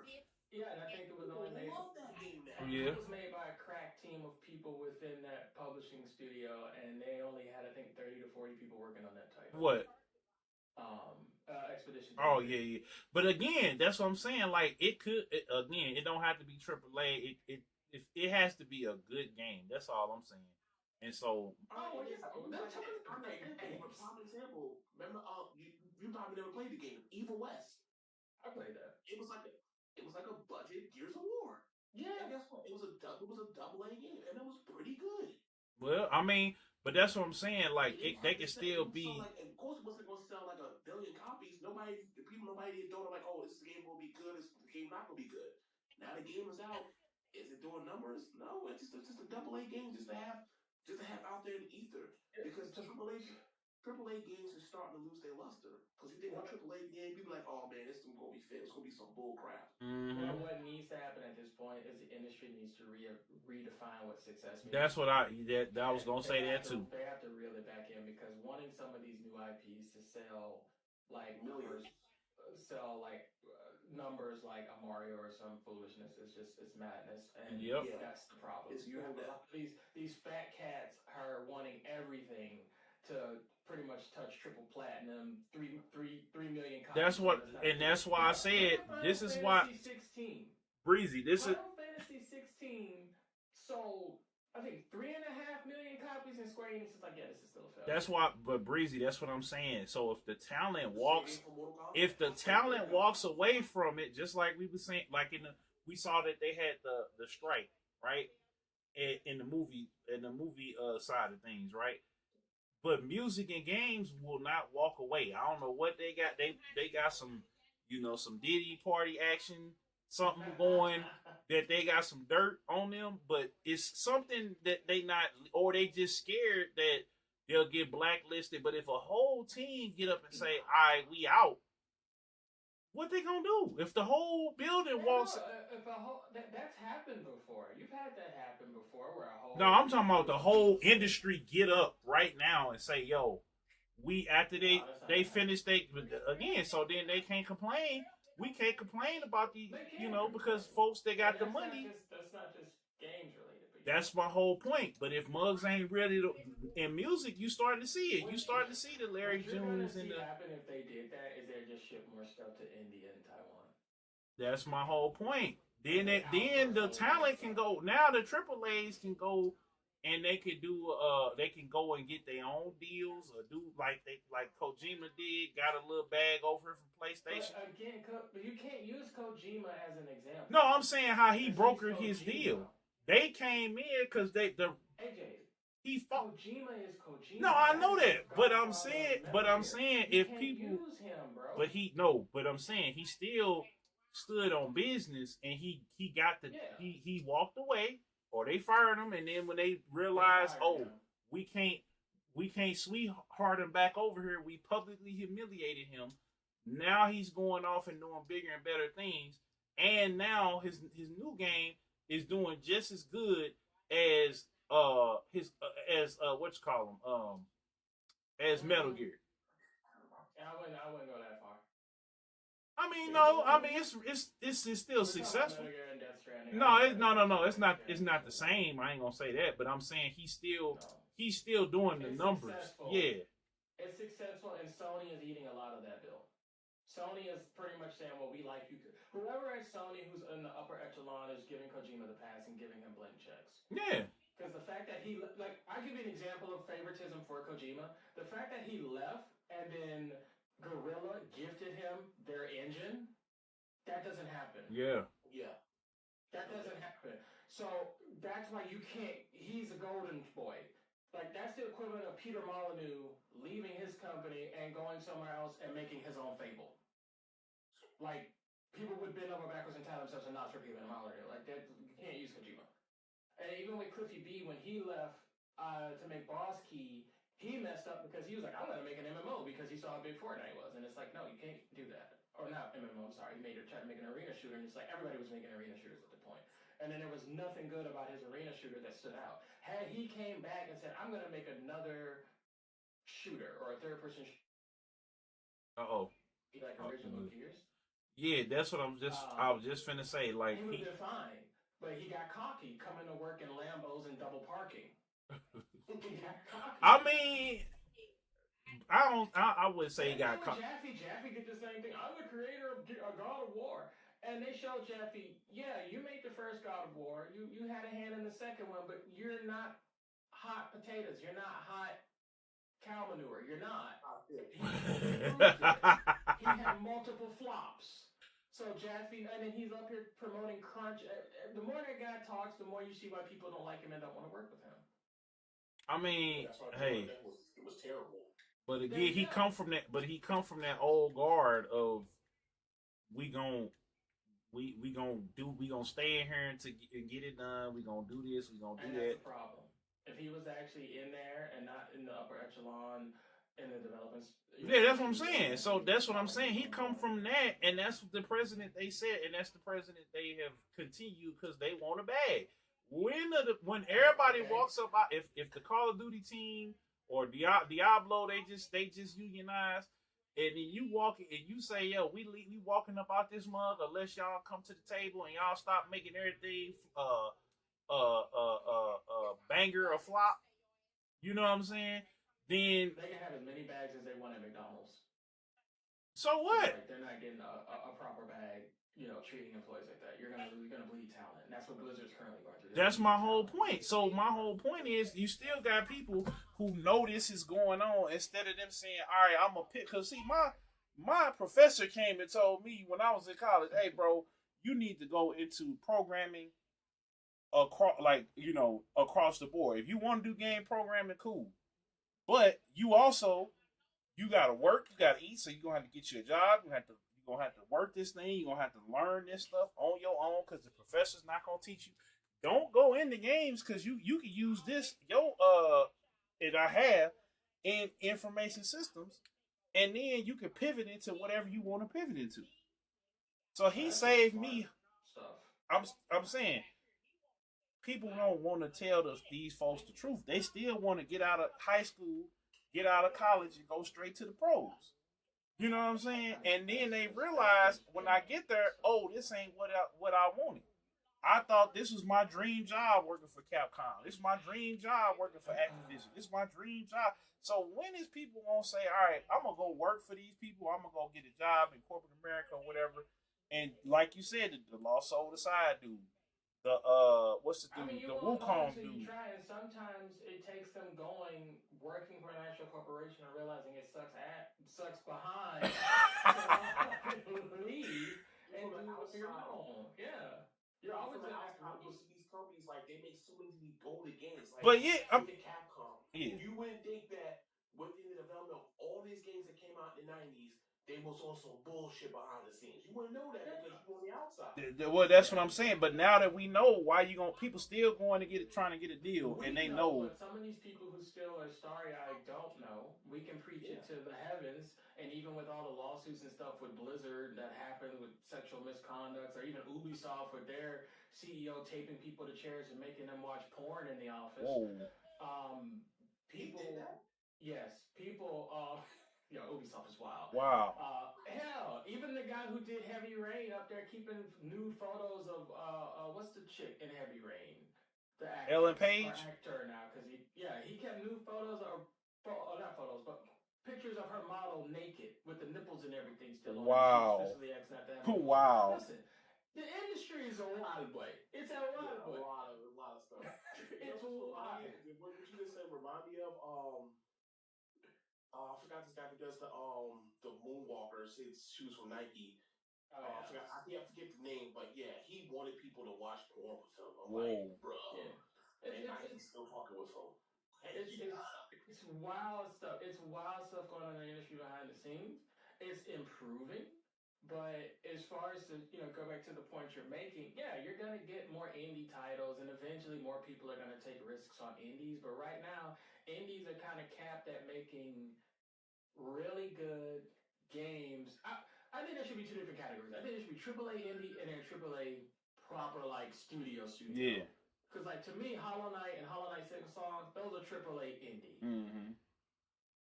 Yeah, and I think it was only made. Love that game now. Yeah. It was made by a crack team of people within that publishing studio, and they only had, I think, 30 to 40 people working on that title. What? Expedition. Oh yeah. But again, that's what I'm saying. Like it don't have to be AAA. It has to be a good game. That's all I'm saying. And so. Oh yeah. Prime example. Remember, you probably never played the game Evil West. I played that. It was like a budget Gears of War. Yeah. And guess what? It was a AA game, and it was pretty good. Well, I mean, but that's what I'm saying. Like they can still be. Like, of course, it wasn't going to sell like 1 billion copies. Nobody thought like, oh, this game will be good. This game not going to be good. Now the game is out. Is it doing numbers? No, it's just a AA game just to have out there in the ether. Because AAA games are starting to lose their luster. Because you think a AAA game, people are like, oh man, this is going to be fit. It's going to be some bull crap. Mm-hmm. Well, what needs to happen at this point is the industry needs to redefine what success means. That's what I was going to say that too. They have to reel it back in because wanting some of these new IPs to sell like millions, numbers like a Mario or some foolishness is just it's madness, and that's the problem. You have these fat cats are wanting everything to pretty much touch triple platinum, 3 million copies. That's why I said this is why 16. Breezy. Final Fantasy 16 sold, I think, 3.5 million copies, and Square Enix is like, yeah, this is still a failure. That's why, but Breezy, that's what I'm saying. So if the talent walks away from it, just like we were saying, like we saw that they had the strike, right, in the movie side of things, right. But music and games will not walk away. I don't know what they got. They got some, some Diddy party action, something going that they got some dirt on them. But it's something that they not, or they just scared that they'll get blacklisted. But if a whole team get up and say, "All right, we out," what they gonna do if the whole building walks? That's happened before. You've had that happen before, where a whole. No, I'm talking about the whole industry get up right now and say, "Yo, we after they finish again." So then they can't complain. We can't complain about because folks they got the money. That's not just games related, but That's my whole point. But if Muggs ain't ready to in music, you starting to see it. You starting to see the Larry What you're gonna Junes and see the. happen if they did that is they just ship more stuff to India and Taiwan. That's my whole point. Then They then the outsource talent can go. Now the Triple A's can go, and they can do. They can go and get their own deals or do like Kojima did. Got a little bag over from PlayStation. But again, you can't use Kojima as an example. No, I'm saying how he Because brokered his Kojima. deal. They came in because AJ. He fought. Kojima is Kojima. No, I know that, but I'm saying you if can't people use him, bro. but I'm saying he still stood on business and he got the he walked away or they fired him, and then when they realized we can't sweetheart him back over here, we publicly humiliated him. Now he's going off and doing bigger and better things, and now his new game is doing just as good as as Metal Gear. I wouldn't go that far. I mean, no. I mean, it's still successful. No, it's not. It's not the same. I ain't gonna say that, but I'm saying he's still doing the numbers. Successful. Yeah. It's successful, and Sony is eating a lot of that bill. Sony is pretty much saying, well, we like you. Whoever at Sony who's in the upper echelon is giving Kojima the pass and giving him blank checks. Yeah. Because the fact that I'll give you an example of favoritism for Kojima. The fact that he left and then Guerrilla gifted him their engine, that doesn't happen. Yeah. Yeah. That doesn't happen. So that's why you can't, he's a golden boy. Like, that's the equivalent of Peter Molyneux leaving his company and going somewhere else and making his own Fable. Like, people would bend over backwards and tie themselves in knots for Peter Molyneux. Like, that, you can't use Kojima. And even with Cliffy B, when he left to make Boss Key, he messed up because he was like, I'm going to make an MMO because he saw how big Fortnite was. And it's like, no, you can't do that. Or not MMO, I'm sorry. He tried to make an arena shooter, and it's like everybody was making arena shooters at the point. And then there was nothing good about his arena shooter that stood out. Had he came back and said, I'm going to make another shooter or a third-person shooter. Like original Gears? Yeah, that's what I was just finna say. Like, he would have been fine, but he got cocky coming to work in Lambos and double parking. He got cocky. I mean, I would say he got cocky. Jaffe did the same thing. I'm the creator of God of War. And they showed Jaffe, yeah, you made the first God of War. You had a hand in the second one, but you're not hot potatoes. You're not hot cow manure. You're not. He had multiple flops. So Jaffe, and then he's up here promoting crunch. The more that guy talks, the more you see why people don't like him and don't want to work with him. I mean, hey, it was terrible. But again, he come from that old guard of we gonna stay in here and get it done. We gonna do this. We gonna do that. That's the problem. If he was actually in there and not in the upper echelon in the development, yeah, that's what I'm saying. So that's what I'm saying. He come from that, and that's what the president they said, and that's the president they have continued because they want a bag. When everybody walks up, if the Call of Duty team or Diablo, they just unionize. And then you walk and you say, yo, we walking up out this mug unless y'all come to the table and y'all stop making everything banger or flop. You know what I'm saying? Then they can have as many bags as they want at McDonald's. So what? Like, they're not getting a proper bag, treating employees like that. You're gonna bleed talent. And that's what Blizzard's currently going through. That's my whole point. So my whole point is you still got people who know this is going on instead of them saying, all right, I'm gonna pick. Because see, my professor came and told me when I was in college, hey bro, you need to go into programming across the board. If you want to do game programming, cool. But you gotta work, you gotta eat, so you're gonna have to get you a job, you're gonna have to work this thing, you're gonna have to learn this stuff on your own because the professor's not gonna teach you. Don't go into games because you can use this that I have in information systems, and then you can pivot into whatever you want to pivot into. So he saved me. I'm saying people don't want to tell these folks the truth. They still want to get out of high school, get out of college, and go straight to the pros. You know what I'm saying? And then they realize when I get there, oh, this ain't what I wanted. I thought this was my dream job working for Capcom. This is my dream job working for Activision. This is my dream job. So when is people gonna say, all right, I'm gonna go work for these people, I'm gonna go get a job in corporate America or whatever. And like you said, the Lost Soul Aside dude. The what's the dude? I mean, you The won't know Wukong until you dude. try, and sometimes it takes them going, working for an actual corporation, and realizing it sucks behind to leave and do on your own. Yeah, you're always From the gonna have outside to. looking at these companies, like they make so many golden games. Like But yeah, look at Capcom. yeah. You wouldn't think that within the development of all these games that came out in the '90s, they was on some bullshit behind the scenes. You wouldn't know that because you're on the outside. Well, that's what I'm saying. But now that we know, why you gonna people still going to get it, trying to get a deal, and they know. But some of these people who still are starry-eyed don't know. We can preach it to the heavens, and even with all the lawsuits and stuff with Blizzard that happened with sexual misconducts, or even Ubisoft with their CEO taping people to chairs and making them watch porn in the office. Whoa. People, yes, people. Ubisoft is wild. Wow. Hell, even the guy who did Heavy Rain up there keeping nude photos of what's the chick in Heavy Rain? The actress, Ellen Page? or actor now, because he kept nude photos not photos, but pictures of her model naked with the nipples and everything still on. Wow. She explicitly asked not to have. Wow. Listen, the industry is a wild boy. It's a wild boy. A lot of stuff. It's wild. What you just said remind me of I forgot this guy who does the Moonwalkers. His shoes from Nike. I forget the name, but yeah, he wanted people to watch porn with him. I'm like, bro, and Nike's still fucking with him. It's wild stuff. It's wild stuff going on in the industry behind the scenes. It's improving, but as far as to go back to the point you're making, yeah, you're gonna get more indie titles, and eventually more people are gonna take risks on indies. But right now, indies are kind of capped at making really good games. I think there should be two different categories. I think there should be AAA indie and then AAA proper like studio. Yeah. Because like to me, Hollow Knight and Hollow Knight Second Song, those are AAA indie. Mm-hmm.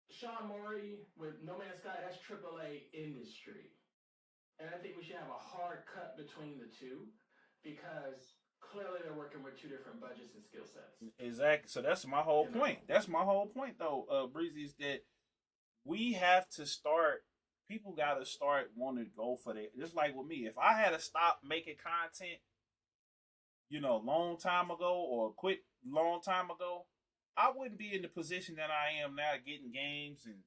Sean Mori with No Man's Sky, that's AAA industry. And I think we should have a hard cut between the two because clearly they're working with two different budgets and skill sets. Exactly. So that's my whole point. That's my whole point, though, Breezy, is that we have to start. People got to start wanting to go for that. Just like with me, if I had to stop making content, long time ago or quit long time ago, I wouldn't be in the position that I am now, getting games and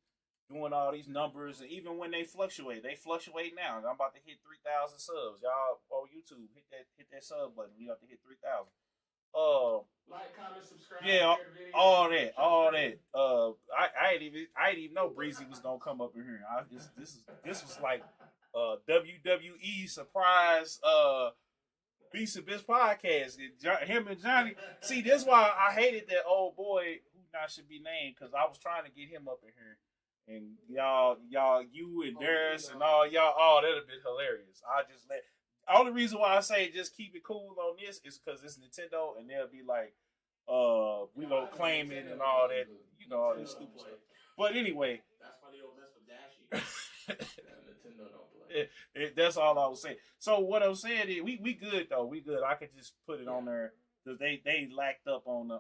doing all these numbers. And even when they fluctuate now. I'm about to hit 3,000 subs. Y'all on YouTube, hit that sub button. We have to hit 3,000. Like, comment, subscribe. Yeah, all that. I didn't even know Breezy was gonna come up in here. This was like WWE surprise Beast and Best podcast. Him and Johnny. See, that's why I hated that old boy who not should be named, because I was trying to get him up in here. And y'all, you and Darius and all y'all, that'd have been hilarious. Only reason why I say just keep it cool on this is because it's Nintendo, and they'll be like, we gonna claim it and all that, all this stupid stuff. But anyway, that's why they don't mess with Dashy. Nintendo don't play. That's all I was saying. So what I'm saying is, we good though. We good. I could just put it on there because they lacked up on the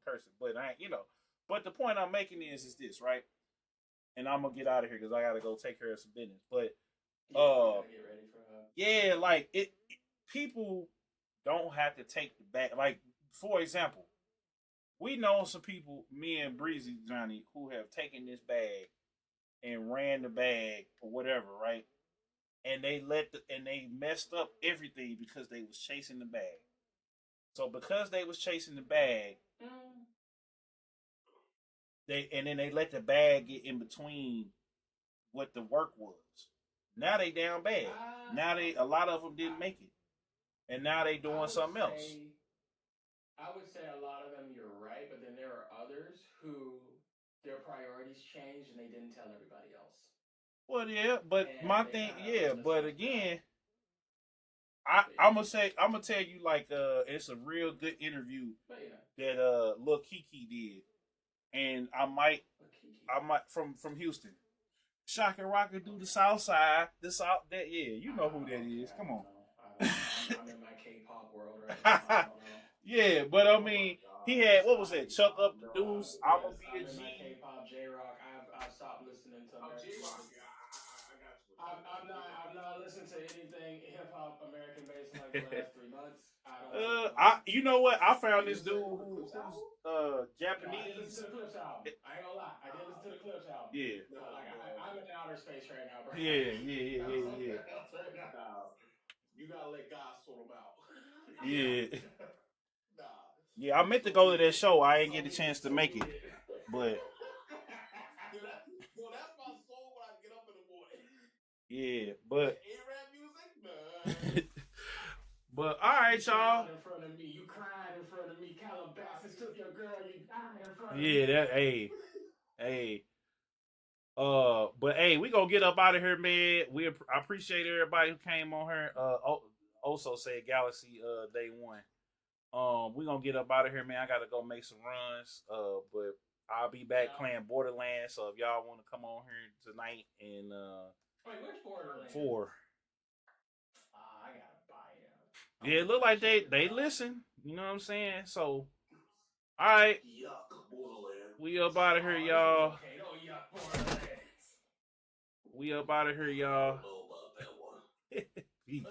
cursing, but I But the point I'm making is this, right? And I'm gonna get out of here because I gotta go take care of some business. But get ready for like it people don't have to take the back. Like, for example, we know some people, me and Breezy Johnny, who have taken this bag and ran the bag or whatever, right? And they they messed up everything because they was chasing the bag. So because they was chasing the bag, they let the bag get in between what the work was. Now they down bad. Now a lot of them didn't make it, and now they doing something else. I would say a lot of them, you're right, but then there are others who their priorities changed and they didn't tell everybody else. Well, yeah, but my thing, but again, I'm gonna tell you, like, it's a real good interview that Lil Kiki did, and I might from Houston. Shaka Rocker do the South Side, you know who that is. Come on. I'm in my K-pop Yeah, but I mean, he had what was that? Chuck Up the Deuce. I'ma be a I'm in my G. K-pop, J-rock. I've stopped listening to American J-Rock, music. I got you. I'm not listening to anything hip hop American based in like the last 3 months. I don't know what's going I on. you know what? I found You this dude listening to the Clips who's album? No, I did listen to Japanese. the Clips album. I ain't gonna lie, I did listen to the Clips album. Yeah, But like I'm in outer space right now, bro. yeah, yeah, yeah, I'm yeah, somewhere yeah, else right now. Nah, you gotta let God sort them out. yeah. Nah. Yeah, I meant to go to that show. I didn't So get a chance to make be it, it. but That's my soul when I get up in the morning. yeah, That but A-Rap music, man. but all right, y'all. In front of me, you cried in front of me. Calabasas took your girl, you died in front of Yeah, me. that hey. But hey, we gonna get up out of here, man. I appreciate everybody who came on here. Also said Galaxy day one. We gonna get up out of here, man. I gotta go make some runs. But I'll be back playing Borderlands. So if y'all want to come on here tonight and Wait, which Borderlands? 4. I gotta buy it. Yeah, it look like they listen. You know what I'm saying? So all right. Yuck, Borderlands. We up out of here, y'all. Okay, no yuck Borderlands. We up out of here, y'all. I don't know about that one. Peace.